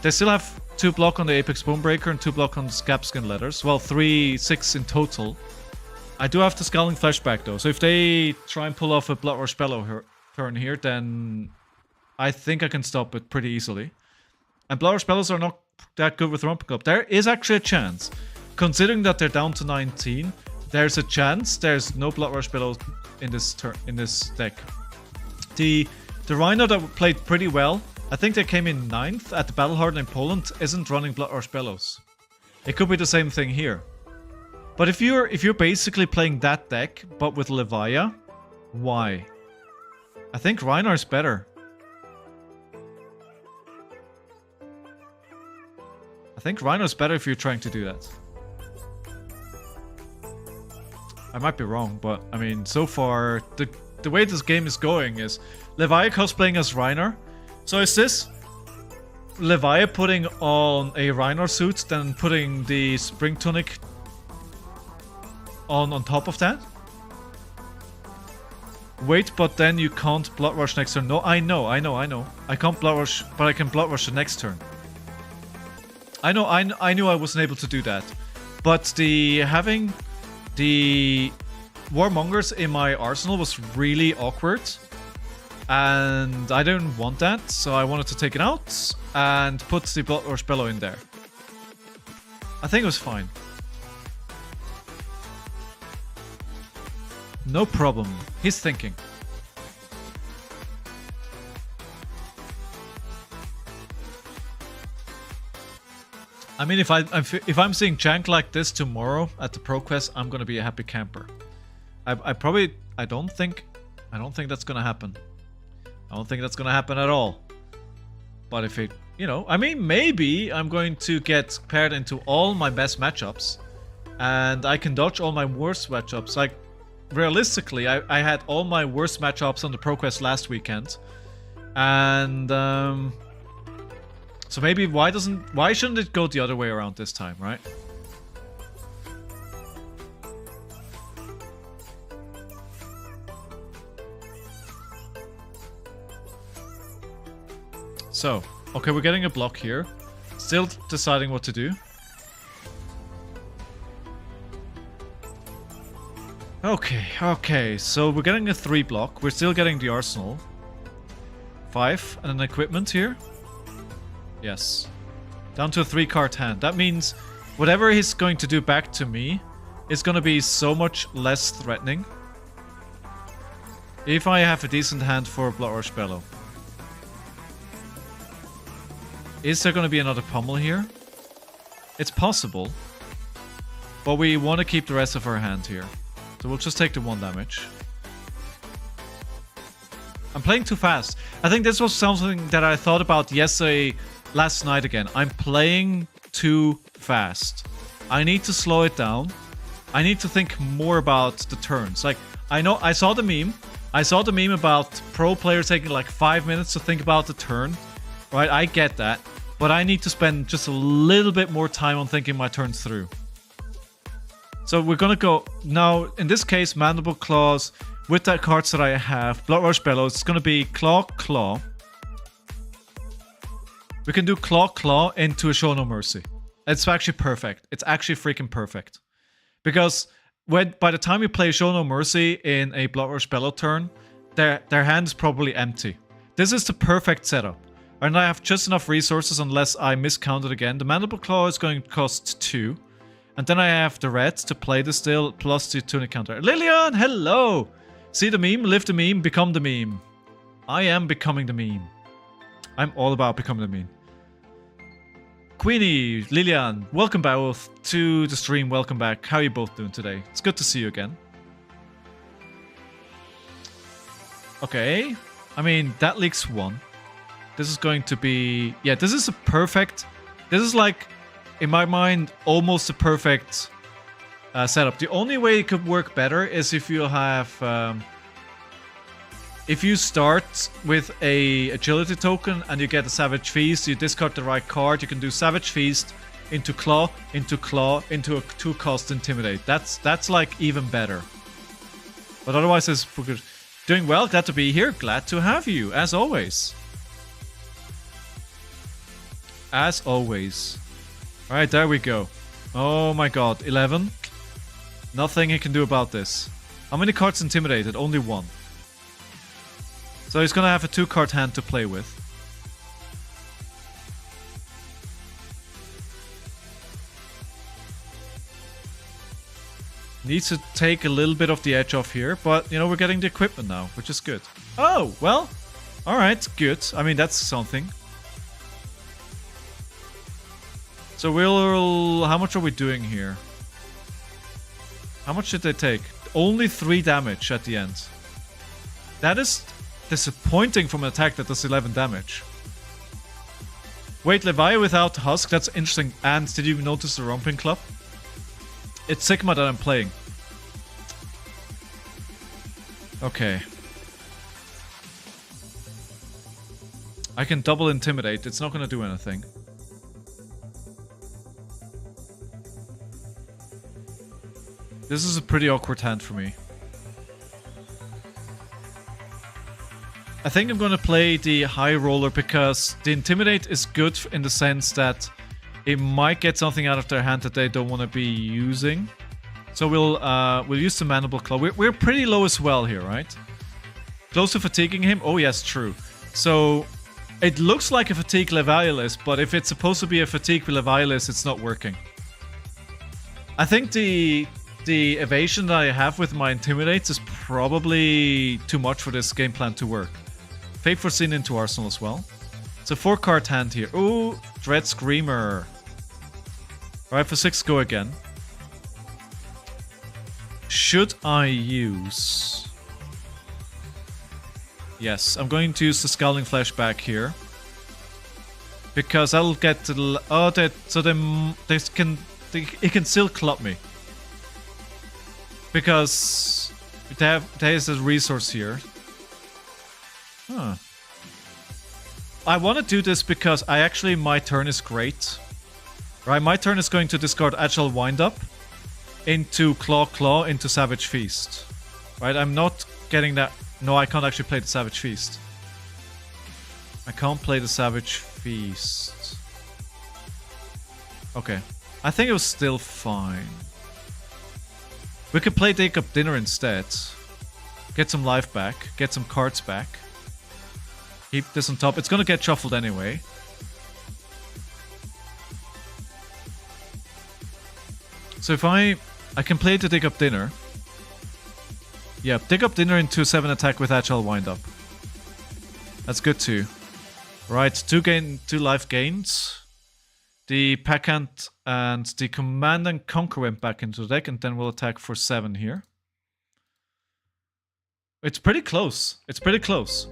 They still have 2 block on the Apex Bonebreaker and 2 block on the Scabskin Letters. Well, 3, 6 in total. I do have the Scalding Flashback though. So if they try and pull off a Blood Rush Bellow turn here, then I think I can stop it pretty easily. And Blood Rush Bellows are not that good with Rump Club. There is actually a chance. Considering that they're down to 19, there's a chance there's no Blood Rush Bellows in this deck. The RHINAR that played pretty well, I think they came in 9th at the Battle Harden in Poland, isn't running Blood Rush Bellows. It could be the same thing here. But if you're basically playing that deck, but with Levia, why? I think RHINAR is better. I think RHINAR is better if you're trying to do that. I might be wrong, but I mean, so far, the way this game is going is Levia cosplaying as RHINAR. So is this Levia putting on a RHINAR suit, then putting the Spring Tunic on top of that? Wait, but then you can't Blood Rush next turn. No, I know. I can't Blood Rush, but I can Blood Rush the next turn. I know, I knew I wasn't able to do that. But having the Warmongers in my arsenal was really awkward. And I didn't want that, so I wanted to take it out and put the Blood Rush Bellow in there. I think it was fine. No problem. He's thinking. I mean, if I'm seeing Jank like this tomorrow at the ProQuest, I'm gonna be a happy camper. I don't think that's gonna happen. I don't think that's gonna happen at all. But if it, you know, I mean, maybe I'm going to get paired into all my best matchups, and I can dodge all my worst matchups. Like, realistically, I had all my worst matchups on the ProQuest last weekend, and so maybe why shouldn't it go the other way around this time, right? So, okay, we're getting a block here. Still deciding what to do. Okay, so we're getting a 3 block. We're still getting the arsenal. 5 and an equipment here. Yes. Down to a 3-card hand. That means whatever he's going to do back to me is going to be so much less threatening. If I have a decent hand for Blood Rush Bellow. Is there going to be another pummel here? It's possible. But we want to keep the rest of our hand here. So we'll just take the 1 damage. I'm playing too fast. I think this was something that I thought about last night again. I'm playing too fast. I need to slow it down. I need to think more about the turns. Like, I know, I saw the meme. I saw the meme about pro players taking like 5 minutes to think about the turn. Right, I get that. But I need to spend just a little bit more time on thinking my turns through. So we're gonna go now, in this case, Mandible Claws with the cards that I have. Blood Rush Bellows, it's gonna be Claw. We can do Claw into a Show No Mercy. It's actually perfect. It's actually freaking perfect. Because by the time you play Show No Mercy in a Blood Rush Bellow turn, their hand is probably empty. This is the perfect setup. And I have just enough resources unless I miscounted again. The Mandible Claw is going to cost 2. And then I have the red to play the still plus the tunic counter. Lillian, hello! See the meme? Live the meme, become the meme. I am becoming the meme. I'm all about becoming the meme. Queenie, Lillian, welcome back both to the stream. Welcome back. How are you both doing today? It's good to see you again. Okay. I mean, that leaks 1. This is going to be... Yeah, this is a perfect... This is like, in my mind, almost a perfect setup. The only way it could work better is if you have... if you start with a agility token and you get a Savage Feast, you discard the right card, you can do Savage Feast into Claw, into a 2-cost Intimidate. That's like even better. But otherwise, it's good. Doing well, glad to be here, glad to have you, as always. As always. Alright, there we go. Oh my god, 11. Nothing he can do about this. How many cards intimidated? Only 1. So he's gonna have a 2-card hand to play with. Needs to take a little bit of the edge off here, but, you know, we're getting the equipment now, which is good. Oh, well, alright, good. I mean, that's something. So we'll... How much are we doing here? How much did they take? Only 3 damage at the end. That is disappointing from an attack that does 11 damage. Wait, Levi without Husk? That's interesting. And did you notice the Romping Club? It's Sigma that I'm playing. Okay. I can double Intimidate. It's not going to do anything. This is a pretty awkward hand for me. I think I'm going to play the High Roller because the Intimidate is good in the sense that it might get something out of their hand that they don't want to be using. So we'll use the Mandible Claw. We're pretty low as well here, right? Close to fatiguing him? Oh yes, true. So it looks like a Fatigue Levialis, but if it's supposed to be a Fatigue Levialis, it's not working. I think the evasion that I have with my Intimidates is probably too much for this game plan to work. Fate Foreseen into Arsenal as well. It's a 4-card hand here. Ooh, Dread Screamer. Alright, for 6, go again. Should I use... Yes, I'm going to use the Scowling Flashback here. Because I'll get to the... Oh, so it can still club me. Because there is a resource here. Huh. I want to do this because my turn is great. Right, my turn is going to discard Agile Wind-Up into Claw into Savage Feast. Right, I'm not getting that. No, I can't actually play the Savage Feast. I can't play the Savage Feast. Okay. I think it was still fine. We could play Take Up Dinner instead. Get some life back. Get some cards back. Keep this on top. It's gonna get shuffled anyway. So if I can play to Dig Up Dinner. Yeah, Dig Up Dinner into 7 attack with Agile Wind-Up. That's good too. Right, 2 life gains. The Packhand and the Command and Conquer went back into the deck, and then we'll attack for 7 here. It's pretty close. It's pretty close.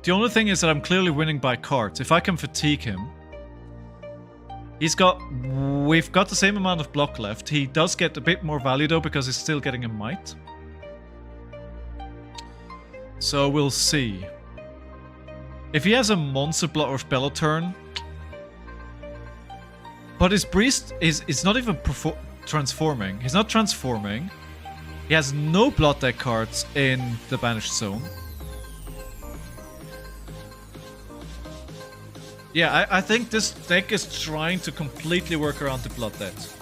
The only thing is that I'm clearly winning by cards. If I can fatigue him... We've got the same amount of block left. He does get a bit more value though, because he's still getting a might. So we'll see. If he has a monster block or spell turn... But his priest is not even transforming. He's not transforming. He has no blood deck cards in the banished zone. Yeah, I think this deck is trying to completely work around the blood debt.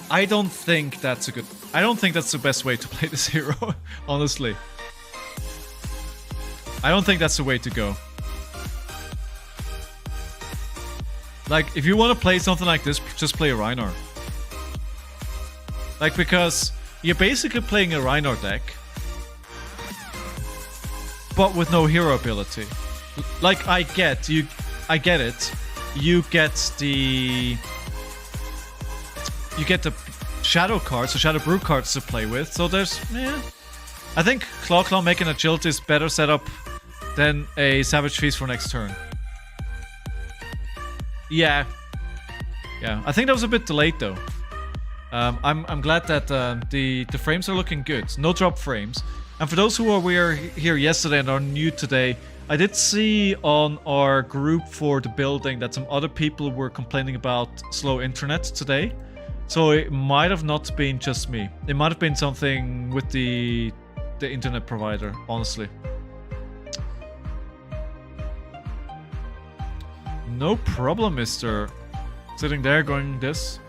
I don't think that's the best way to play this hero, honestly. I don't think that's the way to go. Like, if you want to play something like this, just play a RHINAR. Like, because you're basically playing a RHINAR deck, but with no hero ability. Like, I get it. You get the Shadow cards, the Shadow Brew cards to play with. So there's, I think Claw making Agility is better set up than a Savage Feast for next turn. Yeah. I think that was a bit delayed though. I'm glad that the frames are looking good. No drop frames. And for those who were here yesterday and are new today, I did see on our group for the building that some other people were complaining about slow internet today. So it might have not been just me. It might have been something with the internet provider, honestly. No problem, mister. Sitting there going this.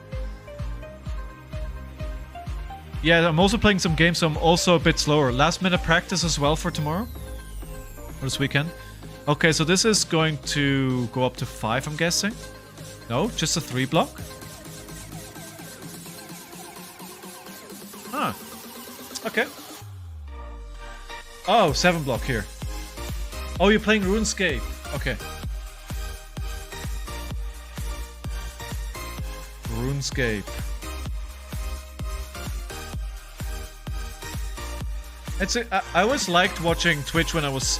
Yeah, I'm also playing some games, so I'm also a bit slower. Last minute practice as well for tomorrow? Or this weekend? Okay, so this is going to go up to 5, I'm guessing? No, just a 3 block? Okay. Oh, 7 block here. Oh, you're playing RuneScape. Okay. RuneScape. I always liked watching Twitch when I was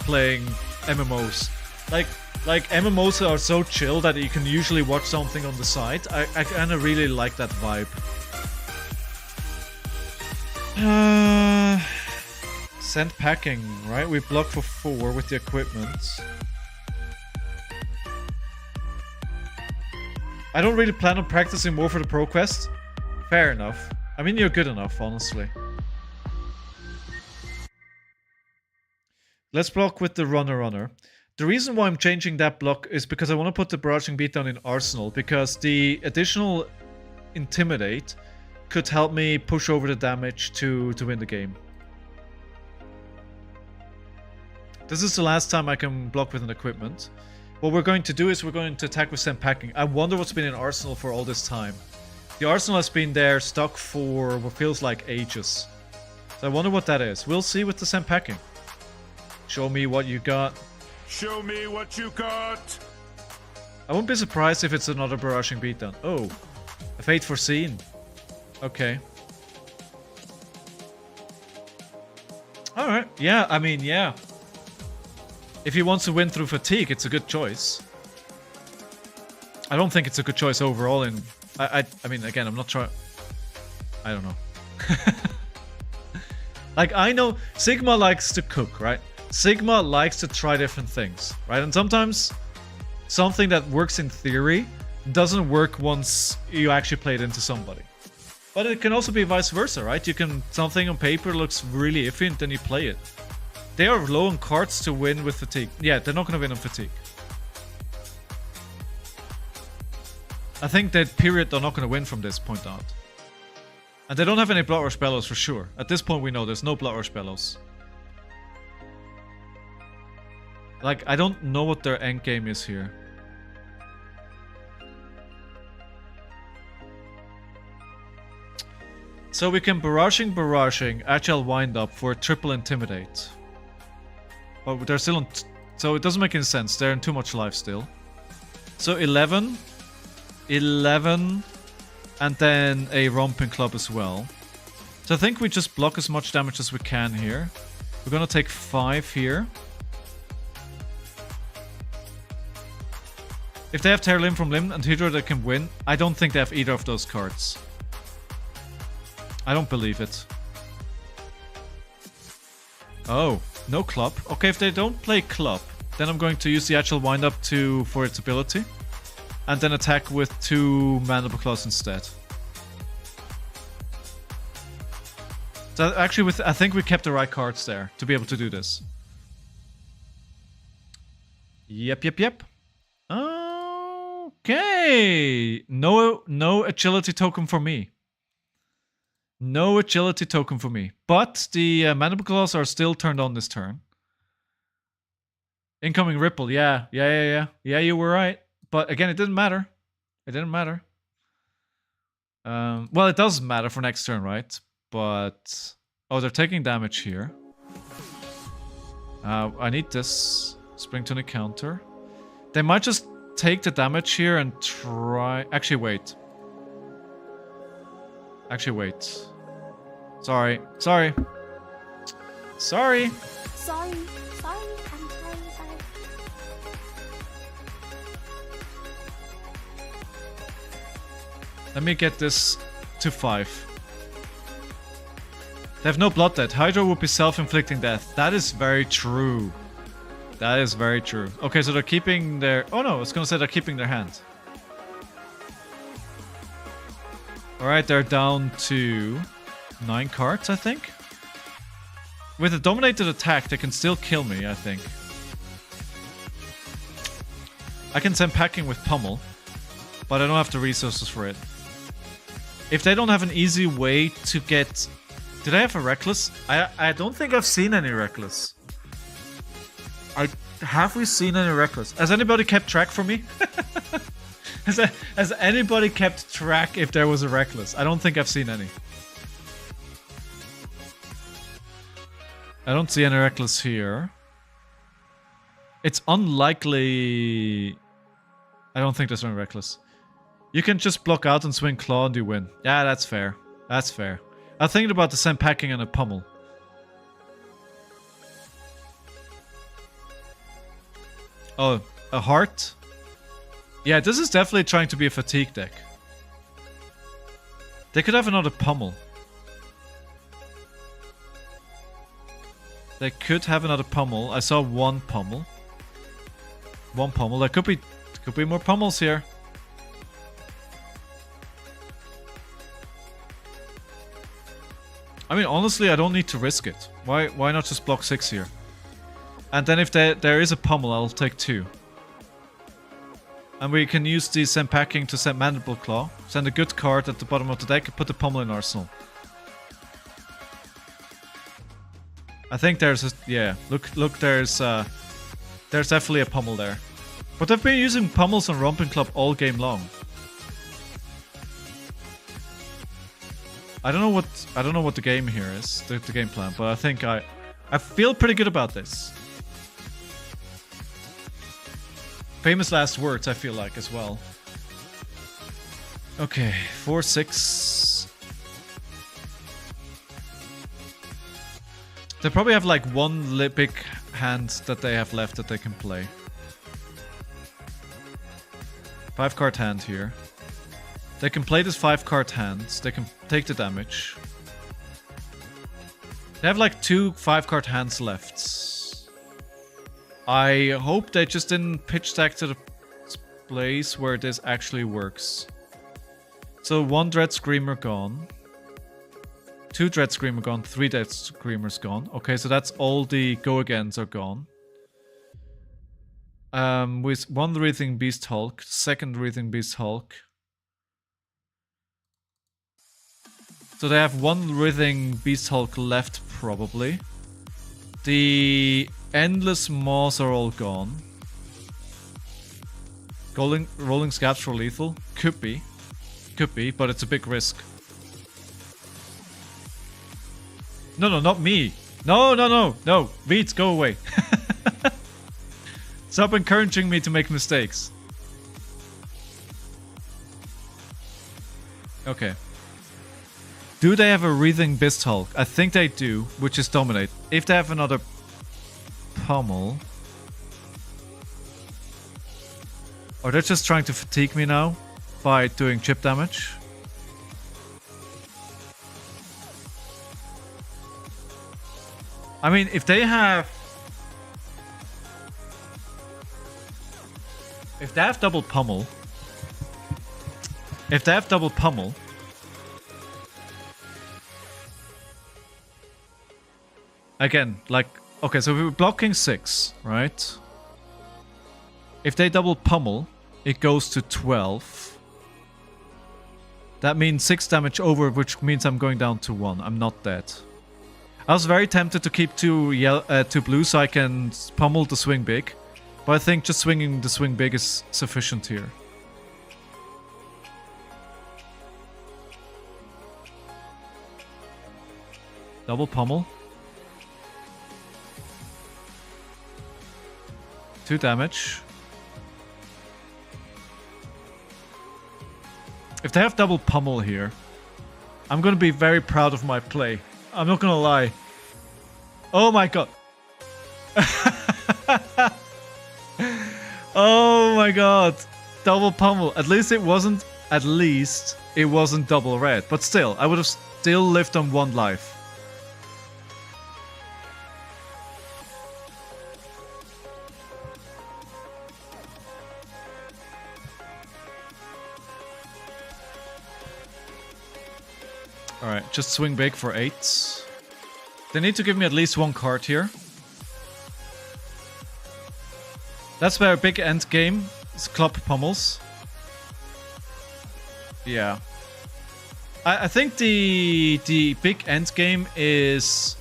playing MMOs. Like MMOs are so chill that you can usually watch something on the side. I kind of really like that vibe. Send packing, right? We block for 4 with the equipment. I don't really plan on practicing more for the pro quest. Fair enough. I mean, you're good enough, honestly. Let's block with the runner. The reason why I'm changing that block is because I want to put the barraging beatdown in Arsenal, because the additional intimidate could help me push over the damage to win the game. This is the last time I can block with an equipment. What we're going to do is we're going to attack with send packing. I wonder what's been in Arsenal for all this time. The Arsenal has been there stuck for what feels like ages. So I wonder what that is. We'll see with the send packing. Show me what you got. Show me what you got. I won't be surprised if it's another barraging beatdown. Oh, a fate foreseen. Okay. Alright, yeah, I mean, yeah. If he wants to win through fatigue, it's a good choice. I don't think it's a good choice overall in... I mean, again, I'm not trying... I don't know. Like, I know Sigma likes to cook, right? Sigma likes to try different things, right? And sometimes something that works in theory doesn't work once you actually play it into somebody. But it can also be vice versa, right? You can... Something on paper looks really iffy and then you play it. They are low on cards to win with fatigue. Yeah, they're not going to win on fatigue. I think that period they're not going to win from this point out. And they don't have any Blood Rush Bellows for sure. At this point we know there's no Blood Rush Bellows. Like, I don't know what their endgame is here. So we can barraging, Agile Wind Up for a triple Intimidate. But they're still on... So it doesn't make any sense. They're in too much life still. So 11, and then a Romping Club as well. So I think we just block as much damage as we can here. We're gonna take 5 here. If they have Tear Limb from Limb and Hydra, they can win. I don't think they have either of those cards. I don't believe it. Oh, no club. Okay, if they don't play club, then I'm going to use the actual wind up for its ability. And then attack with 2 Mandible Claws instead. So actually, I think we kept the right cards there to be able to do this. Yep. Okay. No agility token for me. No agility token for me. But the Mandible Claws are still turned on this turn. Incoming Ripple. Yeah, you were right. But again, it didn't matter. It didn't matter. Well, it does matter for next turn, right? But... Oh, they're taking damage here. I need this. Spring Tunic counter. They might just take the damage here and try... Actually, wait. Sorry. I'm sorry. Let me get this to 5. They have no blood death. Hydra would be self-inflicting death. That is very true. That is very true. Okay, so they're keeping their... Oh no, I was gonna say they're keeping their hand. Alright, they're down to 9 cards, I think. With a dominated attack, they can still kill me, I think. I can send packing with Pummel, but I don't have the resources for it. If they don't have an easy way to get... Did I have a Reckless? I don't think I've seen any Reckless. Have we seen any Reckless? Has anybody kept track for me? Has anybody kept track if there was a Reckless? I don't think I've seen any. I don't see any reckless here. It's unlikely... I don't think there's any reckless. You can just block out and swing claw and you win. Yeah, that's fair. That's fair. I'm thinking about the same packing and a pummel. Oh, a heart? Yeah, this is definitely trying to be a fatigue deck. They could have another pummel. They could have another pummel. I saw one pummel. One pummel. There could be more pummels here. I mean, honestly, I don't need to risk it. Why not just block 6 here? And then if there is a pummel, I'll take 2. And we can use the send packing to send Mandible Claw. Send a good card at the bottom of the deck and put the pummel in arsenal. I think there's a... Yeah, look, there's definitely a pummel there. But they've been using pummels on Romping Club all game long. I don't know what the game here is, the game plan, but I think I feel pretty good about this. Famous last words, I feel like, as well. Okay, 4-6. They probably have like one big hand that they have left that they can play. 5-card hand here. They can play this 5-card hand. They can take the damage. They have like 2 5-card hands left. I hope they just didn't pitch stack to the place where this actually works. So 1 Dread Screamer gone. 2 Dread Screamer gone. 3 Dread Screamers gone. Okay, so that's all the go-agains are gone. With 1 Writhing Beast Hulk. 2nd Writhing Beast Hulk. So they have 1 Writhing Beast Hulk left, probably. The Endless Maws are all gone. Rolling Scabs for lethal? Could be. Could be, but it's a big risk. No, not me. No. Veets, go away. Stop encouraging me to make mistakes. Okay. Do they have a Writhing Beast Hulk? I think they do, which is Dominate. If they have another pummel... Or they're just trying to fatigue me now by doing chip damage. I mean, if they have... If they have double pummel... If they have double pummel... Again, like... Okay, so we were blocking 6, right? If they double pummel, it goes to 12. That means 6 damage over, which means I'm going down to 1. I'm not dead. I was very tempted to keep 2 blue so I can pummel the swing big. But I think just swinging the swing big is sufficient here. Double pummel. 2 damage. If they have double pummel here, I'm gonna be very proud of my play. I'm not gonna lie. Oh my god. Oh my god. Double pummel. At least it wasn't double red. But still, I would have still lived on 1 life. Alright, just swing big for 8. They need to give me at least 1 card here. That's where big end game is club pummels. Yeah. I think the big end game is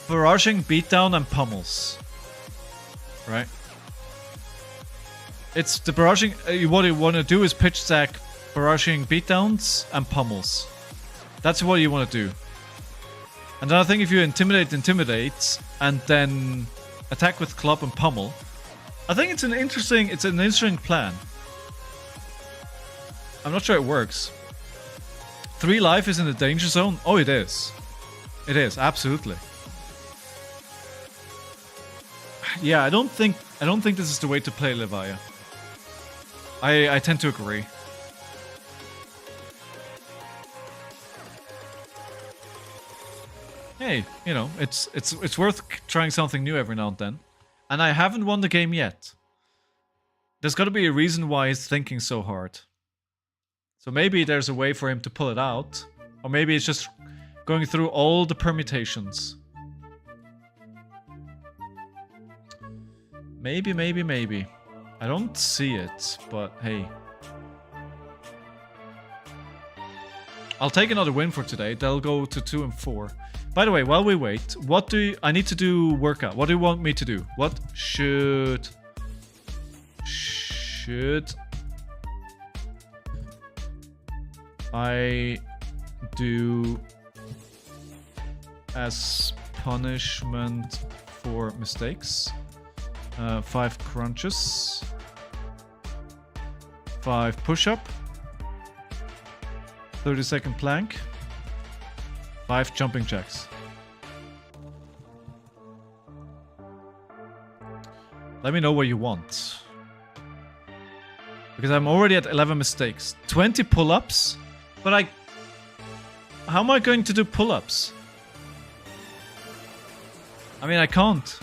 barraging, beatdown, and pummels. Right? It's the barraging. What you want to do is pitch stack barraging beatdowns and pummels. That's what you want to do. And then I think if you intimidate, and then attack with club and pummel, I think it's an interesting plan. I'm not sure it works. 3 life is in the danger zone? Oh, it is. It is, absolutely. Yeah, I don't think this is the way to play Levia. I tend to agree. Hey, you know, it's worth trying something new every now and then. And I haven't won the game yet. There's got to be a reason why he's thinking so hard. So maybe there's a way for him to pull it out. Or maybe it's just going through all the permutations. Maybe. I don't see it, but hey. I'll take another win for today. They'll go to 2 and 4. By the way, while we wait, I need to do workout. What do you want me to do? What should I do as punishment for mistakes? 5 crunches, 5 push-up, 30-second plank, 5 jumping jacks. Let me know what you want. Because I'm already at 11 mistakes. 20 pull-ups? But how am I going to do pull-ups? I mean, I can't.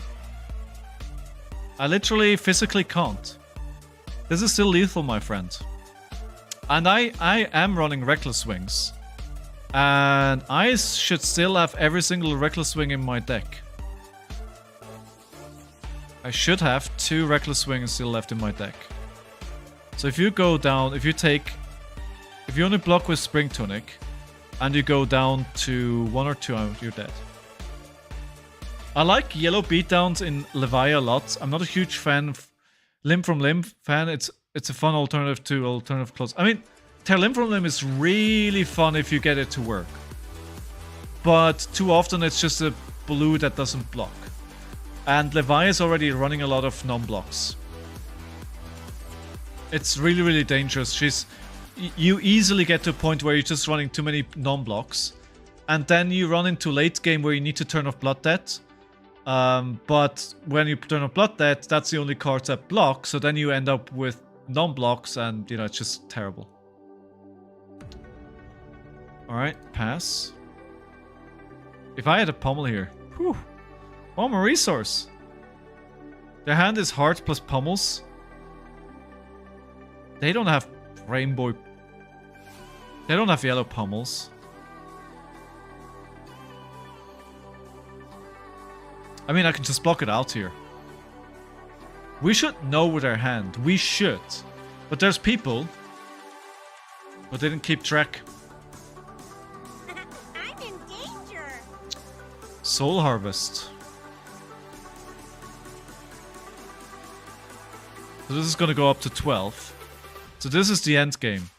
I literally physically can't. This is still lethal, my friend. And I am running reckless swings. And I should still have every single reckless swing in my deck. I should have 2 reckless swings still left in my deck. So if you go down, if you only block with Spring Tunic, and you go down to 1 or 2, you're dead. I like yellow beatdowns in Levia a lot. I'm not a huge fan of Limb from Limb fan. It's a fun alternative to alternative clothes. I mean, Tear Limb from Limb is really fun if you get it to work. But too often it's just a blue that doesn't block. And Levia is already running a lot of non-blocks. It's really, really dangerous. You easily get to a point where you're just running too many non-blocks. And then you run into late game where you need to turn off Blood Debt. But when you turn off Blood Debt, that's the only cards that block. So then you end up with non-blocks and, you know, it's just terrible. Alright, pass. If I had a pummel here. Whew. One more resource. Their hand is heart plus pummels. They don't have rainbow. They don't have yellow pummels. I mean, I can just block it out here. We should know their hand. We should. But there's people who didn't keep track. I'm in danger. Soul Harvest. So this is going to go up to 12. So this is the end game.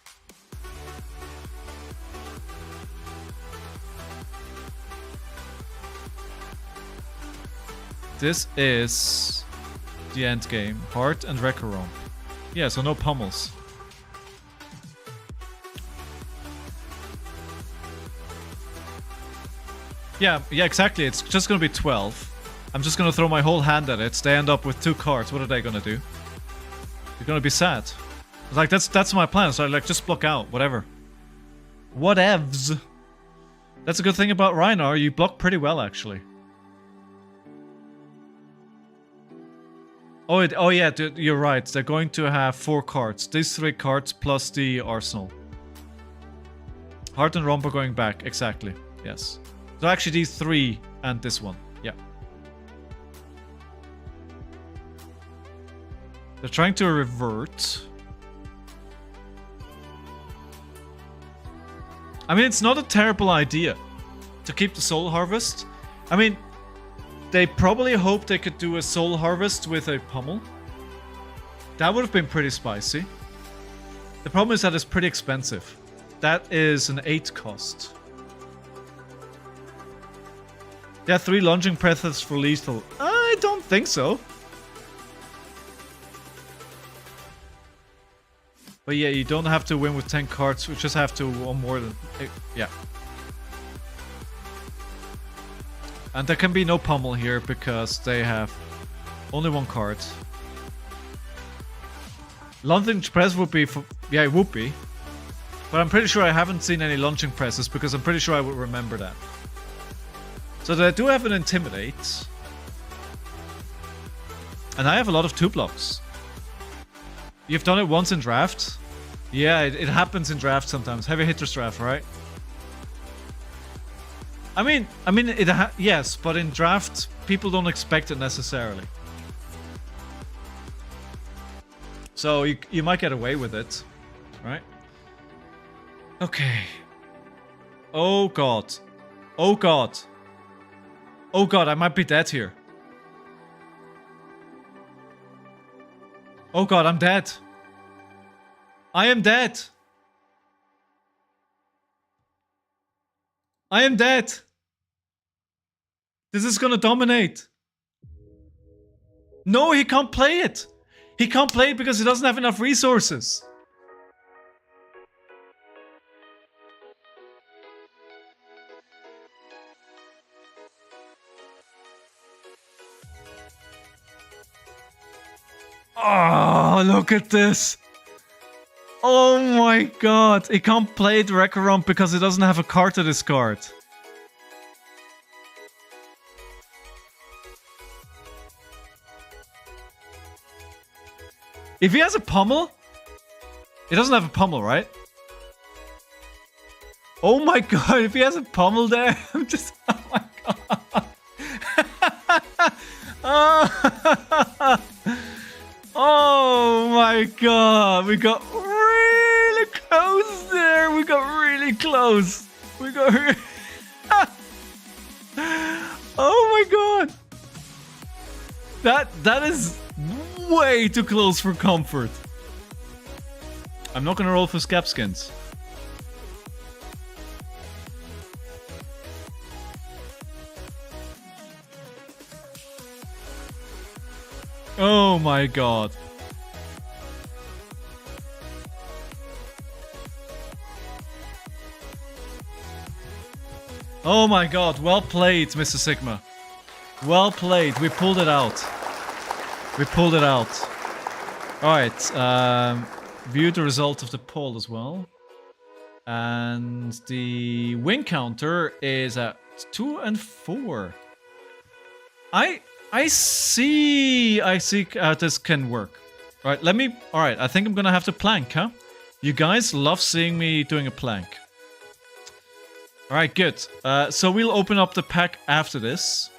This is the end game. Heart and Recaron. Yeah, so no pummels. Yeah, exactly. It's just going to be 12. I'm just going to throw my whole hand at it. They end up with 2 cards. What are they going to do? They're going to be sad. Like, that's my plan. So, like, just block out. Whatever. Whatevs. That's a good thing about RHINAR. You block pretty well, actually. Oh yeah, you're right. They're going to have 4 cards. These 3 cards plus the arsenal. Heart and Romp are going back. Exactly. Yes. So actually these 3 and this one. Yeah. They're trying to revert. I mean, it's not a terrible idea to keep the Soul Harvest. I mean, they probably hoped they could do a Soul Harvest with a pummel. That would have been pretty spicy. The problem is that it's pretty expensive. That is an 8 cost. Yeah, 3 launching presses for lethal. I don't think so. But yeah, you don't have to win with 10 cards. You just have to win more than... Yeah. And there can be no pummel here because they have only 1 card. Launching press would be... Yeah, it would be. But I'm pretty sure I haven't seen any launching presses because I'm pretty sure I would remember that. So they do have an Intimidate. And I have a lot of 2 blocks. You've done it once in draft. Yeah, it happens in draft sometimes. Heavy hitters draft, right? I mean, yes, but in draft, people don't expect it necessarily. So you might get away with it, right? Okay. Oh god. Oh god. Oh god, I might be dead here. Oh god, I'm dead. I am dead. I am dead. This is gonna dominate. No, he can't play it. He can't play it because he doesn't have enough resources. Oh, look at this. Oh my god. He can't play the Recurrent because he doesn't have a card to discard. If he has a pummel... He doesn't have a pummel, right? Oh my god, if he has a pummel there, I'm just... Oh my god. Oh my god, we got really close there. We got really close. We got really... Oh my god. That is way too close for comfort. I'm not gonna roll for scab skins. Oh my god. Oh my god, well played, Mr. Sigma. Well played, we pulled it out. We pulled it out. Alright, view the result of the poll as well. And the win counter is at 2 and 4. I see how this can work. Alright, alright, I think I'm gonna have to plank, huh? You guys love seeing me doing a plank. Alright, good. So we'll open up the pack after this.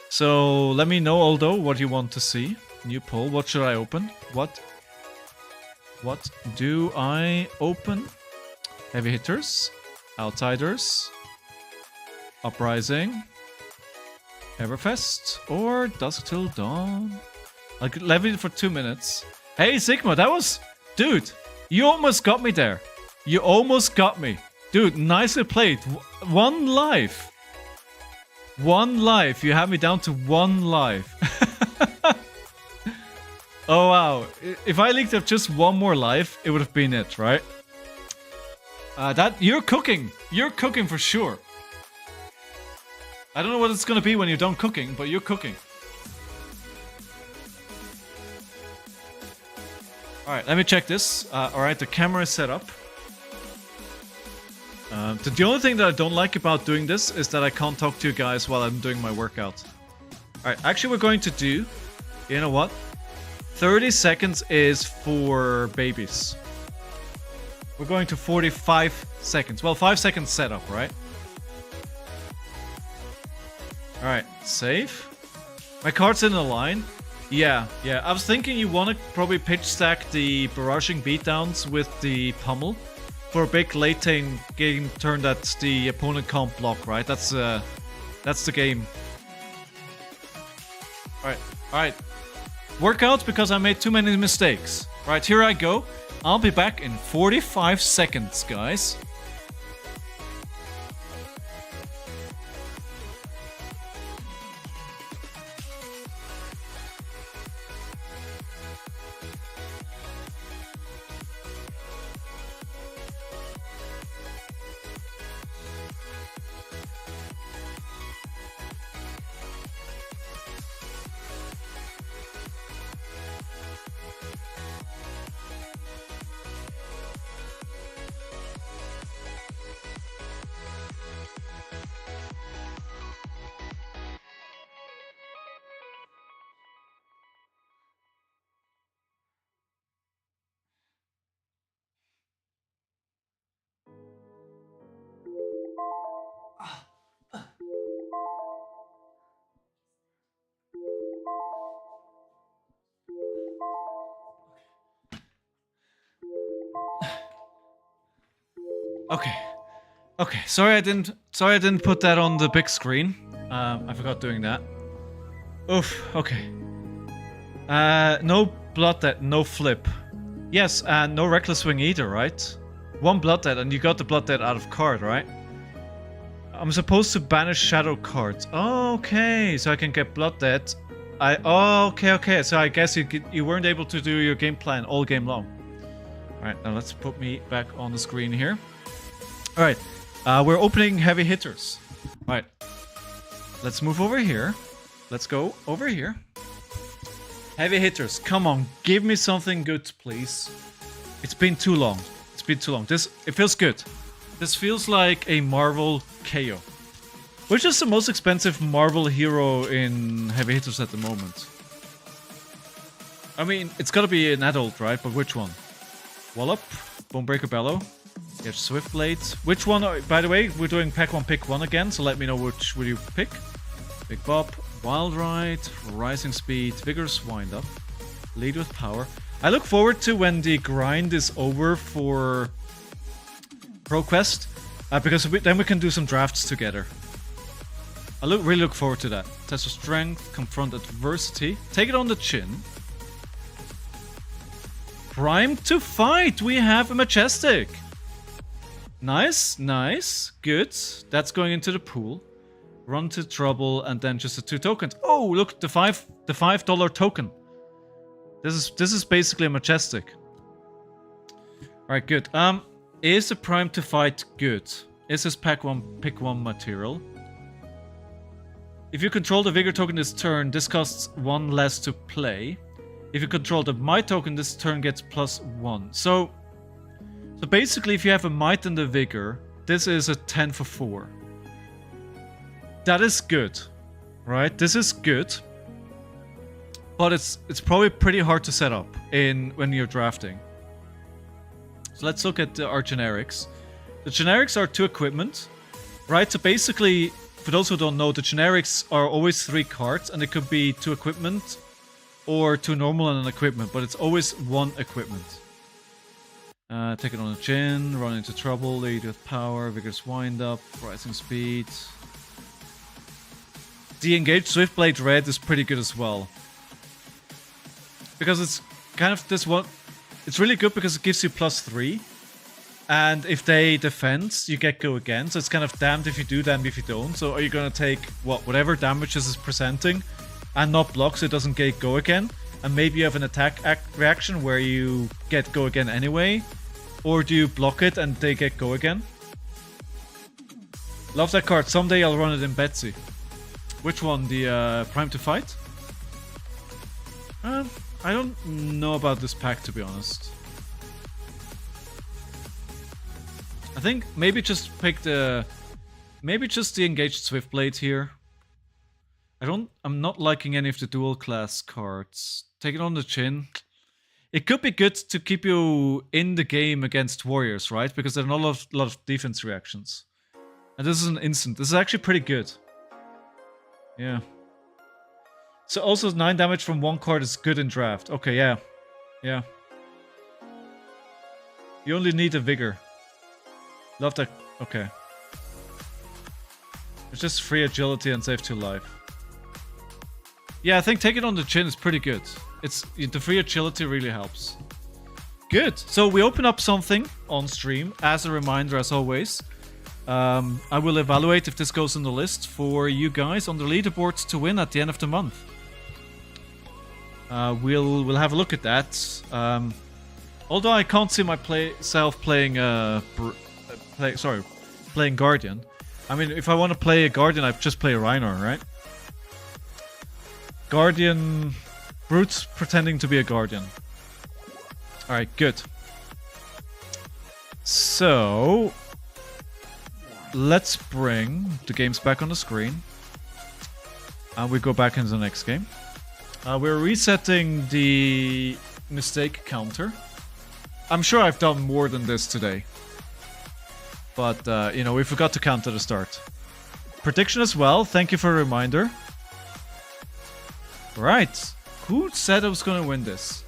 So let me know, Aldo, what you want to see. New poll, what should I open? What do I open? Heavy hitters, Outsiders, Uprising, Everfest, or Dusk Till Dawn? I could leave it for 2 minutes. Hey, Sigma, that was... Dude, you almost got me there. You almost got me. Dude, nicely played. 1 life. 1 life. You had me down to 1 life. Oh, wow. If I leaked up just 1 more life, it would have been it, right? You're cooking. You're cooking for sure. I don't know what it's gonna be when you're done cooking, but you're cooking. Alright, let me check this. Alright, the camera is set up. The only thing that I don't like about doing this is that I can't talk to you guys while I'm doing my workout. Alright, actually we're going to do... You know what? 30 seconds is for babies. We're going to 45 seconds. Well, 5 seconds setup, right? Alright, save. My card's in the line. Yeah. I was thinking you want to probably pitch stack the barraging beatdowns with the pummel for a big late game turn that the opponent can't block, right? That's the game. Alright. Workout because I made too many mistakes. Right, here I go. I'll be back in 45 seconds, guys. Okay. Okay. Sorry I didn't put that on the big screen. I forgot doing that. Oof. Okay. No blood debt, no flip. Yes, and no reckless swing either, right? One blood debt, and you got the blood debt out of card, right? I'm supposed to banish shadow cards. Okay, so I can get blood debt. Okay. So I guess you weren't able to do your game plan all game long. All right, now let's put me back on the screen here. All right, we're opening heavy hitters. All right, let's move over here. Let's go over here. Heavy hitters, come on, give me something good, please. It's been too long. It's been too long. It feels good. This feels like a Marvel KO. Which is the most expensive Marvel hero in heavy hitters at the moment? I mean, it's gotta be an adult, right? But which one? Wallop, Bonebreaker Bellow, you have Swiftblade. Which one? By the way, we're doing pack one, pick one again, so let me know which will you pick. Big Bop, Wild Ride, Rising Speed, Vigorous Wind Up, Lead with Power. I look forward to when the grind is over for ProQuest, because then we can do some drafts together. I really look forward to that. Test of Strength, Confront Adversity, Take it on the chin. Primed to Fight, we have a Majestic. Nice, nice, good. That's going into the pool. Run to Trouble, and then just the 2 tokens. Oh, look, the $5 token. This is basically a Majestic. Alright, good. Is the Prime to Fight good? Is this pack one, pick one material? If you control the Vigor token this turn, this costs 1 less to play. If you control the Might token, this turn gets +1. So basically, if you have a Might and a Vigor, this is a 10 for 4. That is good, right? This is good, but it's probably pretty hard to set up when you're drafting. So let's look at our generics. The generics are 2 equipment, right? So basically, for those who don't know, the generics are always 3 cards, and it could be 2 equipment or 2 normal and an equipment, but it's always 1 equipment. Take it on the chin, Run into Trouble, Lead with Power, Vigorous Wind Up, Rising Speed. The Engaged Swiftblade Red is pretty good as well. Because it's kind of this one. It's really good because it gives you +3. And if they defend, you get go again. So it's kind of damned if you do, damned if you don't. So are you going to take whatever damage this is presenting and not block so it doesn't get go again? And maybe you have an attack reaction where you get go again anyway? Or do you block it and they get go again? Love that card. Someday I'll run it in Betsy. Which one? The Prime to Fight? I don't know about this pack, to be honest. I think maybe just pick the... Maybe just the Engaged Swiftblade here. I'm not liking any of the dual class cards. Take it on the chin. It could be good to keep you in the game against warriors, right? Because there are not a lot of defense reactions. And this is an instant. This is actually pretty good. Yeah. So also 9 damage from 1 card is good in draft. Okay, yeah. Yeah. You only need a Vigor. Love that. Okay. It's just free agility and save 2 life. Yeah, I think take it on the chin is pretty good. The free agility really helps. Good. So we open up something on stream. As a reminder, as always. I will evaluate if this goes on the list for you guys on the leaderboards to win at the end of the month. We'll have a look at that. Although I can't see myself playing playing Guardian. I mean, if I want to play a Guardian, I just play a RHINAR, right? Guardian, Brutes pretending to be a Guardian. All right, good. So let's bring the games back on the screen. And we go back into the next game. We're resetting the mistake counter. I'm sure I've done more than this today. But, you know, we forgot to count at the start. Prediction as well. Thank you for a reminder. Right. Who said I was going to win this?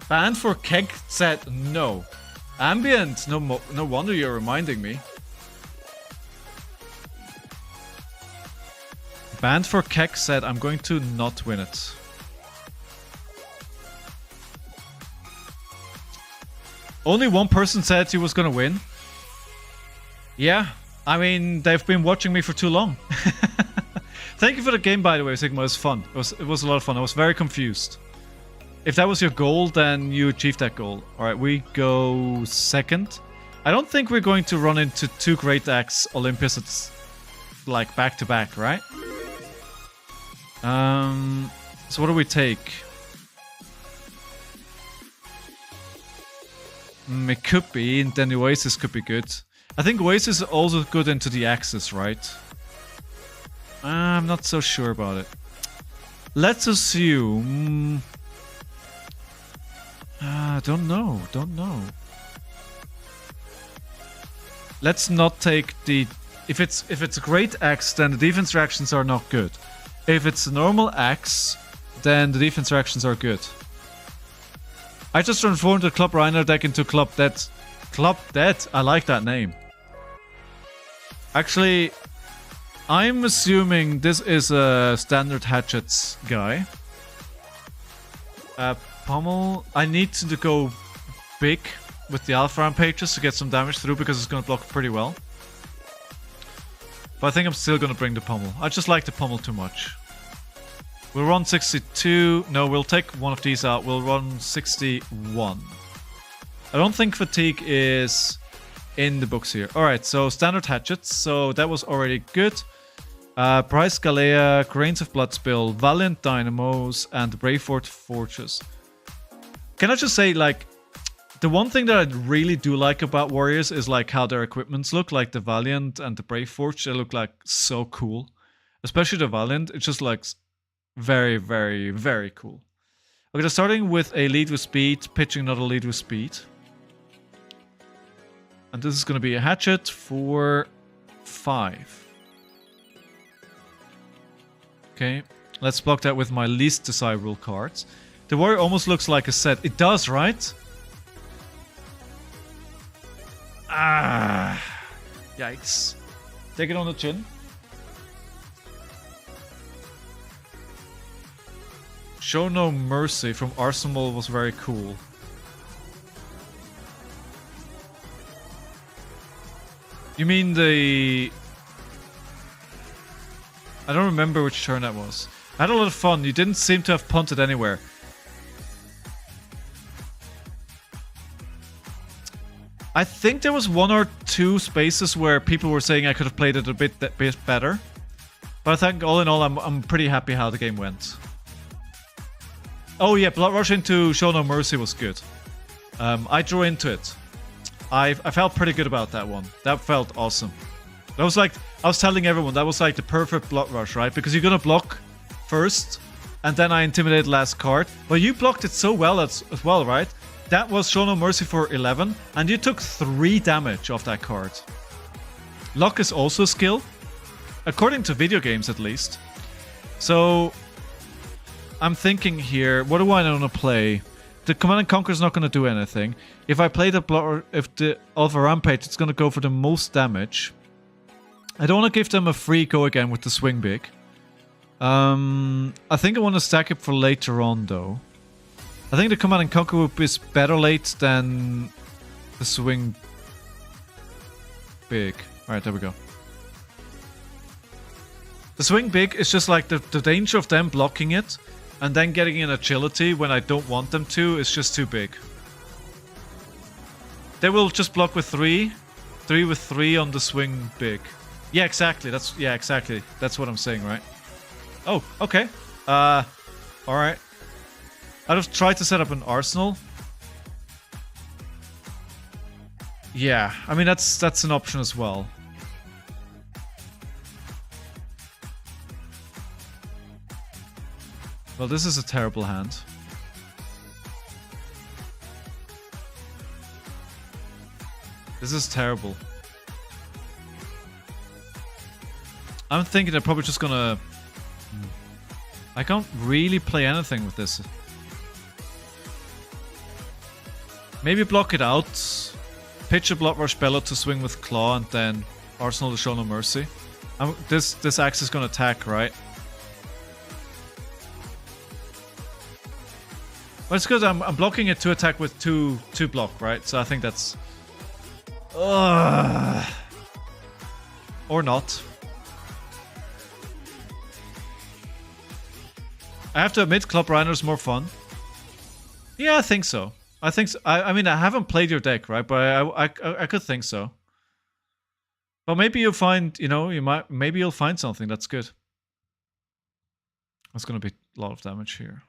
Banned for Keg said no. Ambient! No wonder you're reminding me. Band for Keck said I'm going to not win it. Only one person said he was gonna win. Yeah, I mean, they've been watching me for too long. Thank you for the game, by the way, Sigma. It was fun. It was a lot of fun. I was very confused. If that was your goal, then you achieved that goal. Alright, we go second. I don't think we're going to run into two Great Axe Olympias at, like, back to back, right? So what do we take? It could be, and then the Oasis could be good. I think Oasis is also good into the axes, right? I'm not so sure about it. Let's assume... don't know. Let's not take the... If it's a great axe, then the defense reactions are not good. If it's a normal axe, then the defense reactions are good. I just transformed the Club RHINAR deck into Club Dead. Club Dead? I like that name. Actually, I'm assuming this is a standard hatchets guy. Pommel. I need to go big with the Alpha Rampages to get some damage through because it's going to block pretty well. But I think I'm still going to bring the Pommel. I just like the Pommel too much. We'll run 62. No, we'll take one of these out. We'll run 61. I don't think fatigue is in the books here. Alright, so standard hatchets. So that was already good. Price Galea, Grains of Bloodspill, Valiant Dynamos, and Brayfort Fortress. Can I just say, like, the one thing that I really do like about Warriors is like how their equipments look. Like the Valiant and the Brayforge, they look like so cool. Especially the Valiant, it just looks very, very, very cool. Okay, so starting with a lead with speed, pitching another lead with speed. And this is going to be a hatchet for 5. Okay, let's block that with my least desirable cards. The Warrior almost looks like a set. It does, right? Ah, yikes. Take it on the chin. Show No Mercy from Arsenal was very cool. You mean the... I don't remember which turn that was. I had a lot of fun. You didn't seem to have punted anywhere. I think there was 1 or 2 spaces where people were saying I could have played it a bit better. But I think all in all, I'm pretty happy how the game went. Oh yeah, Blood Rush into Show No Mercy was good. I drew into it. I felt pretty good about that one. That felt awesome. That was like, I was telling everyone, that was like the perfect Blood Rush, right? Because you're gonna block first, and then I intimidate last card. But you blocked it so well as well, right? That was Show No Mercy for 11, and you took 3 damage off that card. Luck is also a skill, according to video games at least. So, I'm thinking here, what do I want to play? The Command and Conquer is not going to do anything. If I play the Alpha Rampage, it's going to go for the most damage. I don't want to give them a free go again with the Swing Big. I think I want to stack it for later on, though. I think the Command and Conquer would be better late than the Swing Big. Alright, there we go. The Swing Big is just like the danger of them blocking it and then getting in agility when I don't want them to is just too big. They will just block with 3. 3 with 3 on the Swing Big. Yeah, exactly. Exactly. That's what I'm saying, right? Oh, okay. Alright. I'd have tried to set up an arsenal. Yeah, I mean that's an option as well. Well, this is a terrible hand. This is terrible. I'm thinking they're probably just gonna... I can't really play anything with this. Maybe block it out. pitch a Blood Rush Bellow to swing with Claw, and then Arsenal to show no mercy. This axe is gonna attack, right? But it's good. I'm blocking it to attack with two block, right? So I think that's or not. I have to admit, Club RHINAR is more fun. Yeah, I think so. I think so. I mean, I haven't played your deck, right? But I could think so. But maybe you'll find, you know, maybe you'll find something that's good. That's gonna be a lot of damage here.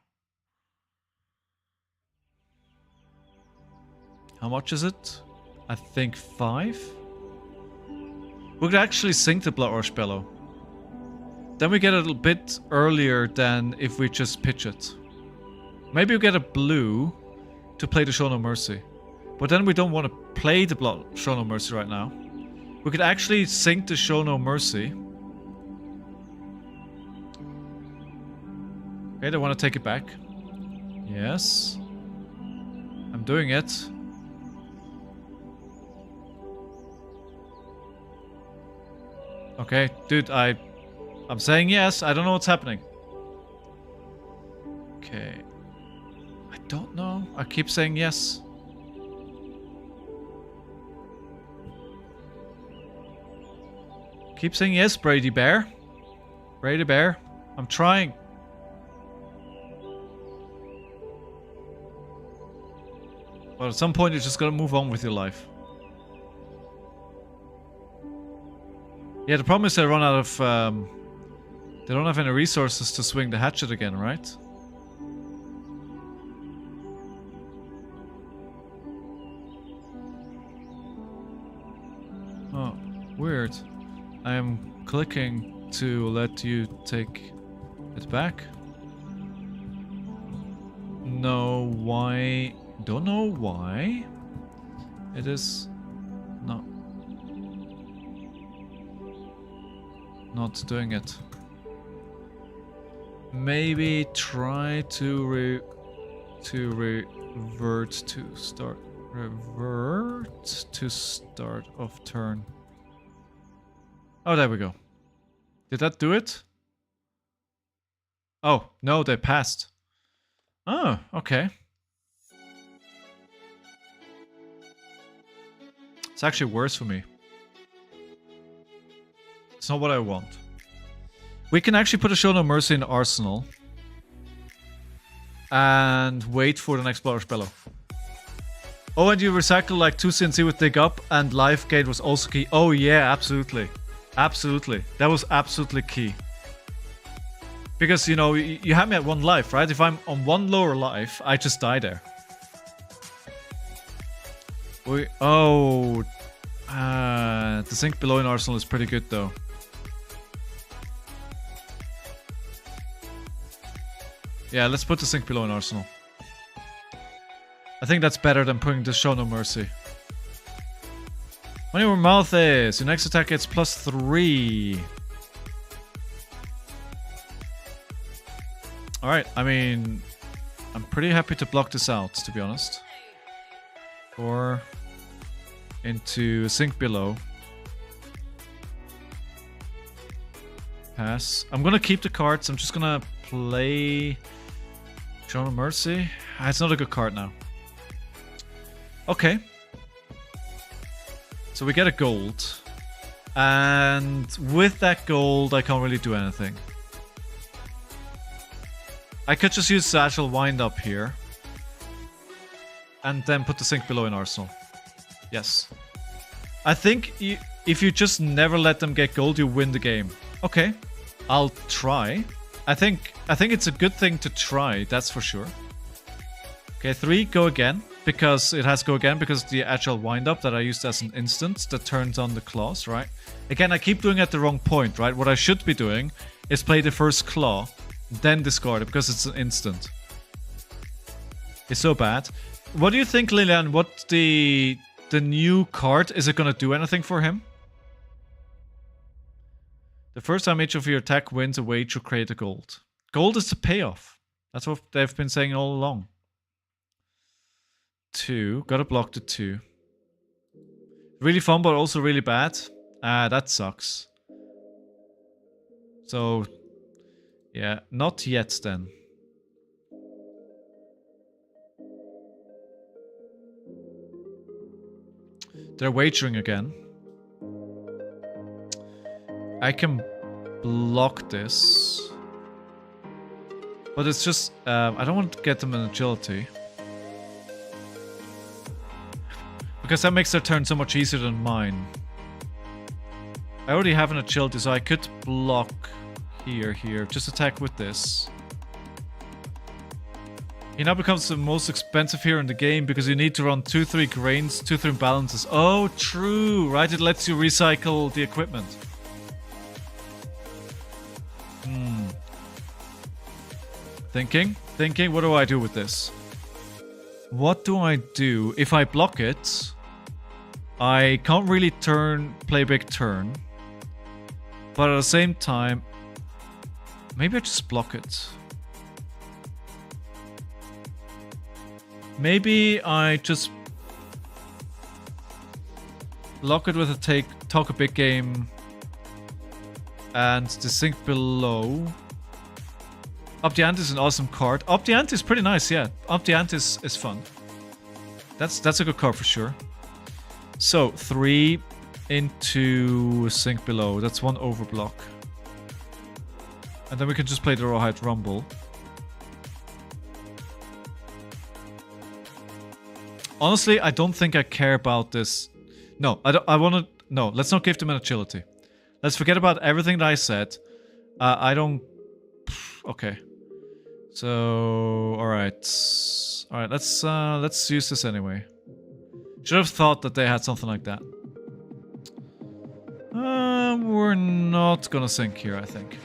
How much is it? I think 5. We could actually sink the Blood Rush Bellow. Then we get a little bit earlier than if we just pitch it. Maybe we get a blue to play the Show No Mercy. But then we don't want to play the Show No Mercy right now. We could actually sink the Show No Mercy. Okay, they want to take it back. Yes. I'm doing it. Okay, dude, I'm saying yes. I don't know what's happening. Okay. I don't know. I keep saying yes. Keep saying yes, Brady Bear. Brady Bear. I'm trying. But at some point, you're just gonna move on with your life. Yeah, the problem is they run out of... they don't have any resources to swing the hatchet again, right? Oh, weird. I am clicking to let you take it back. No, why? Don't know why. It is not doing it. Maybe try to revert to start. Revert to start of turn. Oh, there we go. Did that do it? Oh, no, they passed. Oh, okay. It's actually worse for me. It's not what I want. We can actually put a Show No Mercy in Arsenal. And wait for the next Blood Rush Bellow. Oh, and you recycle like 2 CNC with Dig Up, and Life Gate was also key. Oh yeah, absolutely. Absolutely. That was absolutely key. Because, you know, you have me at 1 life, right? If I'm on 1 lower life, I just die there. The Sink Below in Arsenal is pretty good though. Yeah, let's put the Sink Below in Arsenal. I think that's better than putting the Show No Mercy. Money where mouth is. Your next attack gets +3. Alright, I mean... I'm pretty happy to block this out, to be honest. Or... into Sink Below. Pass. I'm gonna keep the cards. I'm just gonna play... Show No Mercy. It's not a good card now. Okay. So we get a gold. And with that gold, I can't really do anything. I could just use the actual wind up here. And then put the Sink Below in Arsenal. Yes. I think if you just never let them get gold, you win the game. Okay. I'll try. I think it's a good thing to try, that's for sure. Okay, 3, go again. Because it has go again, because the actual wind-up that I used as an instant that turns on the claws, right? Again, I keep doing it at the wrong point, right? What I should be doing is play the first claw, then discard it, because it's an instant. It's so bad. What do you think, Lilian? What the new card, is it gonna do anything for him? The first time each of your attack wins a wage to create a gold. Gold is the payoff. That's what they've been saying all along. 2. Gotta block the 2. Really fun, but also really bad. That sucks. So, yeah, not yet then. They're wagering again. I can block this. But it's just, I don't want to get them in agility. Because that makes their turn so much easier than mine. I already have an agility, so I could block here. Just attack with this. He now becomes the most expensive hero in the game because you need to run 2-3 grains, 2-3 balances. Oh, true, right? It lets you recycle the equipment. Thinking, what do I do with this? What do I do? If I block it, I can't really play big turn. But at the same time, maybe I just block it. Maybe I just block it with a talk a big game and the sink below. Up the Ante is an awesome card. Up the Ante is pretty nice, yeah. Up the Ante is fun. That's a good card for sure. So 3 into sink below. That's 1 overblock. And then we can just play the Rawhide Rumble. Honestly, I don't think I care about this. No, I want to... No, let's not give them an agility. Let's forget about everything that I said. I don't... Okay. So... Alright, let's use this anyway. Should have thought that they had something like that. We're not gonna sink here, I think.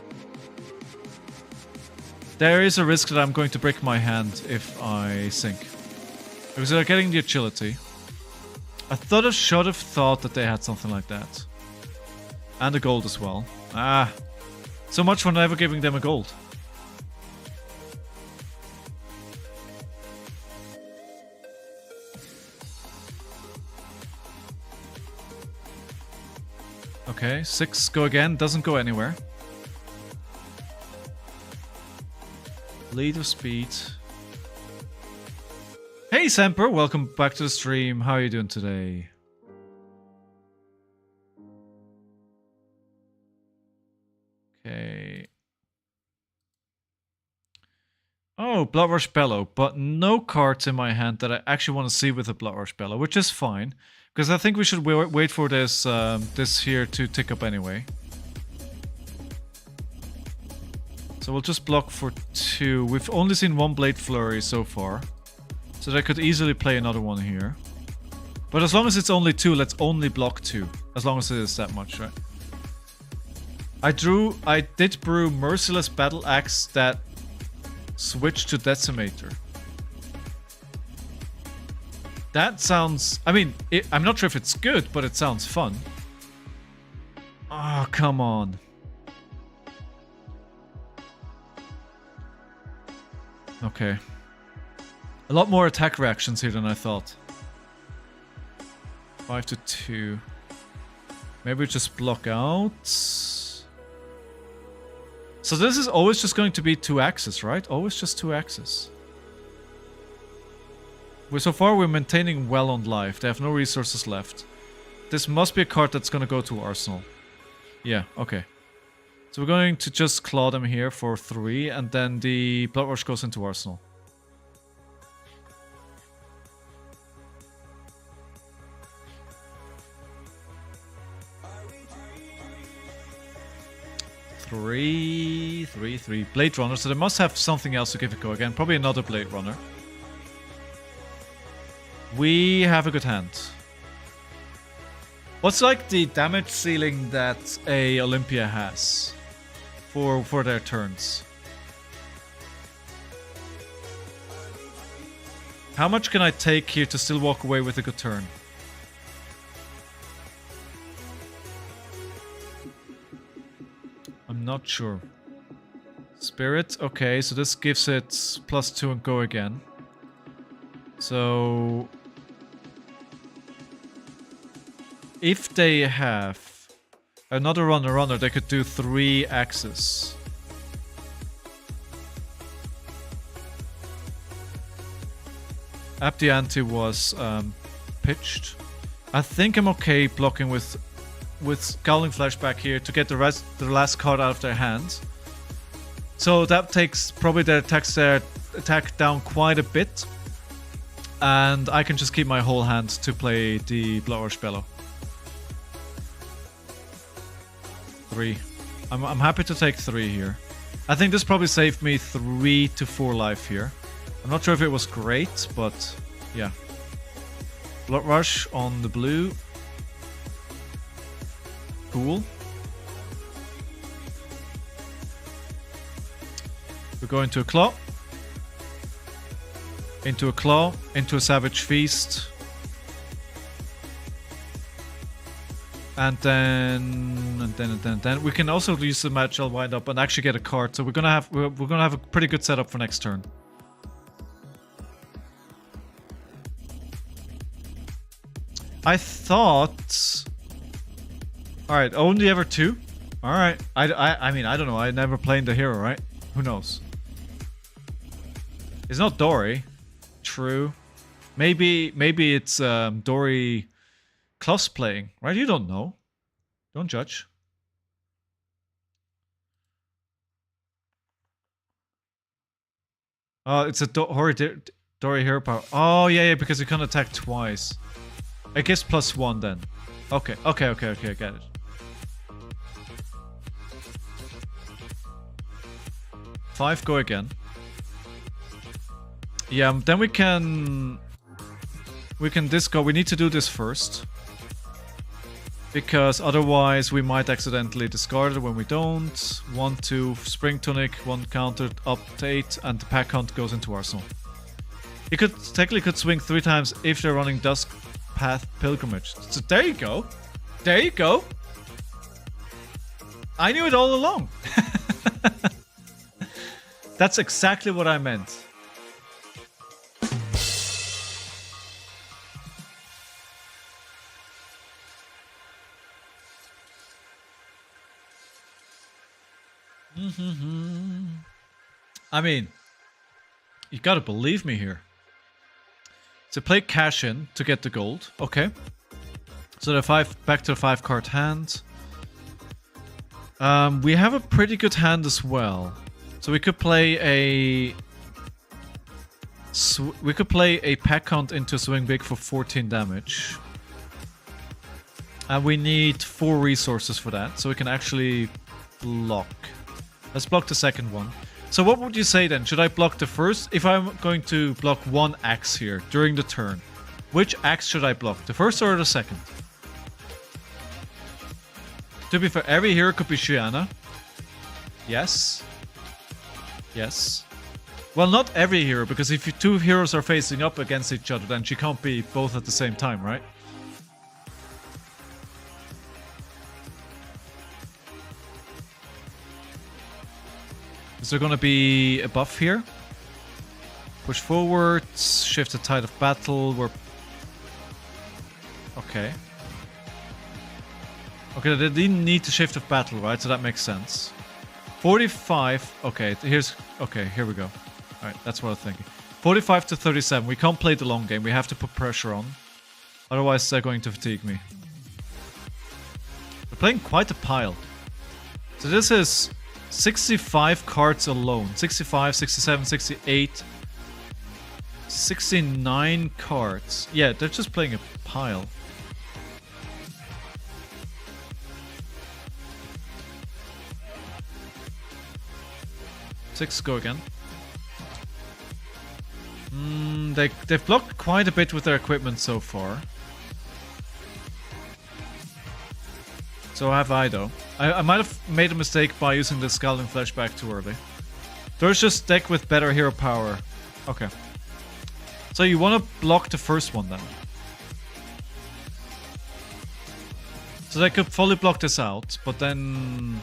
There is a risk that I'm going to break my hand if I sink. Because they're getting the agility. I should have thought that they had something like that. And a gold as well. So much for never giving them a gold. Okay, 6 go again, doesn't go anywhere. Lead of speed. Hey Semper, welcome back to the stream. How are you doing today? Okay. Oh, Bloodrush Bellow, but no cards in my hand that I actually want to see with a Bloodrush Bellow, which is fine. Because I think we should wait for this this here to tick up anyway. So we'll just block for 2. We've only seen 1 Blade Flurry so far. So they could easily play another one here. But as long as it's only 2, let's only block 2. As long as it is that much, right? I did brew Merciless Battle Axe that switched to Decimator. That sounds... I mean, I'm not sure if it's good, but it sounds fun. Oh, come on. Okay. A lot more attack reactions here than I thought. 5 to 2. Maybe we just block out. So this is always just going to be 2 axes, right? Always just 2 axes. So far we're maintaining well on life. They have no resources left. This must be a card that's going to go to Arsenal. Yeah, okay. So we're going to just claw them here for 3, and then the Blood Rush goes into Arsenal. Three. Blade Runner, so they must have something else to give it a go again. Probably another Blade Runner. We have a good hand. What's like the damage ceiling that a Olympia has for their turns? How much can I take here to still walk away with a good turn? I'm not sure. Spirit, okay, so this gives it +2 and go again. So if they have another runner, they could do 3 axes. Up the ante was pitched. I think I'm okay blocking with Scowling Flashback here to get the last card out of their hands. So that takes probably their attack down quite a bit. And I can just keep my whole hand to play the Blood Rush Bellow. 3. I'm happy to take 3 here. I think this probably saved me 3 to 4 life here. I'm not sure if it was great, but yeah. Blood Rush on the blue. Cool. We're going to a claw. Into a claw. Into a Savage Feast. And then we can also use the Magical Wind Up and actually get a card. So we're gonna have a pretty good setup for next turn. I thought. All right, only ever 2. All right. I mean I don't know. I never played the hero, right? Who knows? It's not Dory. True. Maybe it's Dory cosplaying, right? You don't know. Don't judge. Oh, it's a Dory hero power. Oh yeah, because you can attack twice. I guess +1 then. Okay, I get it. Five, go again. Yeah, then we can discard. We need to do this first. Because otherwise we might accidentally discard it when we don't. 1, 2, Spring Tunic, 1 counter, up to 8, and the Pack Hunt goes into Arsenal. He technically swing 3 times if they're running Dusk Path Pilgrimage. So there you go. There you go. I knew it all along. That's exactly what I meant. I mean, you gotta believe me here. So play cash in to get the gold. Okay. So the back to the 5 card hand. We have a pretty good hand as well. So we could play a Pack Hunt into Swing Big for 14 damage. And we need 4 resources for that, so we can actually block. Let's block the second one. So what would you say then? Should I block the first? If I'm going to block 1 axe here during the turn, which axe should I block? The first or the second? To be fair, every hero could be Shiana. Yes. Yes. Well, not every hero, because if 2 heroes are facing up against each other, then she can't be both at the same time, right? Is there gonna be a buff here? Push forward, shift the tide of battle, we're... Okay. Okay, they didn't need to shift of battle, right? So that makes sense. 45, okay, here we go. Alright, that's what I was thinking. 45 to 37, we can't play the long game, we have to put pressure on. Otherwise they're going to fatigue me. We're playing quite a pile. So this is 65 cards alone. 65, 67, 68, 69 cards. Yeah, they're just playing a pile. Six, go again. They've blocked quite a bit with their equipment so far. So have I, though. I might have made a mistake by using the Scowling Flashback too early. There's just deck with better hero power. Okay. So you want to block the first one then. So they could fully block this out, but then...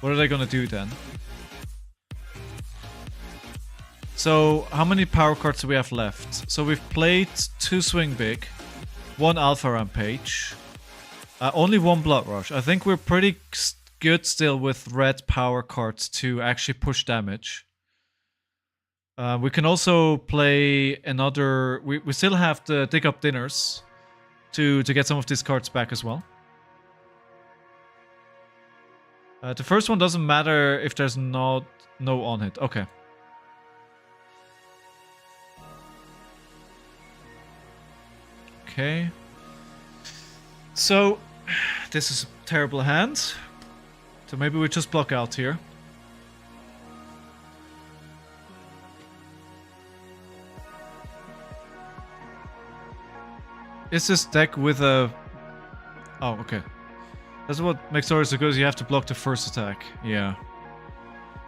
What are they going to do then? So, how many power cards do we have left? So we've played 2 Swing Big, 1 Alpha Rampage. Only one Blood Rush. I think we're pretty good still with red power cards to actually push damage. We can also play another... We still have to dig up dinners to get some of these cards back as well. The first one doesn't matter if there's no on hit. Okay. Okay. So, this is a terrible hand. So maybe we just block out here. Is this deck with a... Oh, okay. That's what makes Story so good, is you have to block the first attack. Yeah.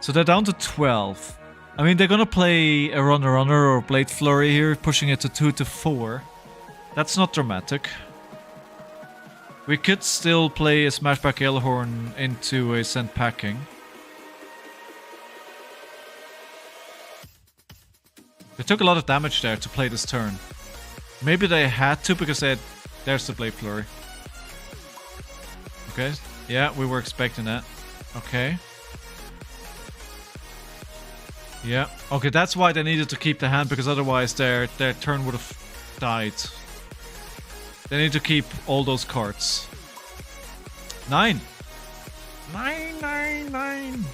So they're down to 12. I mean, they're gonna play a Runner or Blade Flurry here, pushing it to 2 to 4. That's not dramatic. We could still play a Smashback Ailhorn into a Send Packing. They took a lot of damage there to play this turn. Maybe they had to because they had... There's the Blade Flurry. Okay. Yeah, we were expecting that. Okay. Yeah. Okay, that's why they needed to keep the hand, because otherwise their turn would have died. They need to keep all those cards. 9. 9, 9, 9.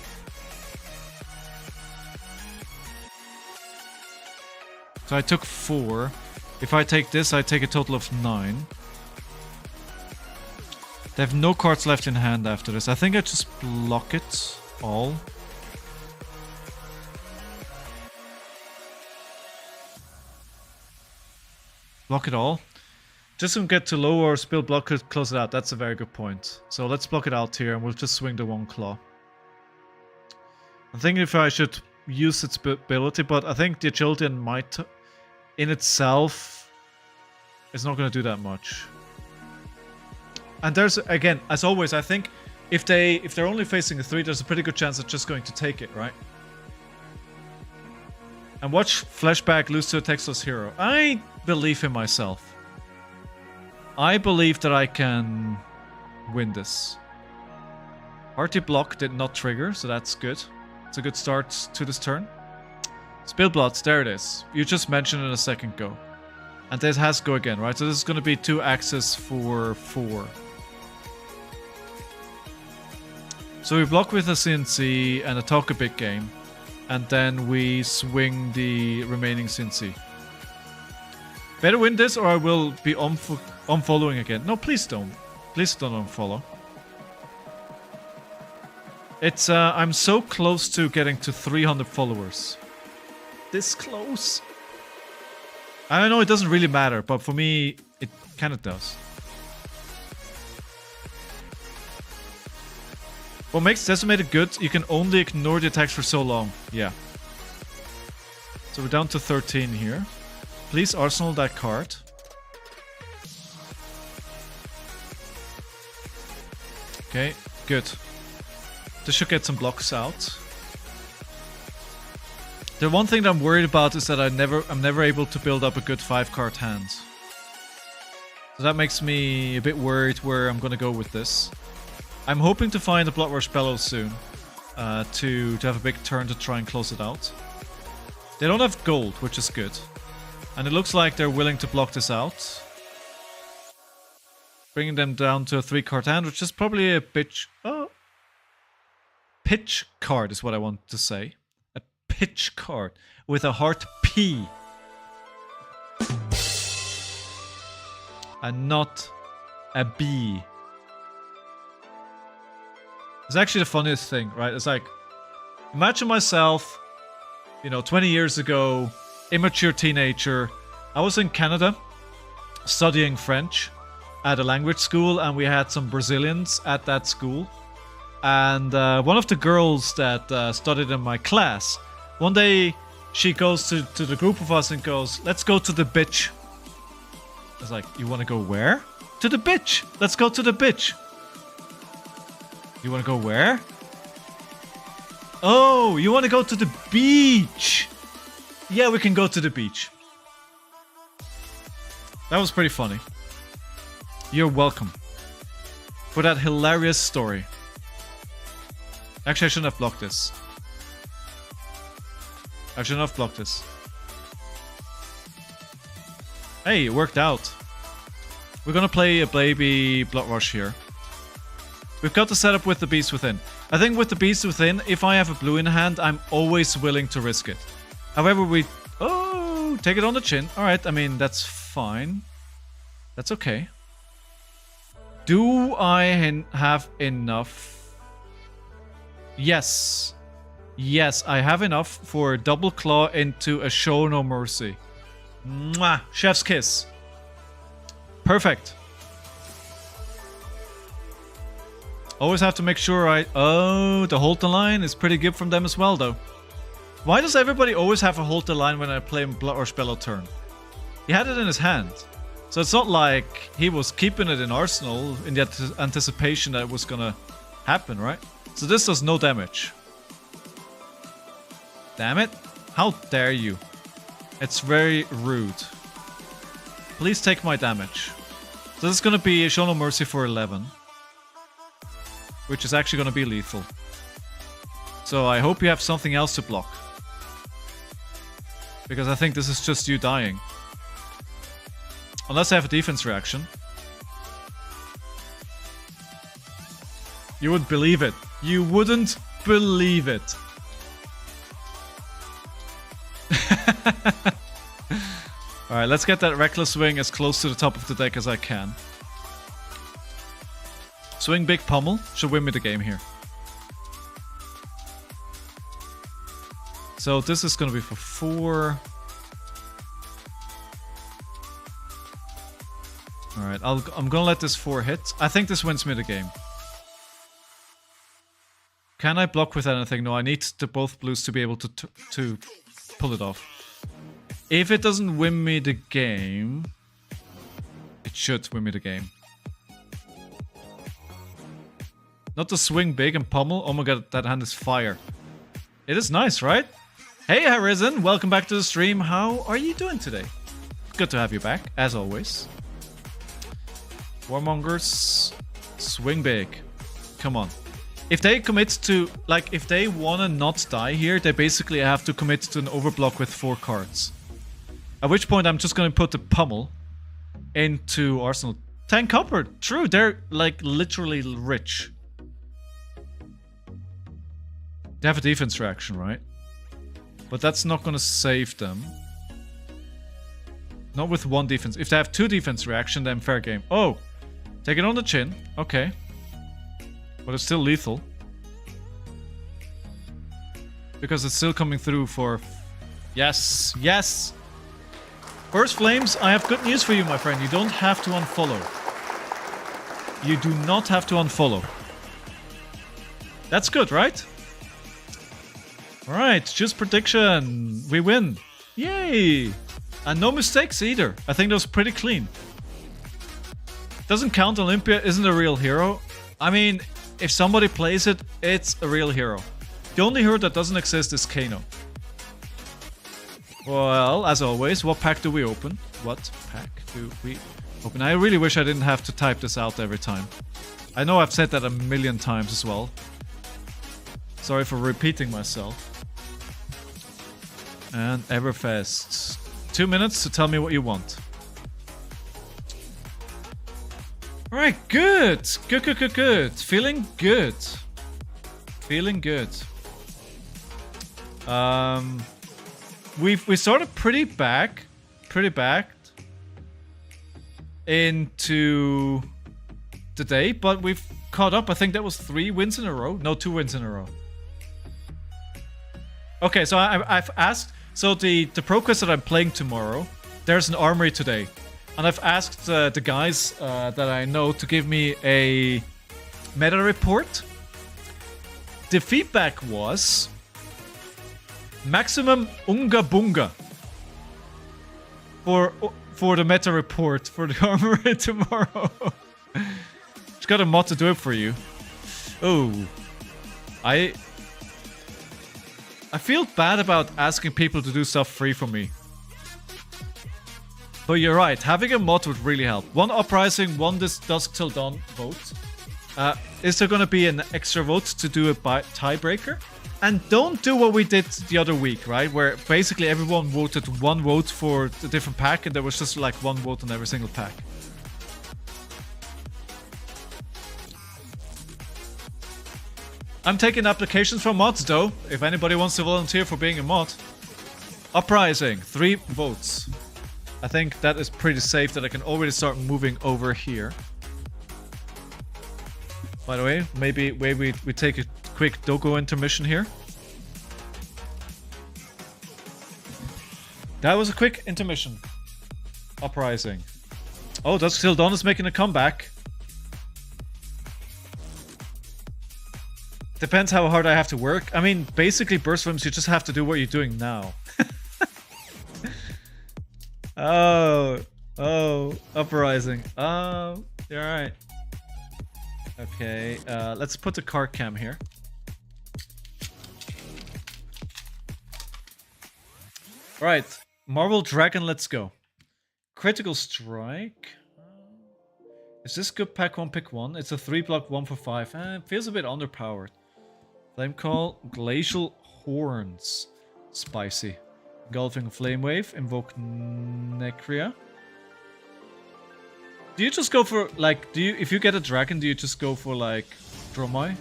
So I took 4. If I take this, I take a total of 9. They have no cards left in hand after this. I think I just block it all. Block it all. Just don't get too low or spill block it, close it out. That's a very good point. So let's block it out here and we'll just swing the 1 claw. I'm thinking if I should use its ability, but I think the agility and might in itself is not going to do that much. And there's, again, as always, I think if they're only facing a 3, there's a pretty good chance they're just going to take it, right? And watch Flashback lose to a Textless Hero. I believe in myself. I believe that I can win this. Hearty Block did not trigger, so that's good. It's a good start to this turn. Spill Bloods, there it is. You just mentioned it a second ago. And this has go again, right? So this is going to be 2 axes for 4. So we block with a CNC and attack a big game. And then we swing the remaining CNC. Better win this or I will be unfollowing again. No, please don't. Please don't unfollow. It's, I'm so close to getting to 300 followers. This close. I know it doesn't really matter, but for me, it kind of does. What makes Decimated good, you can only ignore the attacks for so long. Yeah. So we're down to 13 here. Please arsenal that card. Okay, good. This should get some blocks out. The one thing that I'm worried about is that I'm never able to build up a good 5-card hand. So that makes me a bit worried where I'm gonna go with this. I'm hoping to find a Blood Rush Bellows soon. To have a big turn to try and close it out. They don't have gold, which is good. And it looks like they're willing to block this out. Bringing them down to a 3-card hand, which is probably a pitch card is what I want to say. A pitch card with a heart P. And not a B. It's actually the funniest thing, right? It's like, imagine myself, 20 years ago, immature teenager. I was in Canada studying French at a language school, and we had some Brazilians at that school. And one of the girls that studied in my class, one day she goes to the group of us and goes, "Let's go to the bitch." I was like, "You want to go where?" "To the bitch. Let's go to the bitch." "You want to go where?" "Oh, you want to go to the beach." "Yeah, we can go to the beach." That was pretty funny. You're welcome. for that hilarious story. Actually, I shouldn't have blocked this. I shouldn't have blocked this. Hey, it worked out. We're gonna play a baby Blood Rush here. We've got the setup with the Beast Within. I think with the Beast Within, if I have a blue in hand, I'm always willing to risk it. However, we... Oh, take it on the chin. Alright, I mean, that's fine. That's okay. Do I have enough? Yes. Yes, I have enough for a double claw into a Show No Mercy. Mwah! Chef's kiss. Perfect. Always have to make sure I... Oh, the hold the line is pretty good from them as well, though. Why does everybody always have a hold the line when I play Blood Rush Bellow turn? He had it in his hand. So it's not like he was keeping it in Arsenal in the anticipation that it was gonna happen, right? So this does no damage. Damn it. How dare you? It's very rude. Please take my damage. So this is gonna be a Show No Mercy for 11. Which is actually gonna be lethal. So I hope you have something else to block. Because I think this is just you dying. Unless I have a defense reaction. You wouldn't believe it. You wouldn't believe it. Alright, let's get that Reckless Swing as close to the top of the deck as I can. Swing Big Pummel should win me the game here. So this is going to be for 4. Alright, I'm going to let this 4 hit. I think this wins me the game. Can I block with anything? No, I need the both blues to be able to pull it off. If it doesn't win me the game... It should win me the game. Not to swing big and pummel. Oh my god, that hand is fire. It is nice, right? Hey Harrison, welcome back to the stream. How are you doing today? Good to have you back, as always. Warmongers, swing big. Come on. If they commit to, like, if they wanna not die here, they basically have to commit to an overblock with 4 cards. At which point I'm just gonna put the pummel into Arsenal. 10 copper, true, they're like literally rich. They have a defense reaction, right? But that's not gonna save them. Not with 1 defense. If they have 2 defense reaction, then fair game. Oh! Take it on the chin. Okay. But it's still lethal. Because it's still coming through for... Yes! Yes! First Flames, I have good news for you, my friend. You don't have to unfollow. You do not have to unfollow. That's good, right? Alright, just prediction. We win. Yay! And no mistakes either. I think that was pretty clean. Doesn't count. Olympia isn't a real hero. I mean, if somebody plays it, it's a real hero. The only hero that doesn't exist is Kano. Well, as always, what pack do we open? What pack do we open? I really wish I didn't have to type this out every time. I know I've said that a million times as well. Sorry for repeating myself. And Everfest. 2 minutes to tell me what you want. Alright, good. Good. Feeling good. Feeling good. We started pretty backed into the day, but we've caught up. I think that was 3 wins in a row. No, 2 wins in a row. Okay, so I've asked. So the pro quest that I'm playing tomorrow, there's an armory today, and I've asked the guys that I know to give me a meta report. The feedback was maximum Unga Bunga for the meta report for the armory tomorrow. Just got a mod to do it for you. Oh, I feel bad about asking people to do stuff free for me. But you're right, having a mod would really help. 1 Uprising, 1 this Dusk Till Dawn vote. Is there going to be an extra vote to do a tiebreaker? And don't do what we did the other week, right? Where basically everyone voted one vote for a different pack and there was just like one vote on every single pack. I'm taking applications for mods though, if anybody wants to volunteer for being a mod. Uprising, 3 votes. I think that is pretty safe that I can already start moving over here. By the way, maybe we take a quick Dogo intermission here. That was a quick intermission. Uprising. Oh, Dusk Till Dawn is making a comeback. Depends how hard I have to work. I mean, basically, burst flames, you just have to do what you're doing now. Oh, uprising. Oh, you're right. Okay, let's put the card cam here. Right, Marvel Dragon, let's go. Critical Strike. Is this good? Pack 1, pick 1. It's a 3-block 1 for 5. It feels a bit underpowered. Flame Call, Glacial Horns. Spicy. Engulfing Flame Wave, invoke Necria. Do you just go for, like, if you get a dragon, do you just go for, like, Dromai?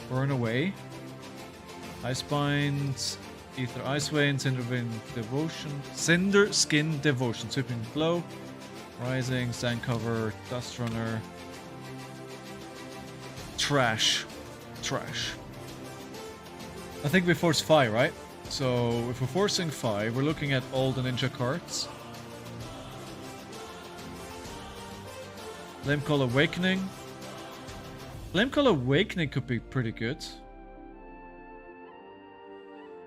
Burn Away? Icebind, Ether Ice Vein, Cinder Skin Devotion, Sweeping Blow, Rising, Sand Cover, Dust Runner. Trash. I think we force 5, right? So, if we're forcing 5, we're looking at all the ninja cards. Flamecall Awakening. Flamecall Awakening could be pretty good.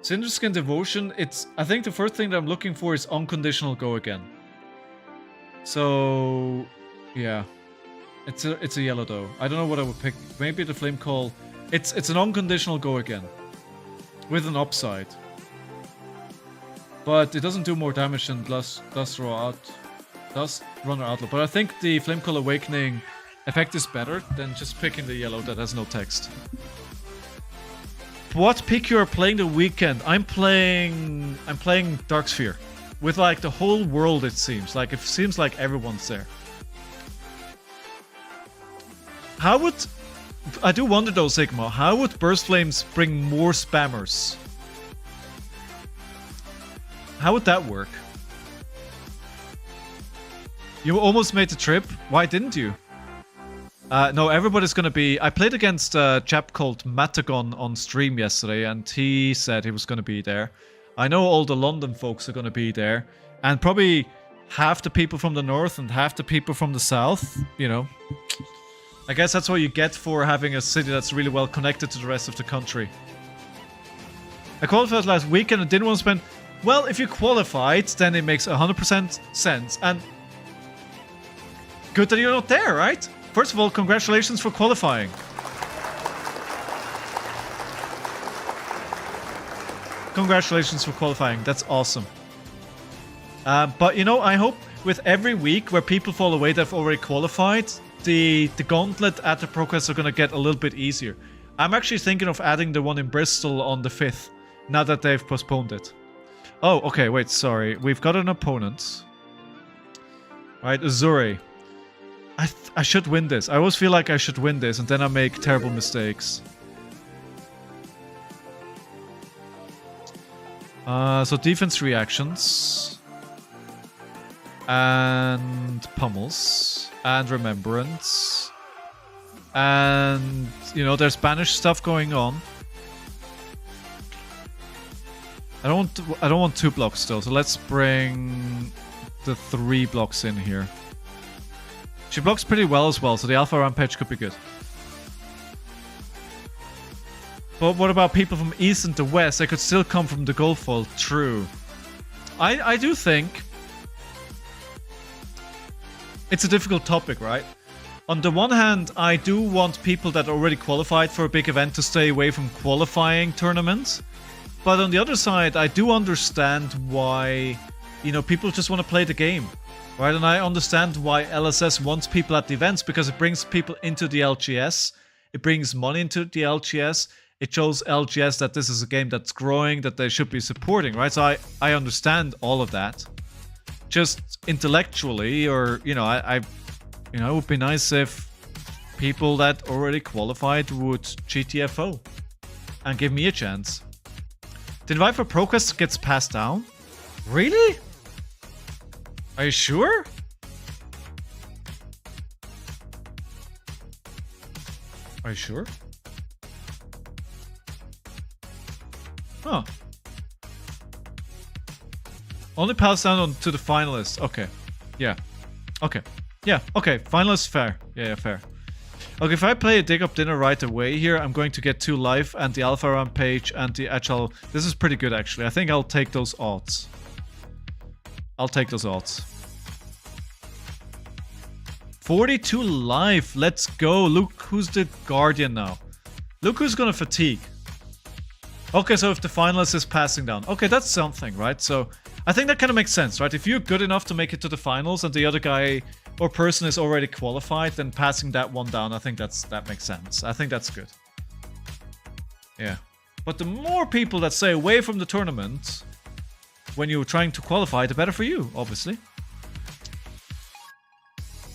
Cinderskin Devotion, I think the first thing that I'm looking for is Unconditional Go Again. So, yeah. It's a yellow though. I don't know what I would pick. Maybe the Flamecall. It's an Unconditional Go Again. With an upside. But it doesn't do more damage than Dust Runner Outlaw. But I think the Flamecall Awakening effect is better than just picking the yellow that has no text. What pick you are playing the weekend? I'm playing Darksphere. With like the whole world, it seems. Like it seems like everyone's there. How would... I do wonder though, Sigma, how would Burst Flames bring more spammers? How would that work? You almost made the trip. Why didn't you? No, everybody's gonna be... I played against a chap called Matagon on stream yesterday, and he said he was gonna be there. I know all the London folks are gonna be there, and probably half the people from the north and half the people from the south, you know. I guess that's what you get for having a city that's really well connected to the rest of the country. I qualified last weekend and didn't want to spend... Well, if you qualified, then it makes 100% sense, and... Good that you're not there, right? First of all, congratulations for qualifying. Congratulations for qualifying. That's awesome. But, you know, I hope with every week where people fall away that have already qualified, the gauntlet at the ProQuest are going to get a little bit easier. I'm actually thinking of adding the one in Bristol on the 5th, now that they've postponed it. Oh, okay, wait, sorry. We've got an opponent. Right, Azure. I should win this. I always feel like I should win this, and then I make terrible mistakes. So defense reactions. And pummels. And remembrance. And, you know, there's Spanish stuff going on. I don't want 2 blocks still, so let's bring the 3 blocks in here. She blocks pretty well as well, so the Alpha Rampage could be good. But what about people from east and the west? They could still come from the Gulf Vault. True. I do think it's a difficult topic, right? On the one hand, I do want people that already qualified for a big event to stay away from qualifying tournaments. But on the other side, I do understand why, you know, people just want to play the game. Right, and I understand why LSS wants people at the events, because it brings people into the LGS. It brings money into the LGS. It shows LGS that this is a game that's growing, that they should be supporting, right? So I understand all of that. Just intellectually, or, you know, it would be nice if people that already qualified would GTFO and give me a chance. The invite for ProQuest gets passed down? Really? Are you sure? Are you sure? Huh. Only passed down to the finalists. Okay. Yeah. Okay. Yeah. Okay. Finalists, fair. Yeah, fair. Okay, if I play a dig up dinner right away here, I'm going to get 2 life and the alpha rampage and the agile. This is pretty good, actually. I think I'll take those odds. I'll take those odds. 42 life. Let's go. Look who's the guardian now. Look who's gonna fatigue. Okay, so if the finalist is passing down. Okay, that's something, right? So I think that kind of makes sense, right? If you're good enough to make it to the finals and the other guy or person is already qualified, then passing that one down, I think that makes sense. I think that's good. Yeah. But the more people that stay away from the tournament when you're trying to qualify, the better for you, obviously.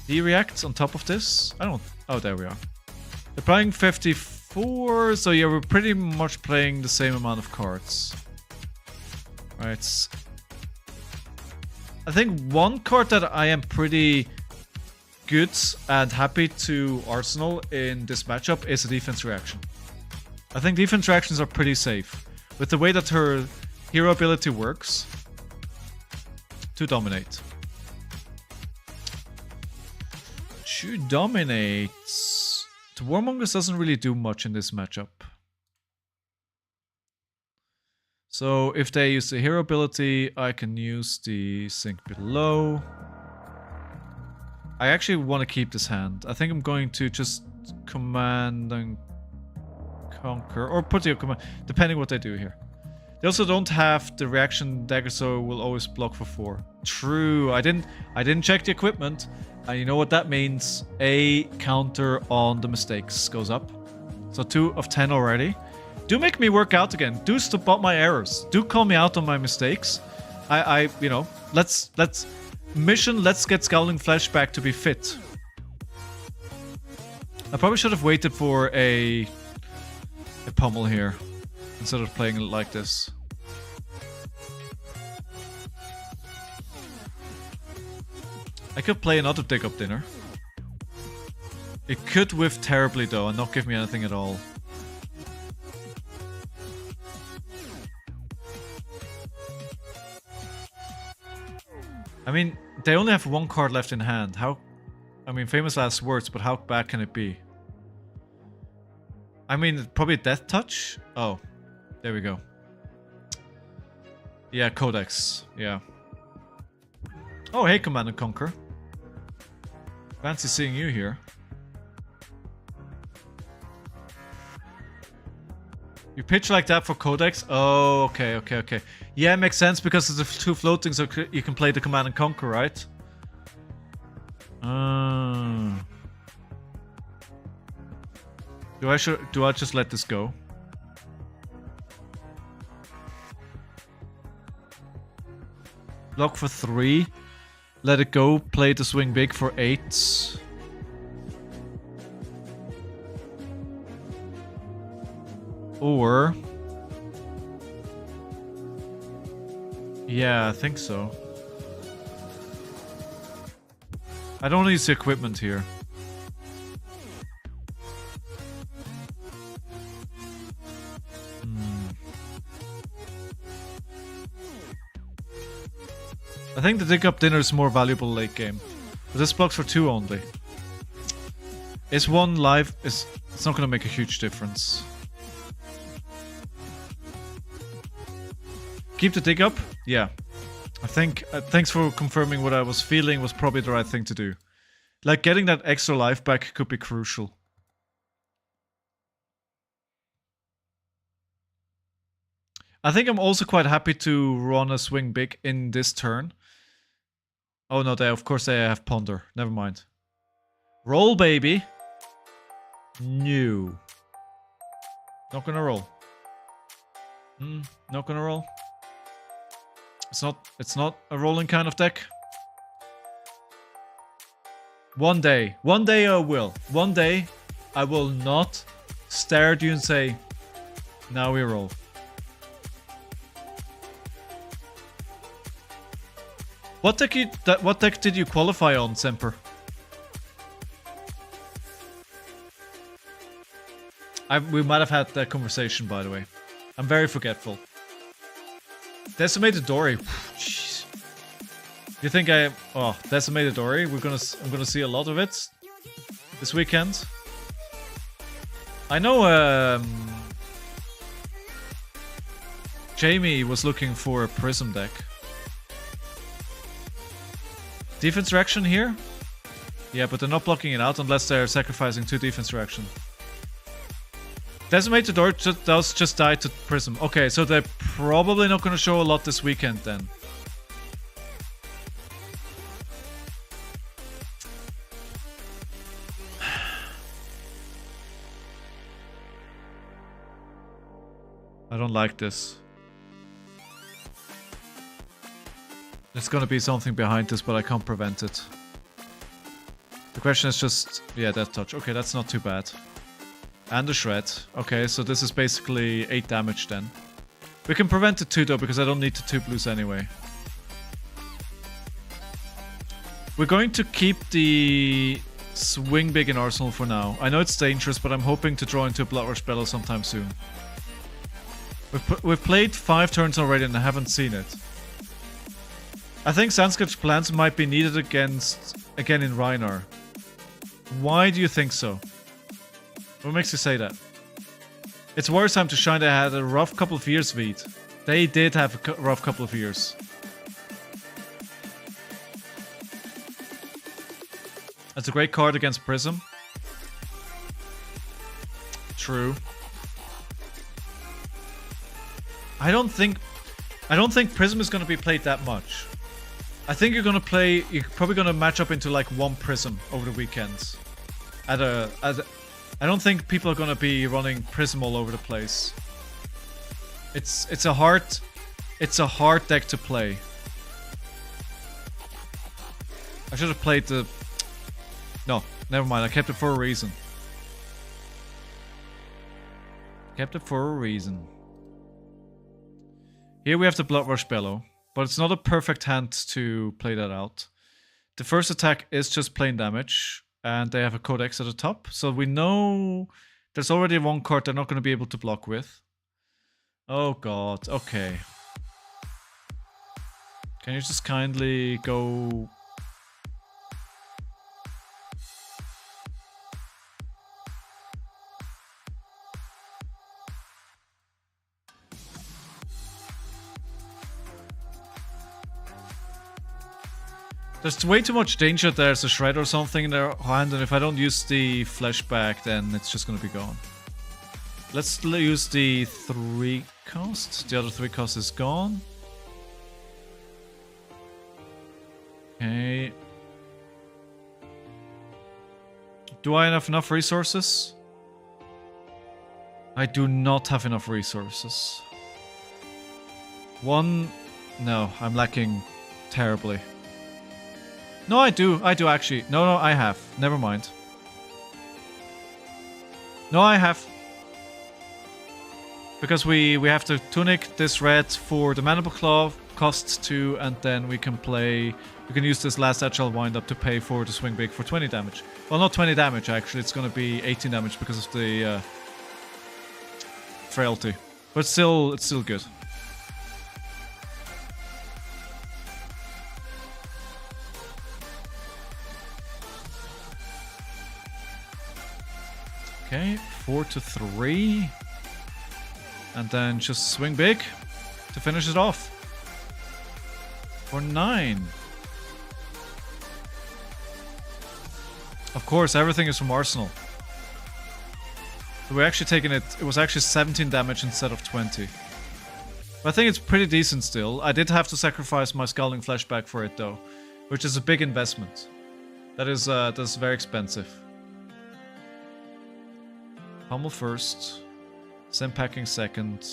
He reacts on top of this? I don't... Oh, there we are. They're playing 54, so yeah, we're pretty much playing the same amount of cards. Right. I think one card that I am pretty good and happy to Arsenal in this matchup is a defense reaction. I think defense reactions are pretty safe. With the way that her hero ability works to dominate. She dominates. The Warmongers doesn't really do much in this matchup. So if they use the hero ability, I can use the sink below. I actually want to keep this hand. I think I'm going to just command and conquer, or put the command, depending what they do here. They also don't have the reaction dagger, so will always block for 4. True, I didn't check the equipment, and you know what that means? A counter on the mistakes goes up. So 2 of 10 already. Do make me work out again. Do spot my errors. Do call me out on my mistakes. You know, let's get Scowling Flesh back to be fit. I probably should have waited for a pummel here instead of playing it like this. I could play another dig up dinner. It could whiff terribly though and not give me anything at all. I mean, they only have 1 card left in hand. How... I mean, famous last words, but how bad can it be? I mean, probably Death Touch? Oh, there we go. Yeah, Codex. Yeah. Oh, hey, Command and Conquer. Fancy seeing you here. You pitch like that for Codex? Oh, okay, okay, okay. Yeah, it makes sense because it's the 2 floating, so you can play the Command and Conquer, right? Do I just let this go? Block for 3. Let it go. Play the swing big for 8. Or... yeah, I think so. I don't use the equipment here. I think the dig up dinner is more valuable late game. But this blocks for 2 only. Is 1 live? It's not gonna make a huge difference. Keep the dig up? Yeah. I think, thanks for confirming what I was feeling was probably the right thing to do. Like, getting that extra life back could be crucial. I think I'm also quite happy to run a swing big in this turn. Oh no, of course they have Ponder. Never mind. Roll, baby. No. Not gonna roll. Not gonna roll. It's not a rolling kind of deck. One day I will. One day I will not stare at you and say, now we roll. What deck did you qualify on, Semper? We might have had that conversation, by the way. I'm very forgetful. Decimated Dory. Jeez. You think Decimated Dory? I'm gonna see a lot of it this weekend. I know Jamie was looking for a Prism deck. Defense reaction here? Yeah, but they're not blocking it out unless they're sacrificing 2 defense reaction. Decimated Dory does just die to Prism. Okay, so they're probably not going to show a lot this weekend then. I don't like this. There's gonna be something behind this, but I can't prevent it. The question is just... yeah, Death Touch. Okay, that's not too bad. And a Shred. Okay, so this is basically 8 damage then. We can prevent it too though, because I don't need to 2 blues anyway. We're going to keep the Swing Big in Arsenal for now. I know it's dangerous, but I'm hoping to draw into a Blood Rush Bellow sometime soon. We've played 5 turns already and I haven't seen it. I think Sandscape's plans might be needed again in RHINAR. Why do you think so? What makes you say that? It's worse time to shine. They had a rough couple of years, Veed. They did have a rough couple of years. That's a great card against Prism. True. I don't think Prism is going to be played that much. I think you're probably gonna match up into like 1 Prism over the weekends. I don't think people are gonna be running Prism all over the place. It's a hard deck to play. I should have played the... no, never mind. I kept it for a reason. Kept it for a reason. Here we have the Blood Rush Bellow. But it's not a perfect hand to play that out. The first attack is just plain damage. And they have a Codex at the top. So we know there's already 1 card they're not going to be able to block with. Oh god, okay. Can you just kindly go... There's way too much danger. There's a Shred or something in their hand, and if I don't use the Flashback, then it's just gonna be gone. Let's use the 3 cost. The other 3 cost is gone. Okay. Do I have enough resources? I do not have enough resources. 1... no, I'm lacking terribly. No, I do actually. No, I have. Never mind. No, I have. Because we have to Tunic this red for the Mandible Claw, costs 2, and then we can use this last Agile Wind-Up to pay for the Swing Big for 20 damage. Well, not 20 damage actually, it's gonna be 18 damage because of the Frailty. But still, it's still good. Okay, 4 to 3. And then just Swing Big to finish it off. For 9. Of course, everything is from Arsenal. So we're actually taking it... it was actually 17 damage instead of 20. But I think it's pretty decent still. I did have to sacrifice my Scalding Flashback for it though. which is a big investment. That's very expensive. Pummel first, send packing second,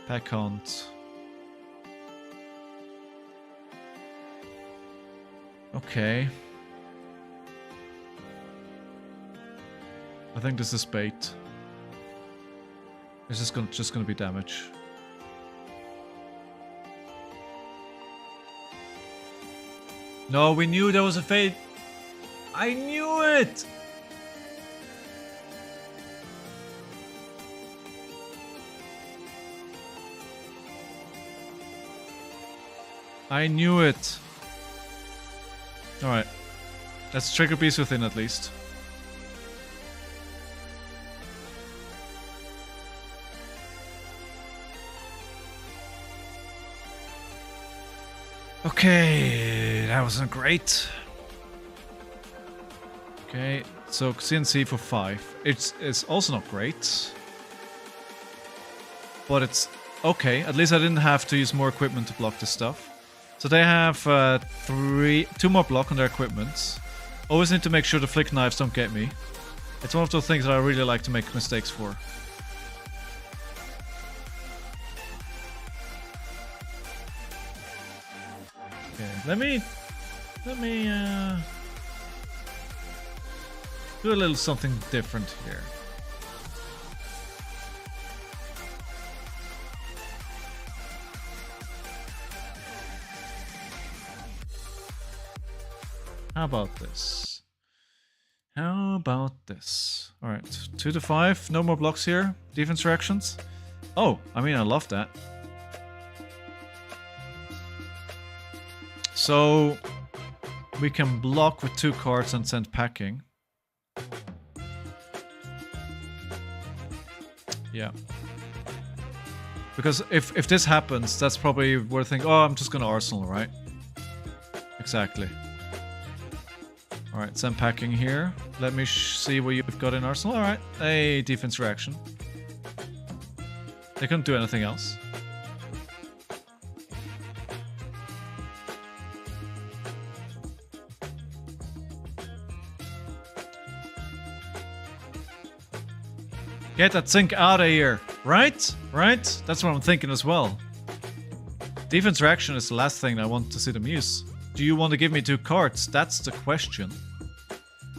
pack hunt. Okay. I think this is bait. It's just gonna be damage. No, we knew there was a fade. I knew it! I knew it. Alright. Let's trigger Beast Within at least. Okay, that wasn't great. Okay, so CNC for 5. It's also not great. But it's okay. At least I didn't have to use more equipment to block this stuff. So they have 2 more block on their equipment. Always need to make sure the flick knives don't get me. It's one of those things that I really like to make mistakes for. Okay, let me do a little something different here. How about this? How about this? Alright, 2 to 5, no more blocks here. Defense reactions. Oh, I mean, I love that. So, we can block with 2 cards and send packing. Yeah. Because if this happens, that's probably where I think, oh, I'm just gonna Arsenal, right? Exactly. Alright, send packing here. Let me see what you've got in Arsenal. Alright, a defense reaction. They couldn't do anything else. Get that sink out of here. Right? Right? That's what I'm thinking as well. Defense reaction is the last thing I want to see them use. Do you want to give me 2 cards? That's the question.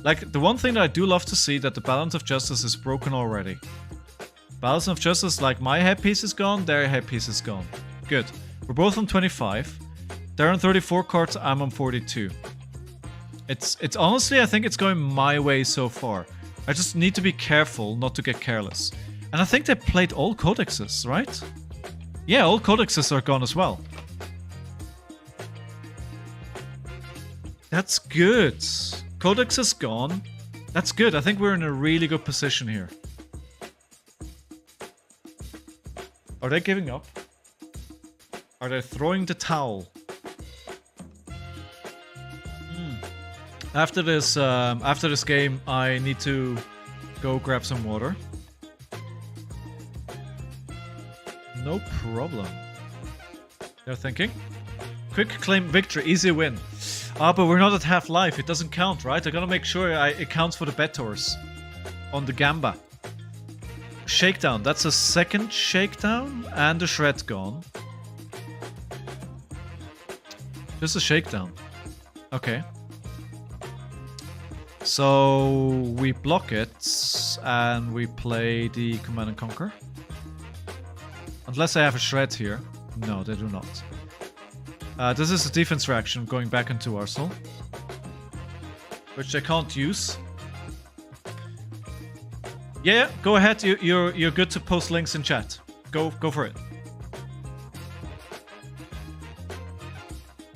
Like, the one thing that I do love to see, that the balance of justice is broken already. Balance of justice, like my headpiece is gone, their headpiece is gone. Good. We're both on 25. They're on 34 cards, I'm on 42. It's honestly, I think it's going my way so far. I just need to be careful not to get careless. And I think they played all codexes, right? Yeah, all codexes are gone as well. That's good. Codex is gone. That's good. I think we're in a really good position here. Are they giving up? Are they throwing the towel? After this game, I need to go grab some water. No problem. They're thinking. Quick claim victory, easy win. Ah, but we're not at half life. It doesn't count, right? I gotta make sure it counts for the bettors on the Gamba. Shakedown. That's a second shakedown and the shred gone. Just a shakedown. Okay. So we block it and we play the Command and Conquer. Unless I have a shred here. No, they do not. This is a defense reaction going back into Arsenal, which I can't use. Yeah, go ahead. You're good to post links in chat. Go for it.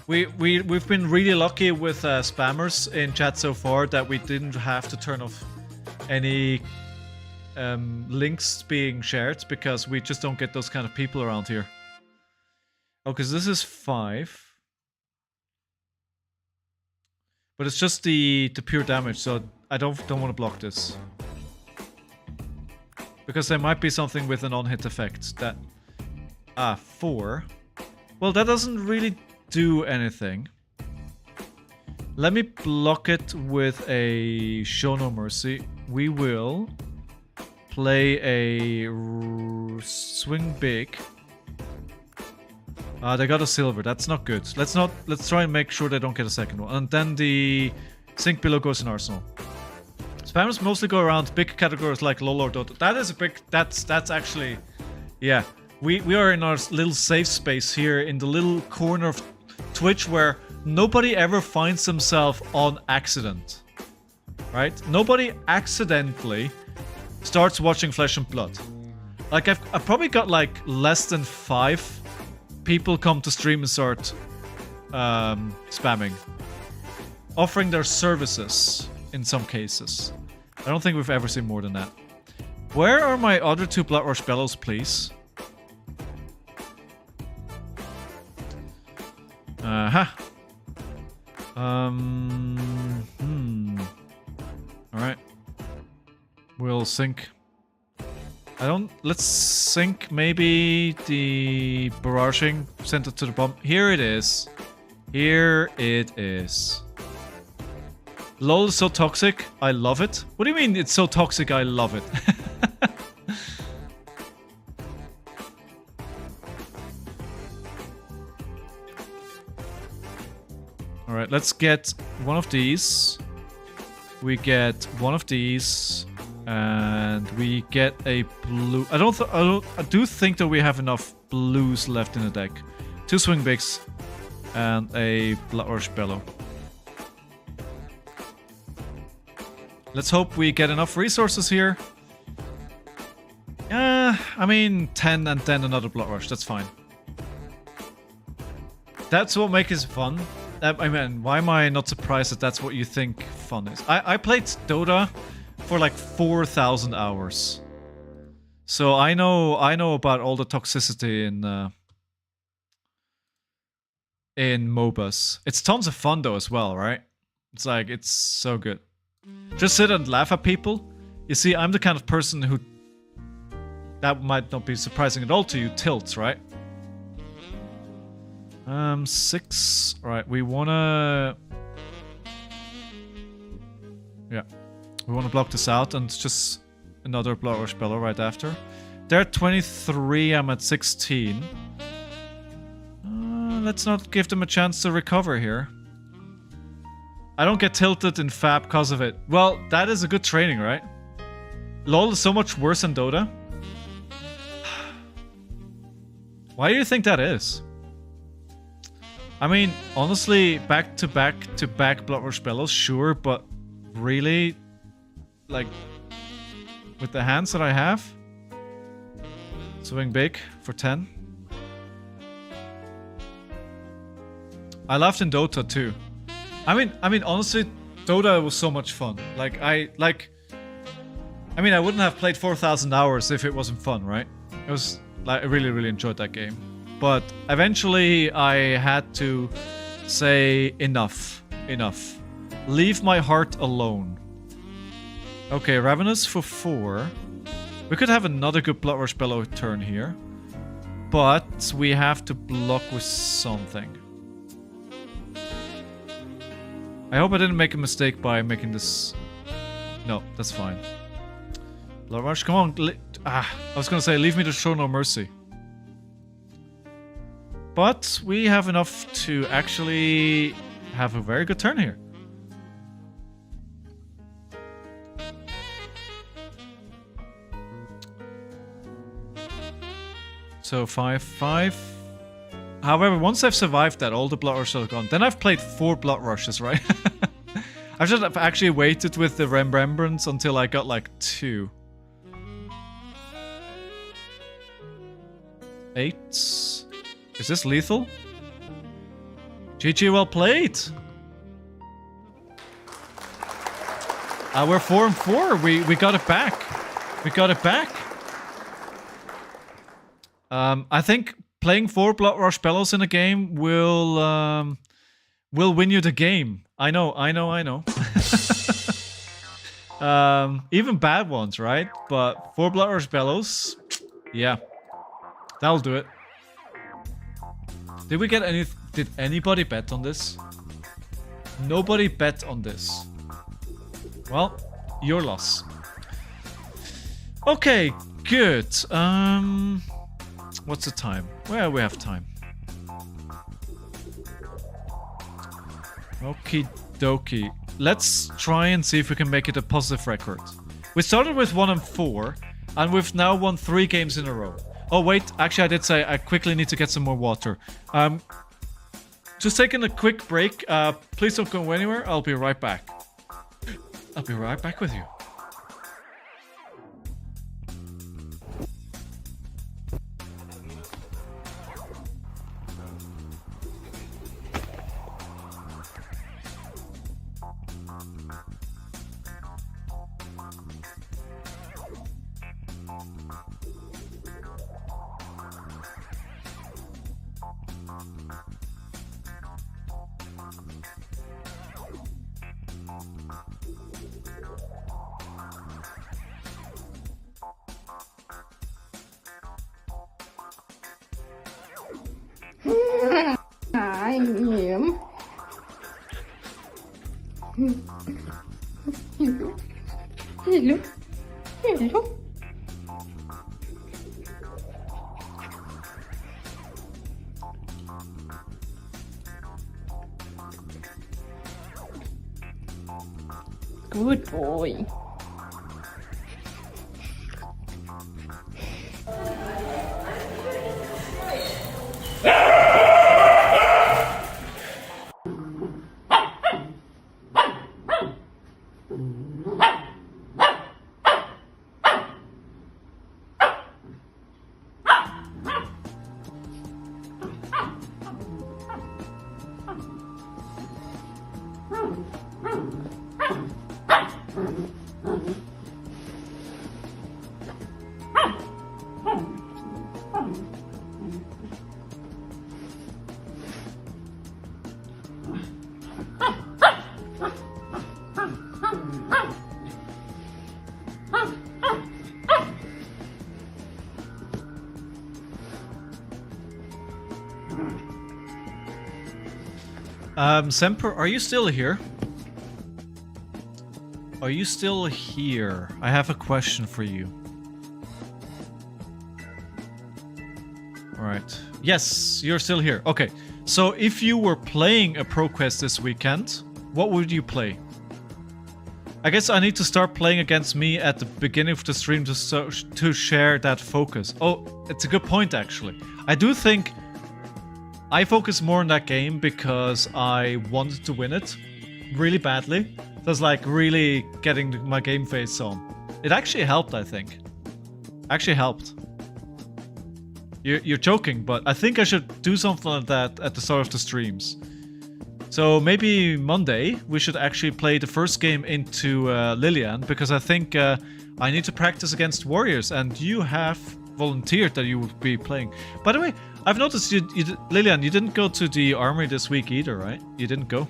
We've been really lucky with spammers in chat so far that we didn't have to turn off any links being shared because we just don't get those kind of people around here. Oh, because this is 5. But it's just the pure damage, so I don't want to block this. Because there might be something with an on-hit effect that... 4. Well, that doesn't really do anything. Let me block it with a Show No Mercy. We will play a swing big. They got a silver. That's not good. Let's try and make sure they don't get a second one. And then the sink below goes in arsenal. Spammers mostly go around big categories like LoL or Dota. That is a big. That's actually, yeah. We are in our little safe space here in the little corner of Twitch where nobody ever finds themselves on accident, right? Nobody accidentally starts watching Flesh and Blood. Like I've probably got like less than 5 people come to stream and start spamming, offering their services in some cases. I don't think we've ever seen more than that. Where are my other 2 Blood Rush Bellows, please? Alright. We'll sync. Let's sync maybe the barraging, send it to the bomb. Here it is. Here it is. LOL is so toxic, I love it. What do you mean it's so toxic, I love it? Alright, let's get one of these. We get one of these. And we get a blue. I do think that we have enough blues left in the deck. 2 swing bigs and a Blood Rush Bellow. Let's hope we get enough resources here. I mean 10 and then another Blood Rush. That's fine. That's what makes it fun. I mean, why am I not surprised that that's what you think fun is? I played Dota for like 4,000 hours. So I know about all the toxicity in MOBAs. It's tons of fun though as well, right? It's like, it's so good. Just sit and laugh at people. You see, I'm the kind of person who, that might not be surprising at all to you, tilts, right? 6. Alright, we wanna... Yeah. We want to block this out and just another Blood Rush Bellow right after. They're at 23, I'm at 16. Let's not give them a chance to recover here. I don't get tilted in Fab because of it. Well, that is a good training, right? LoL is so much worse than Dota. Why do you think that is? I mean, honestly, back-to-back Blood Rush Bellows, sure, but really... Like, with the hands that I have, swing big for 10. I laughed in Dota too. I mean, honestly, Dota was so much fun. Like, I mean, I wouldn't have played 4,000 hours if it wasn't fun, right? It was like I really enjoyed that game, but eventually I had to say enough. Leave my heart alone. Okay, Ravenous for 4. We could have another good Blood Rush Bellow turn here. But we have to block with something. I hope I didn't make a mistake by making this... No, that's fine. Blood Rush, come on. I was gonna say, leave me to Show No Mercy. But we have enough to actually have a very good turn here. So 5-5. However, once I've survived that, all the Blood Rushes are gone. Then I've played 4 Blood Rushes, right? I should have actually waited with the Remembrance until I got like 2. 8. Is this lethal? GG, well played! We're 4-4. We got it back. We got it back. I think playing 4 Blood Rush Bellows in a game will win you the game. I know. Even bad ones, right? But 4 Blood Rush Bellows, yeah, that'll do it. Did we get any? Did anybody bet on this? Nobody bet on this. Well, your loss. Okay, good. What's the time? Well, we have time. Okie dokie. Let's try and see if we can make it a positive record. We started with 1 and 4, and we've now won 3 games in a row. Oh wait, actually I did say I quickly need to get some more water. Just taking a quick break. Please don't go anywhere. I'll be right back. I'll be right back with you. Hại nhiễm. Hello. Hello. Good boy. Semper, are you still here? Are you still here? I have a question for you. Alright. Yes, you're still here. Okay. So if you were playing a Pro Quest this weekend, what would you play? I guess I need to start playing against me at the beginning of the stream to share that focus. Oh, it's a good point actually. I do think I focus more on that game because I wanted to win it really badly. So it's like really getting my game face on. It actually helped, I think. Actually helped. You're joking, but I think I should do something like that at the start of the streams. So maybe Monday we should actually play the first game into Lillian, because I think I need to practice against warriors, and you have volunteered that you would be playing. By the way, I've noticed Lillian, you didn't go to the armory this week either, right? You didn't go?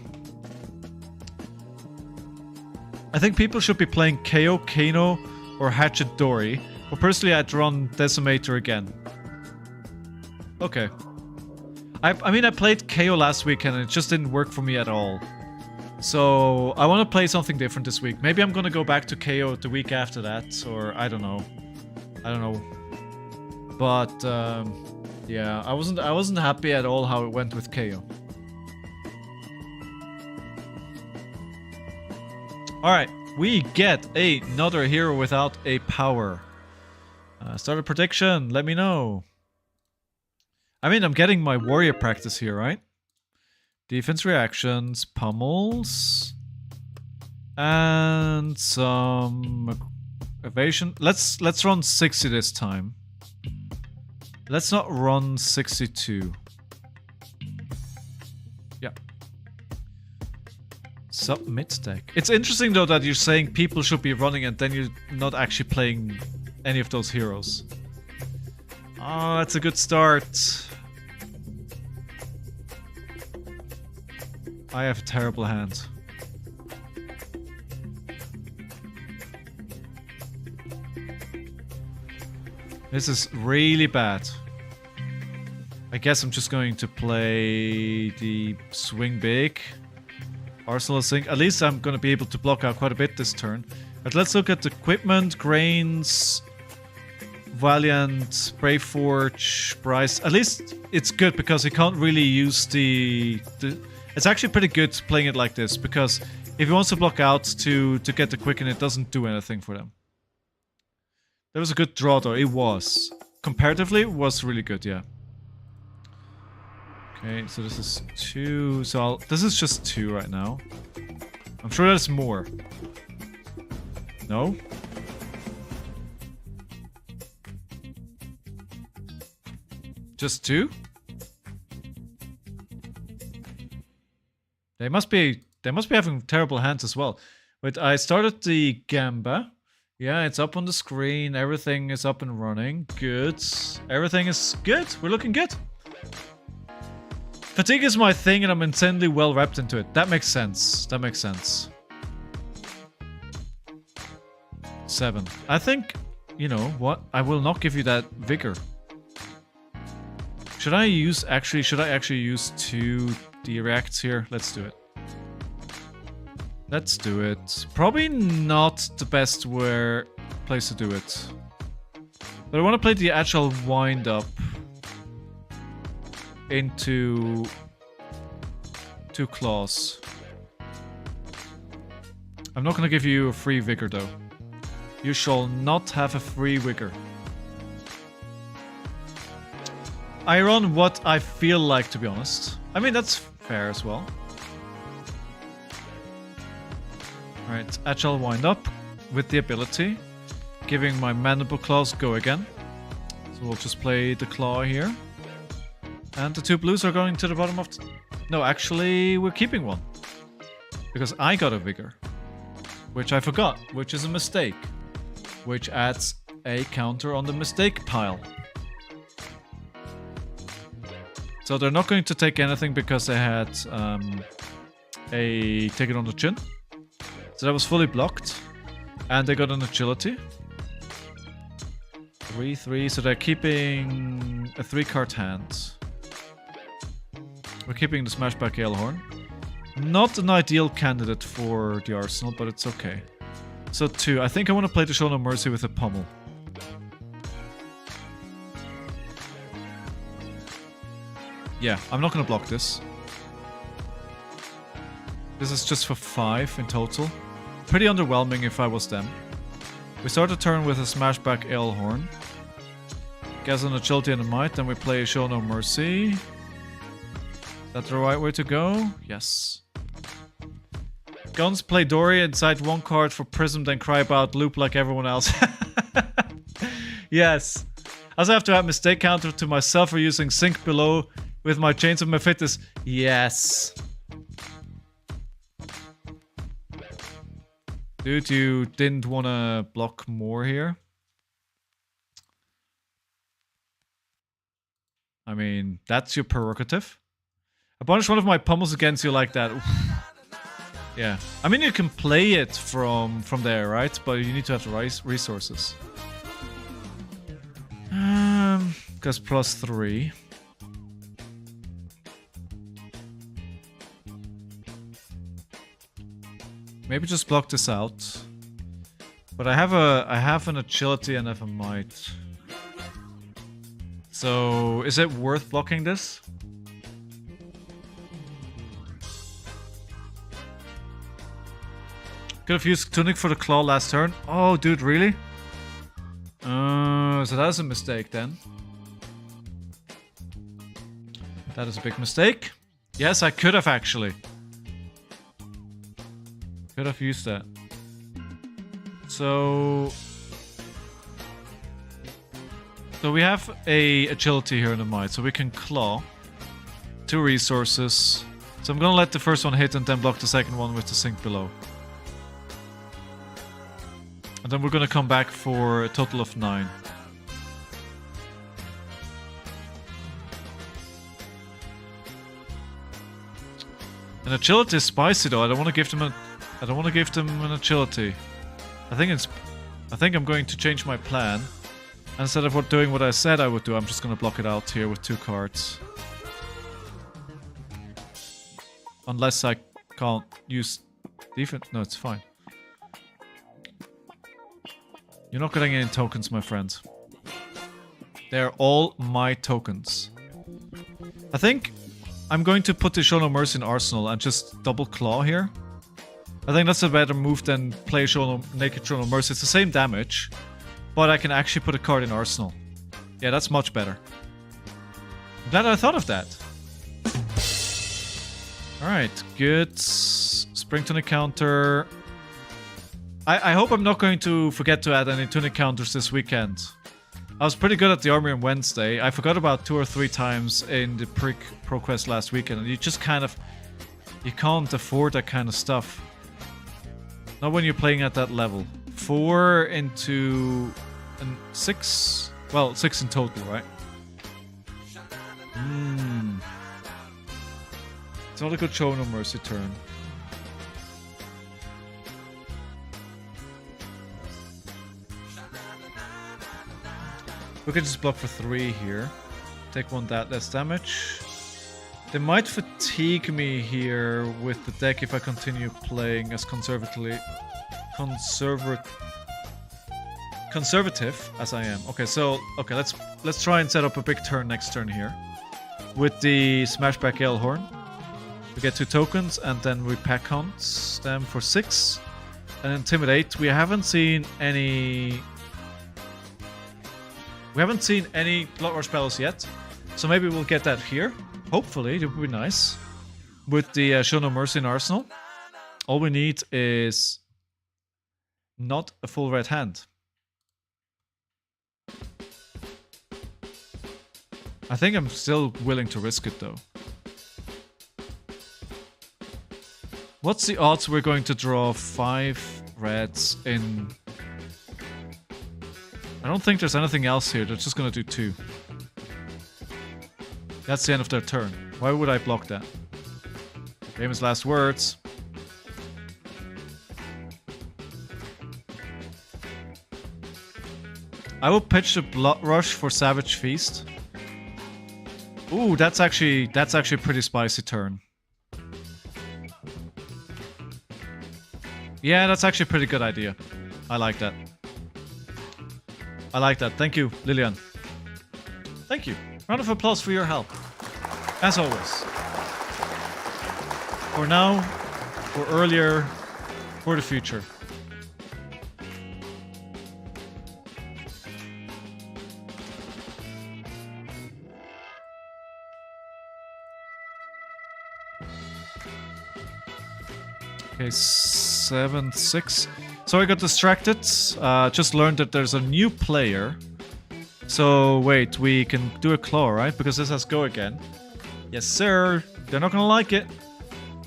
I think people should be playing KO, Kano, or Hatchet Dory. But personally, I'd run Decimator again. Okay. I mean, I played KO last week and it just didn't work for me at all. So, I want to play something different this week. Maybe I'm gonna go back to KO the week after that, or I don't know. I don't know. But, yeah, I wasn't happy at all how it went with KO. Alright, we get another hero without a power. Start a prediction, let me know. I mean, I'm getting my warrior practice here, right? Defense reactions, pummels, and some evasion. Let's run 60 this time. Let's not run 62. Yeah. Submit deck. It's interesting though that you're saying people should be running and then you're not actually playing any of those heroes. Oh, that's a good start. I have a terrible hand. This is really bad. I guess I'm just going to play the swing big. Arsenal Sync. At least I'm going to be able to block out quite a bit this turn. But let's look at the equipment. Grains, Valiant, Brave Forge, Bryce. At least it's good because he can't really use the... It's actually pretty good playing it like this, because if he wants to block out to get the Quicken, it doesn't do anything for them. That was a good draw though, it was. Comparatively, it was really good, yeah. Okay, so this is 2, so this is just 2 right now. I'm sure there's more. No? Just 2? They must be having terrible hands as well. Wait, I started the Gamba. Yeah, it's up on the screen. Everything is up and running. Good. Everything is good. We're looking good. Fatigue is my thing and I'm insanely well wrapped into it. That makes sense. That makes sense. 7. I think, you know what? I will not give you that vigor. Should I actually use 2 D-reacts here? Let's do it. Let's do it. Probably not the best place to do it. But I want to play the Agile Wind-Up into 2 claws. I'm not going to give you a free vigor though. You shall not have a free vigor. I run what I feel like, to be honest. I mean, that's fair as well. Alright, Agile Wind Up with the ability. Giving my Mandible Claws go again. So we'll just play the Claw here. And the 2 blues are going to the bottom of the... No, actually, we're keeping 1. Because I got a vigor. Which I forgot, which is a mistake. Which adds a counter on the mistake pile. So they're not going to take anything because they had a Take It on the Chin. So that was fully blocked. And they got an agility. 3-3, so they're keeping a 3-card hand. We're keeping the Smashback Aelhorn. Not an ideal candidate for the Arsenal, but it's okay. So 2, I think I want to play the Show No Mercy with a Pummel. Yeah, I'm not going to block this. This is just for 5 in total. Pretty underwhelming if I was them. We start the turn with a Smashback Aelhorn. Gets an Agility and a Might, then we play a Show No Mercy. Is that the right way to go? Yes. Guns play Dory, inside 1 card for Prism, then cry about loop like everyone else. Yes. I also have to add mistake counter to myself for using Sync below with my Chains of Mephitis. Yes. Dude, you didn't want to block more here? I mean, that's your prerogative. I punish one of my pummels against you like that. Oof. Yeah. I mean, you can play it from there, right? But you need to have the resources. Because +3. Maybe just block this out. But I have an agility and I have a might. So is it worth blocking this? Could have used Tunic for the Claw last turn. Oh, dude, really? So that is a mistake then. That is a big mistake. Yes, I could have actually. Could have used that. So we have a agility here in the might, so we can claw. 2 resources. So I'm gonna let the first one hit and then block the second one with the Sync below. And then we're gonna come back for a total of 9. An agility is spicy though. I don't want to give them an agility. I think I'm going to change my plan. Instead of doing what I said I would do, I'm just gonna block it out here with 2 cards. Unless I can't use defense. No, it's fine. You're not getting any tokens, my friend. They're all my tokens. I think I'm going to put the Show No Mercy in Arsenal and just double claw here. I think that's a better move than play Naked Show No Mercy. It's the same damage, but I can actually put a card in Arsenal. Yeah, that's much better. I'm glad I thought of that. Alright, good. Spring Tunic counter. I hope I'm not going to forget to add any Tunic counters this weekend. I was pretty good at the army on Wednesday. I forgot about 2 or 3 times in the Pro Quest last weekend, and you just kind of... You can't afford that kind of stuff. Not when you're playing at that level. 4 into... 6? Well, 6 in total, right? It's not a good Show No Mercy turn. We can just block for 3 here. Take 1 that less damage. They might fatigue me here with the deck if I continue playing as conservative as I am. Okay, so let's try and set up a big turn next turn here. With the Smashback Elhorn. We get 2 tokens and then we pack hunt them for 6. And Intimidate. We haven't seen any Blood Rush spells yet. So maybe we'll get that here. Hopefully, it would be nice. With the Show No Mercy in Arsenal. All we need is not a full red hand. I think I'm still willing to risk it though. What's the odds we're going to draw 5 reds in... I don't think there's anything else here. They're just gonna do 2. That's the end of their turn. Why would I block that? Famous last words. I will pitch a Blood Rush for Savage Feast. Ooh, that's actually a pretty spicy turn. Yeah, that's actually a pretty good idea. I like that. I like that. Thank you, Lillian. Thank you. Round of applause for your help. As always. For now, for earlier, for the future. Okay, 7-6. So I got distracted. Just learned that there's a new player. So wait, we can do a claw, right? Because this has go again. Yes, sir. They're not gonna like it.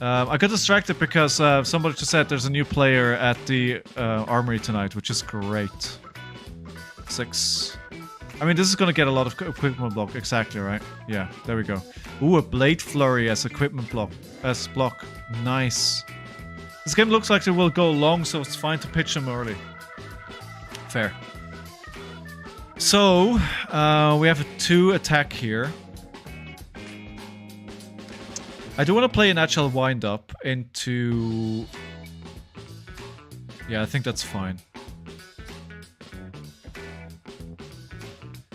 I got distracted because somebody just said there's a new player at the armory tonight, which is great. 6. I mean, this is gonna get a lot of equipment block. Exactly, right? Yeah, there we go. Ooh, a Blade Flurry as equipment block. As block. Nice. This game looks like it will go long, so it's fine to pitch them early. Fair. So, we have a 2 attack here. I do want to play an Agile Wind-Up into... Yeah, I think that's fine.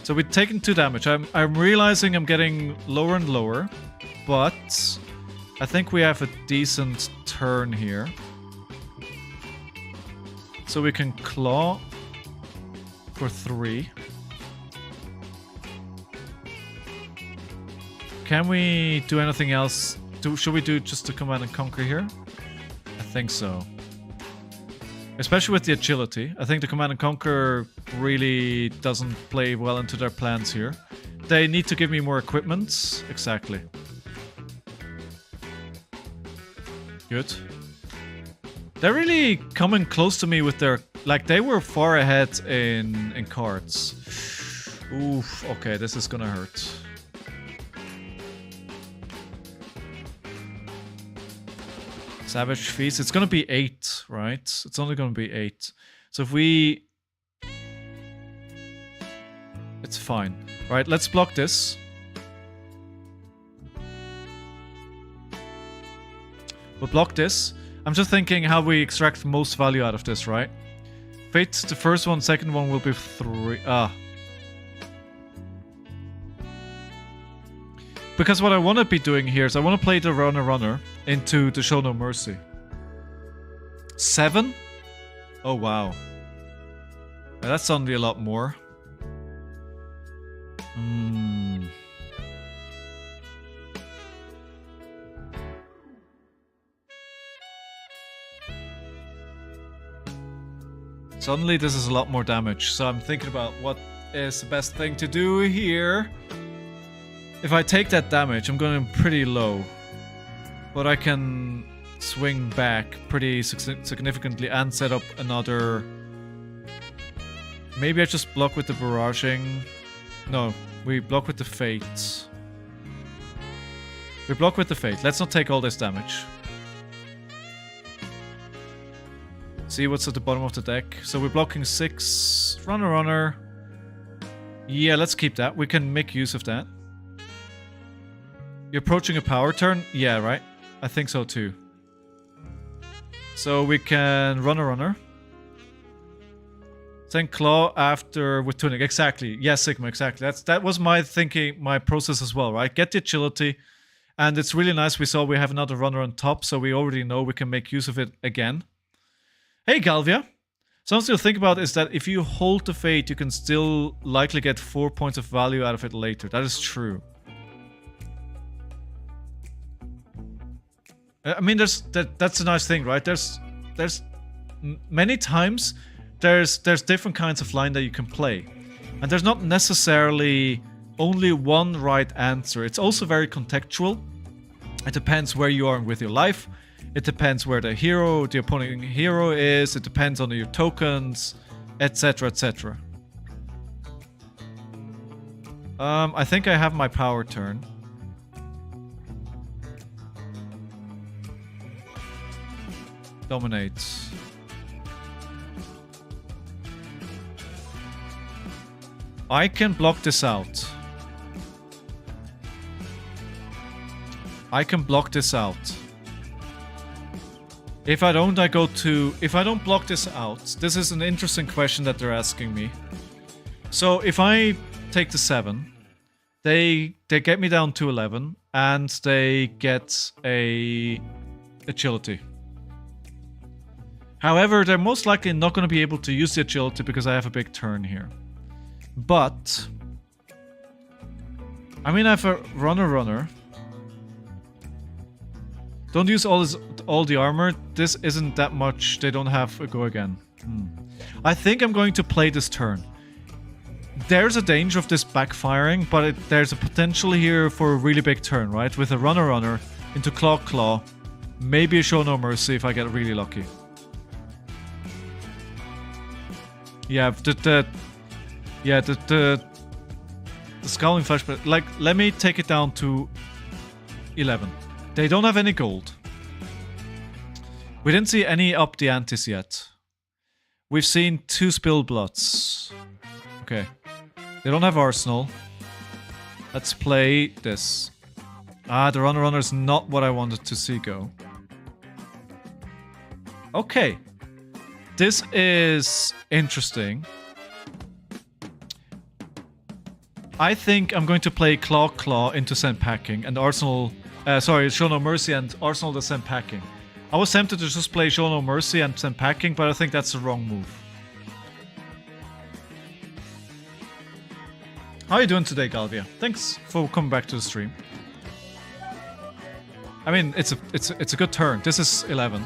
So we're taking 2 damage. I'm realizing I'm getting lower and lower, but I think we have a decent turn here. So we can claw for 3. Can we do anything else? Should we do just the Command and Conquer here? I think so. Especially with the agility. I think the Command and Conquer really doesn't play well into their plans here. They need to give me more equipment. Exactly. Good. They're really coming close to me with their... Like, they were far ahead in cards. Oof, okay, this is gonna hurt. Savage Feast. It's gonna be 8, right? It's only gonna be 8. So if we... It's fine. Right, let's block this. We'll block this. I'm just thinking how we extract most value out of this, right? Fate, the first one, second one will be 3. Because what I want to be doing here is I want to play the runner into the Show No Mercy. 7? Oh, wow. That's suddenly a lot more. Suddenly this is a lot more damage, so I'm thinking about what is the best thing to do here. If I take that damage, I'm going pretty low. But I can swing back pretty significantly and set up another... Maybe I just block with the barraging. No, we block with the fate. We block with the fate. Let's not take all this damage. See what's at the bottom of the deck. So we're blocking 6. Runner. Yeah, let's keep that. We can make use of that. You're approaching a power turn? Yeah, right? I think so too. So we can runner. Then claw after with tunic. Exactly. Yeah, Sigma, exactly. That was my thinking, my process as well, right? Get the agility. And it's really nice we saw we have another runner on top, so we already know we can make use of it again. Hey, Galvia. Something to think about is that if you hold the fate, you can still likely get 4 points of value out of it later. That is true. I mean, that's a nice thing, right? There's many times there's different kinds of line that you can play, and there's not necessarily only one right answer. It's also very contextual. It depends where you are with your life. It depends where the opponent hero is. It depends on your tokens, etc., etc. I think I have my power turn. Dominates. I can block this out. I can block this out. If I don't, I go to... If I don't block this out, this is an interesting question that they're asking me. So if I take the 7, they get me down to 11, and they get a agility. However, they're most likely not going to be able to use the agility because I have a big turn here. But... I mean, I have a runner. Don't use all the armor. This isn't that much. They don't have a go again. I think I'm going to play this turn. There's a danger of this backfiring, but there's a potential here for a really big turn, right? With a runner into claw. Maybe a Show No Mercy if I get really lucky. Yeah, the Scowling Flash, but like, let me take it down to 11. They don't have any gold. We didn't see any up the antes yet. We've seen 2 Spilled Bloods. Okay. They don't have Arsenal. Let's play this. Ah, the runner is not what I wanted to see go. Okay. This is interesting. I think I'm going to play Claw into Send Packing and Arsenal... Show No Mercy and Arsenal to Send Packing. I was tempted to just play Show No Mercy and Send Packing, but I think that's the wrong move. How are you doing today, Galvia? Thanks for coming back to the stream. I mean, it's a good turn. This is 11.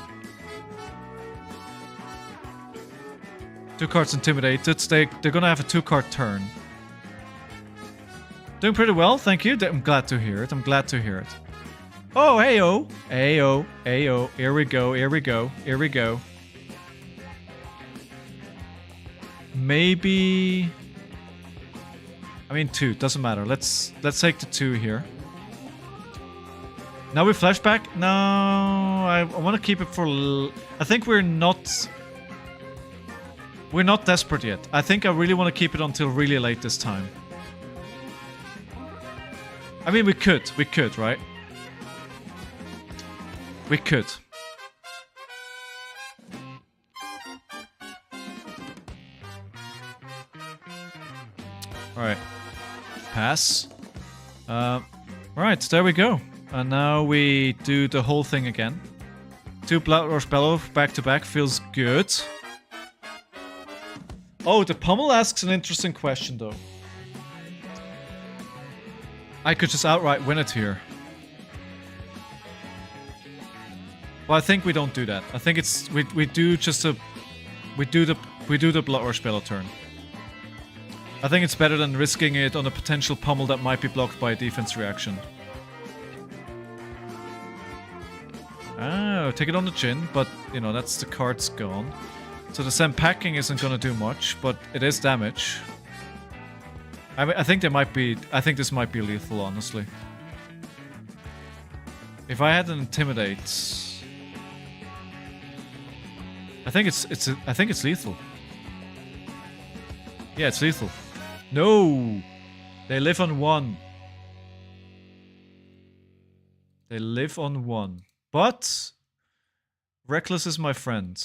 2 cards Intimidated. They're gonna have a 2-card turn. Doing pretty well, thank you. I'm glad to hear it. Oh, heyo. Ayo. Here we go. Maybe... I mean 2, doesn't matter. Let's take the 2 here. Now we flashback? No, I want to keep it for... I think we're not desperate yet. I think I really want to keep it until really late this time. I mean, we could, right? We could. Alright. Pass. Alright, there we go. And now we do the whole thing again. 2 Blood Rush Bellow back to back feels good. Oh, the Pummel asks an interesting question though. I could just outright win it here. Well, I think we don't do that. I think it's we do just a we do the Blood Rush Bellow turn. I think it's better than risking it on a potential pummel that might be blocked by a defense reaction. Oh, take it on the chin, but you know that's the card's gone. So the Sand Packing isn't gonna do much, but it is damage. I mean, I think this might be lethal, honestly. If I had an Intimidate, I think it's lethal. Yeah, it's lethal. No, they live on 1. They live on 1, but Reckless is my friend.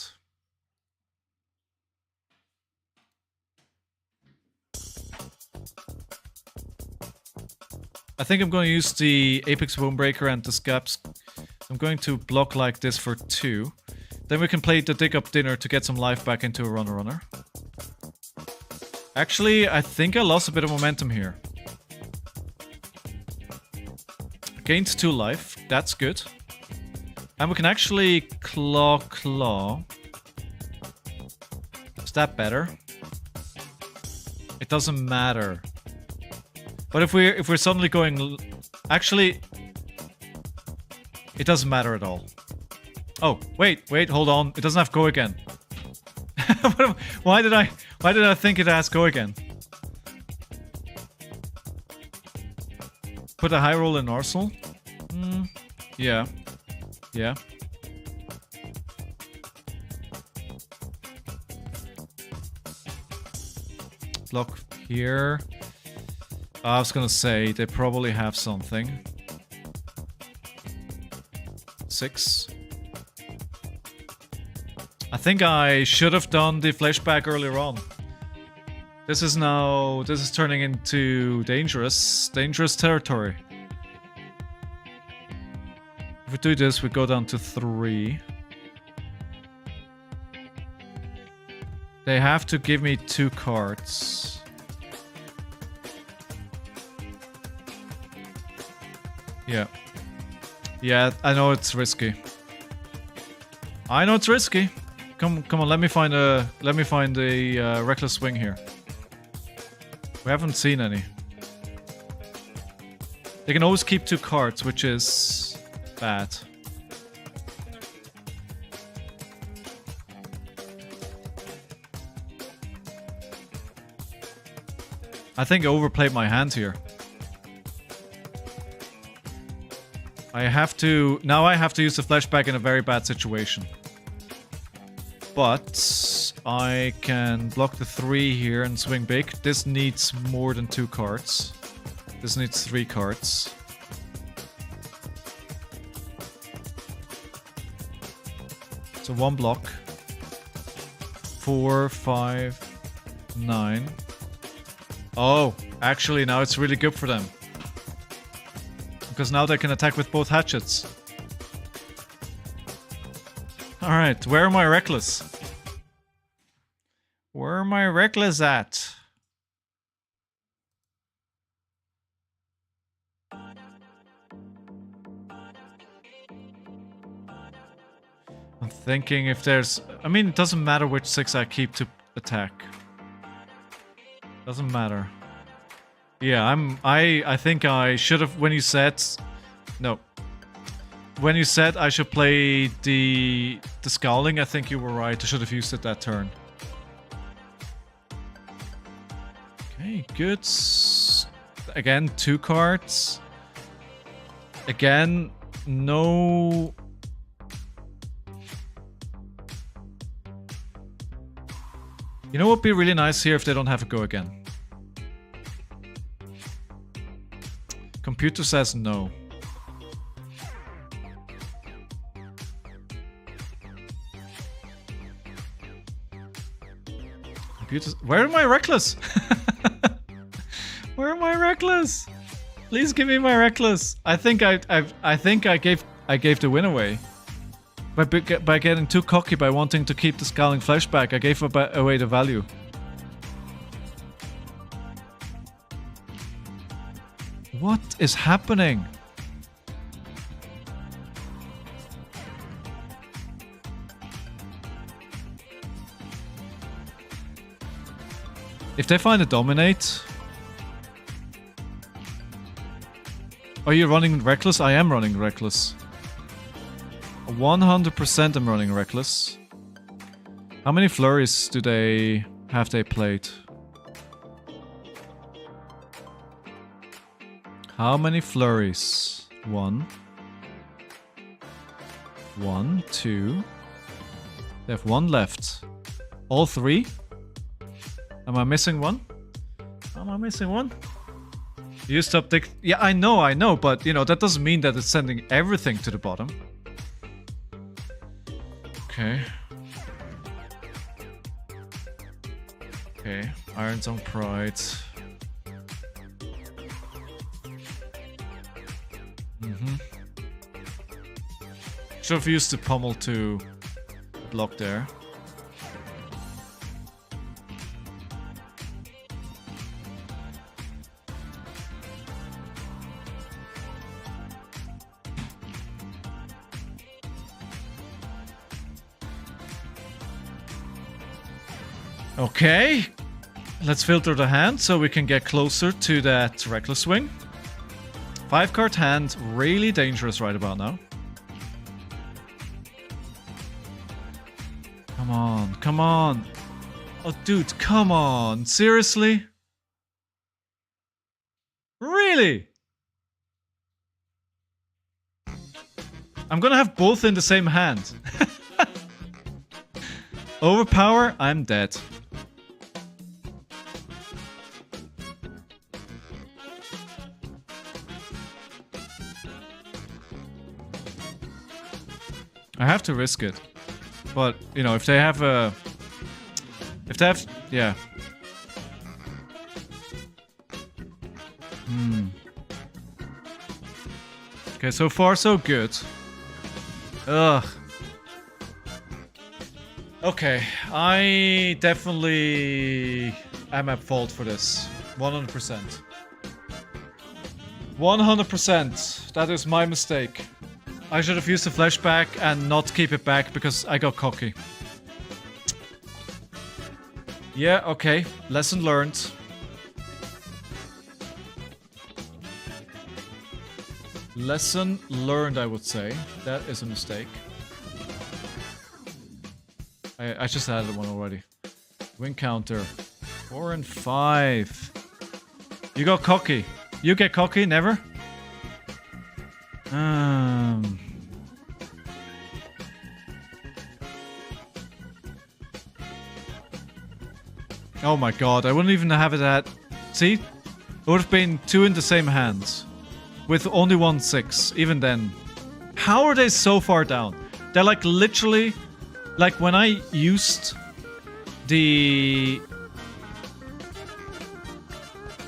I think I'm going to use the Apex Bonebreaker and the Scaps. I'm going to block like this for 2. Then we can play the Dig Up Dinner to get some life back into a runner. Actually, I think I lost a bit of momentum here. Gained 2 life. That's good. And we can actually claw. Is that better? It doesn't matter. But if we're suddenly going, actually, it doesn't matter at all. Oh, wait, hold on. It doesn't have go again. Why did I think it has go again? Put a high roll in Arsenal? Yeah. Yeah. Block here. I was gonna say, they probably have something. 6. I think I should have done the flashback earlier on. This is turning into dangerous territory. If we do this, we go down to 3. They have to give me 2 cards. Yeah. Yeah, I know it's risky. I know it's risky. Come on, let me find a reckless swing here. We haven't seen any. They can always keep 2 cards, which is bad. I think I overplayed my hand here. Now I have to use the flashback in a very bad situation. But I can block the 3 here and swing big. This needs more than 2 cards. This needs 3 cards. So 1 block. 4, 5, 9. Oh, actually now it's really good for them. Because now they can attack with both hatchets. Alright, where am I reckless? Where am I reckless at? I'm thinking if there's... I mean, it doesn't matter which 6 I keep to attack. Doesn't matter. Yeah, I think I should have, when you said... No. When you said I should play the Scowling, I think you were right. I should have used it that turn. Okay, good. Again, 2 cards. Again, no... You know what would be really nice here if they don't have a go again? Computer says no. Computer... Where am I reckless? Where am I reckless? Please give me my reckless. I think I gave the win away. By getting too cocky by wanting to keep the Scowling Flesh back, I gave away the value. What is happening? If they find a dominate... Are you running reckless? I am running reckless. 100% I'm running reckless. How many flurries do they have they played? How many flurries? 1, 2. They have 1 left. All 3? Am I missing 1? Am I missing 1? You stop dick. Yeah, I know, but you know, that doesn't mean that it's sending everything to the bottom. Okay. Okay, Iron Song Pride. Should have used the pommel to block there. Okay, let's filter the hand so we can get closer to that reckless swing. 5-card hand, really dangerous right about now. Come on, come on. Oh, dude, come on. Seriously? Really? I'm gonna have both in the same hand. Overpower, I'm dead. I have to risk it. But, you know, if they have a... If they have... Yeah. Okay, so far so good. Ugh. Okay, I definitely am at fault for this. 100%. 100%. That is my mistake. I should have used the flashback and not keep it back because I got cocky. Yeah, okay. Lesson learned. Lesson learned, I would say. That is a mistake. I just added one already. Win counter. 4 and 5. You got cocky. You get cocky, never? Oh my god, I wouldn't even have it at... See? It would have been 2 in the same hands. With only 1 6, even then. How are they so far down? They're like literally... Like when I used the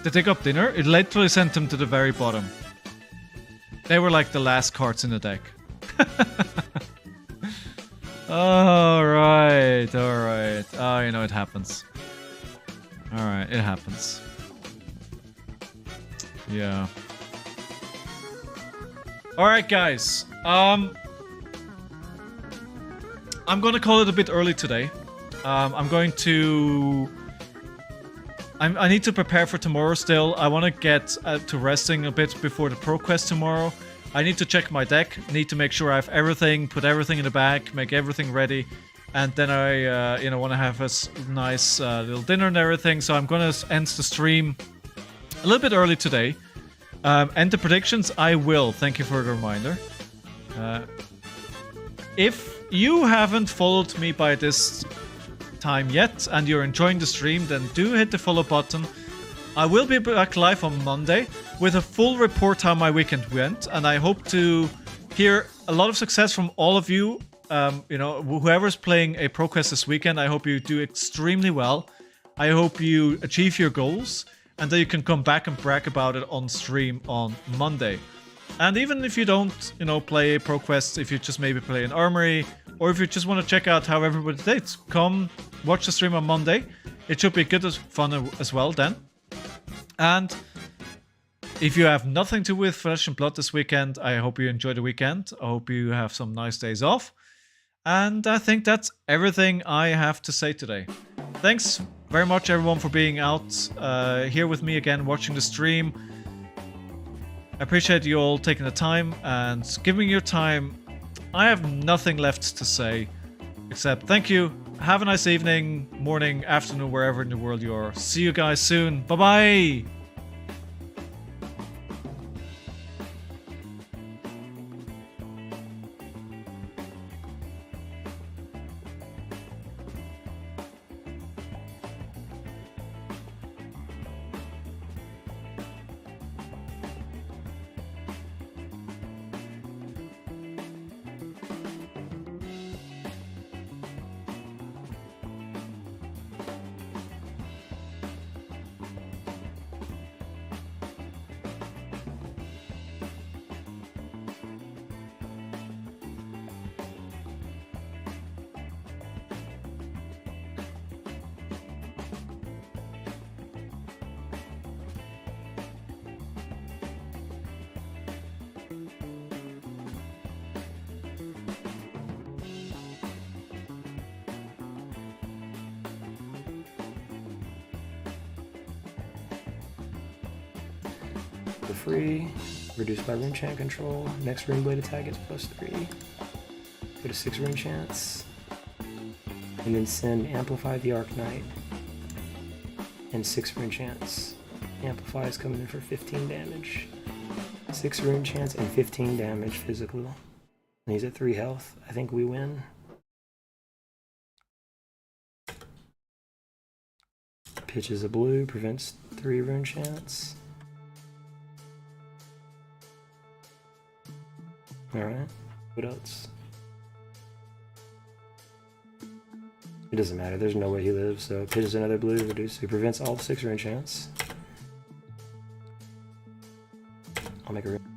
Take Up Dinner, it literally sent them to the very bottom. They were like the last cards in the deck. Alright, alright. Oh, you know, it happens. Alright, it happens. Yeah. Alright, guys. I'm gonna call it a bit early today. I'm going to... I need to prepare for tomorrow still. I want to get to resting a bit before the Pro Quest tomorrow. I need to check my deck. Need to make sure I have everything, put everything in the bag, make everything ready. And then I, you know, want to have a nice little dinner and everything. So I'm gonna end the stream a little bit early today. And the predictions, I will. Thank you for the reminder. If you haven't followed me by this time yet and you're enjoying the stream, then do hit the follow button. I will be back live on Monday with a full report how my weekend went, and I hope to hear a lot of success from all of you. You know, whoever's playing a Pro Quest this weekend, I hope you do extremely well. I hope you achieve your goals. and then you can come back and brag about it on stream on Monday. And even if you don't, you know, play ProQuest, if you just maybe play an Armory, or if you just want to check out how everybody plays, come watch the stream on Monday. It should be good as fun as well then. And if you have nothing to do with Flesh and Blood this weekend, I hope you enjoy the weekend. I hope you have some nice days off. And I think that's everything I have to say today. Thanks very much everyone for being out here with me again, watching the stream. I appreciate you all taking the time and giving your time. I have nothing left to say except thank you. Have a nice evening, morning, afternoon, wherever in the world you are. See you guys soon. Bye-bye! Free, reduced by rune chant control. Next rune blade attack gets +3. Get a 6 rune chance. And then send Amplify the Arc Knight. And 6 rune chance. Amplify is coming in for 15 damage. 6 rune chance and 15 damage physical. And he's at 3 health. I think we win. Pitches a blue, prevents 3 rune chance. Alright, what else? It doesn't matter, there's no way he lives, so pitches another blue, reduce. He prevents all 6 rune chance. I'll make a rune.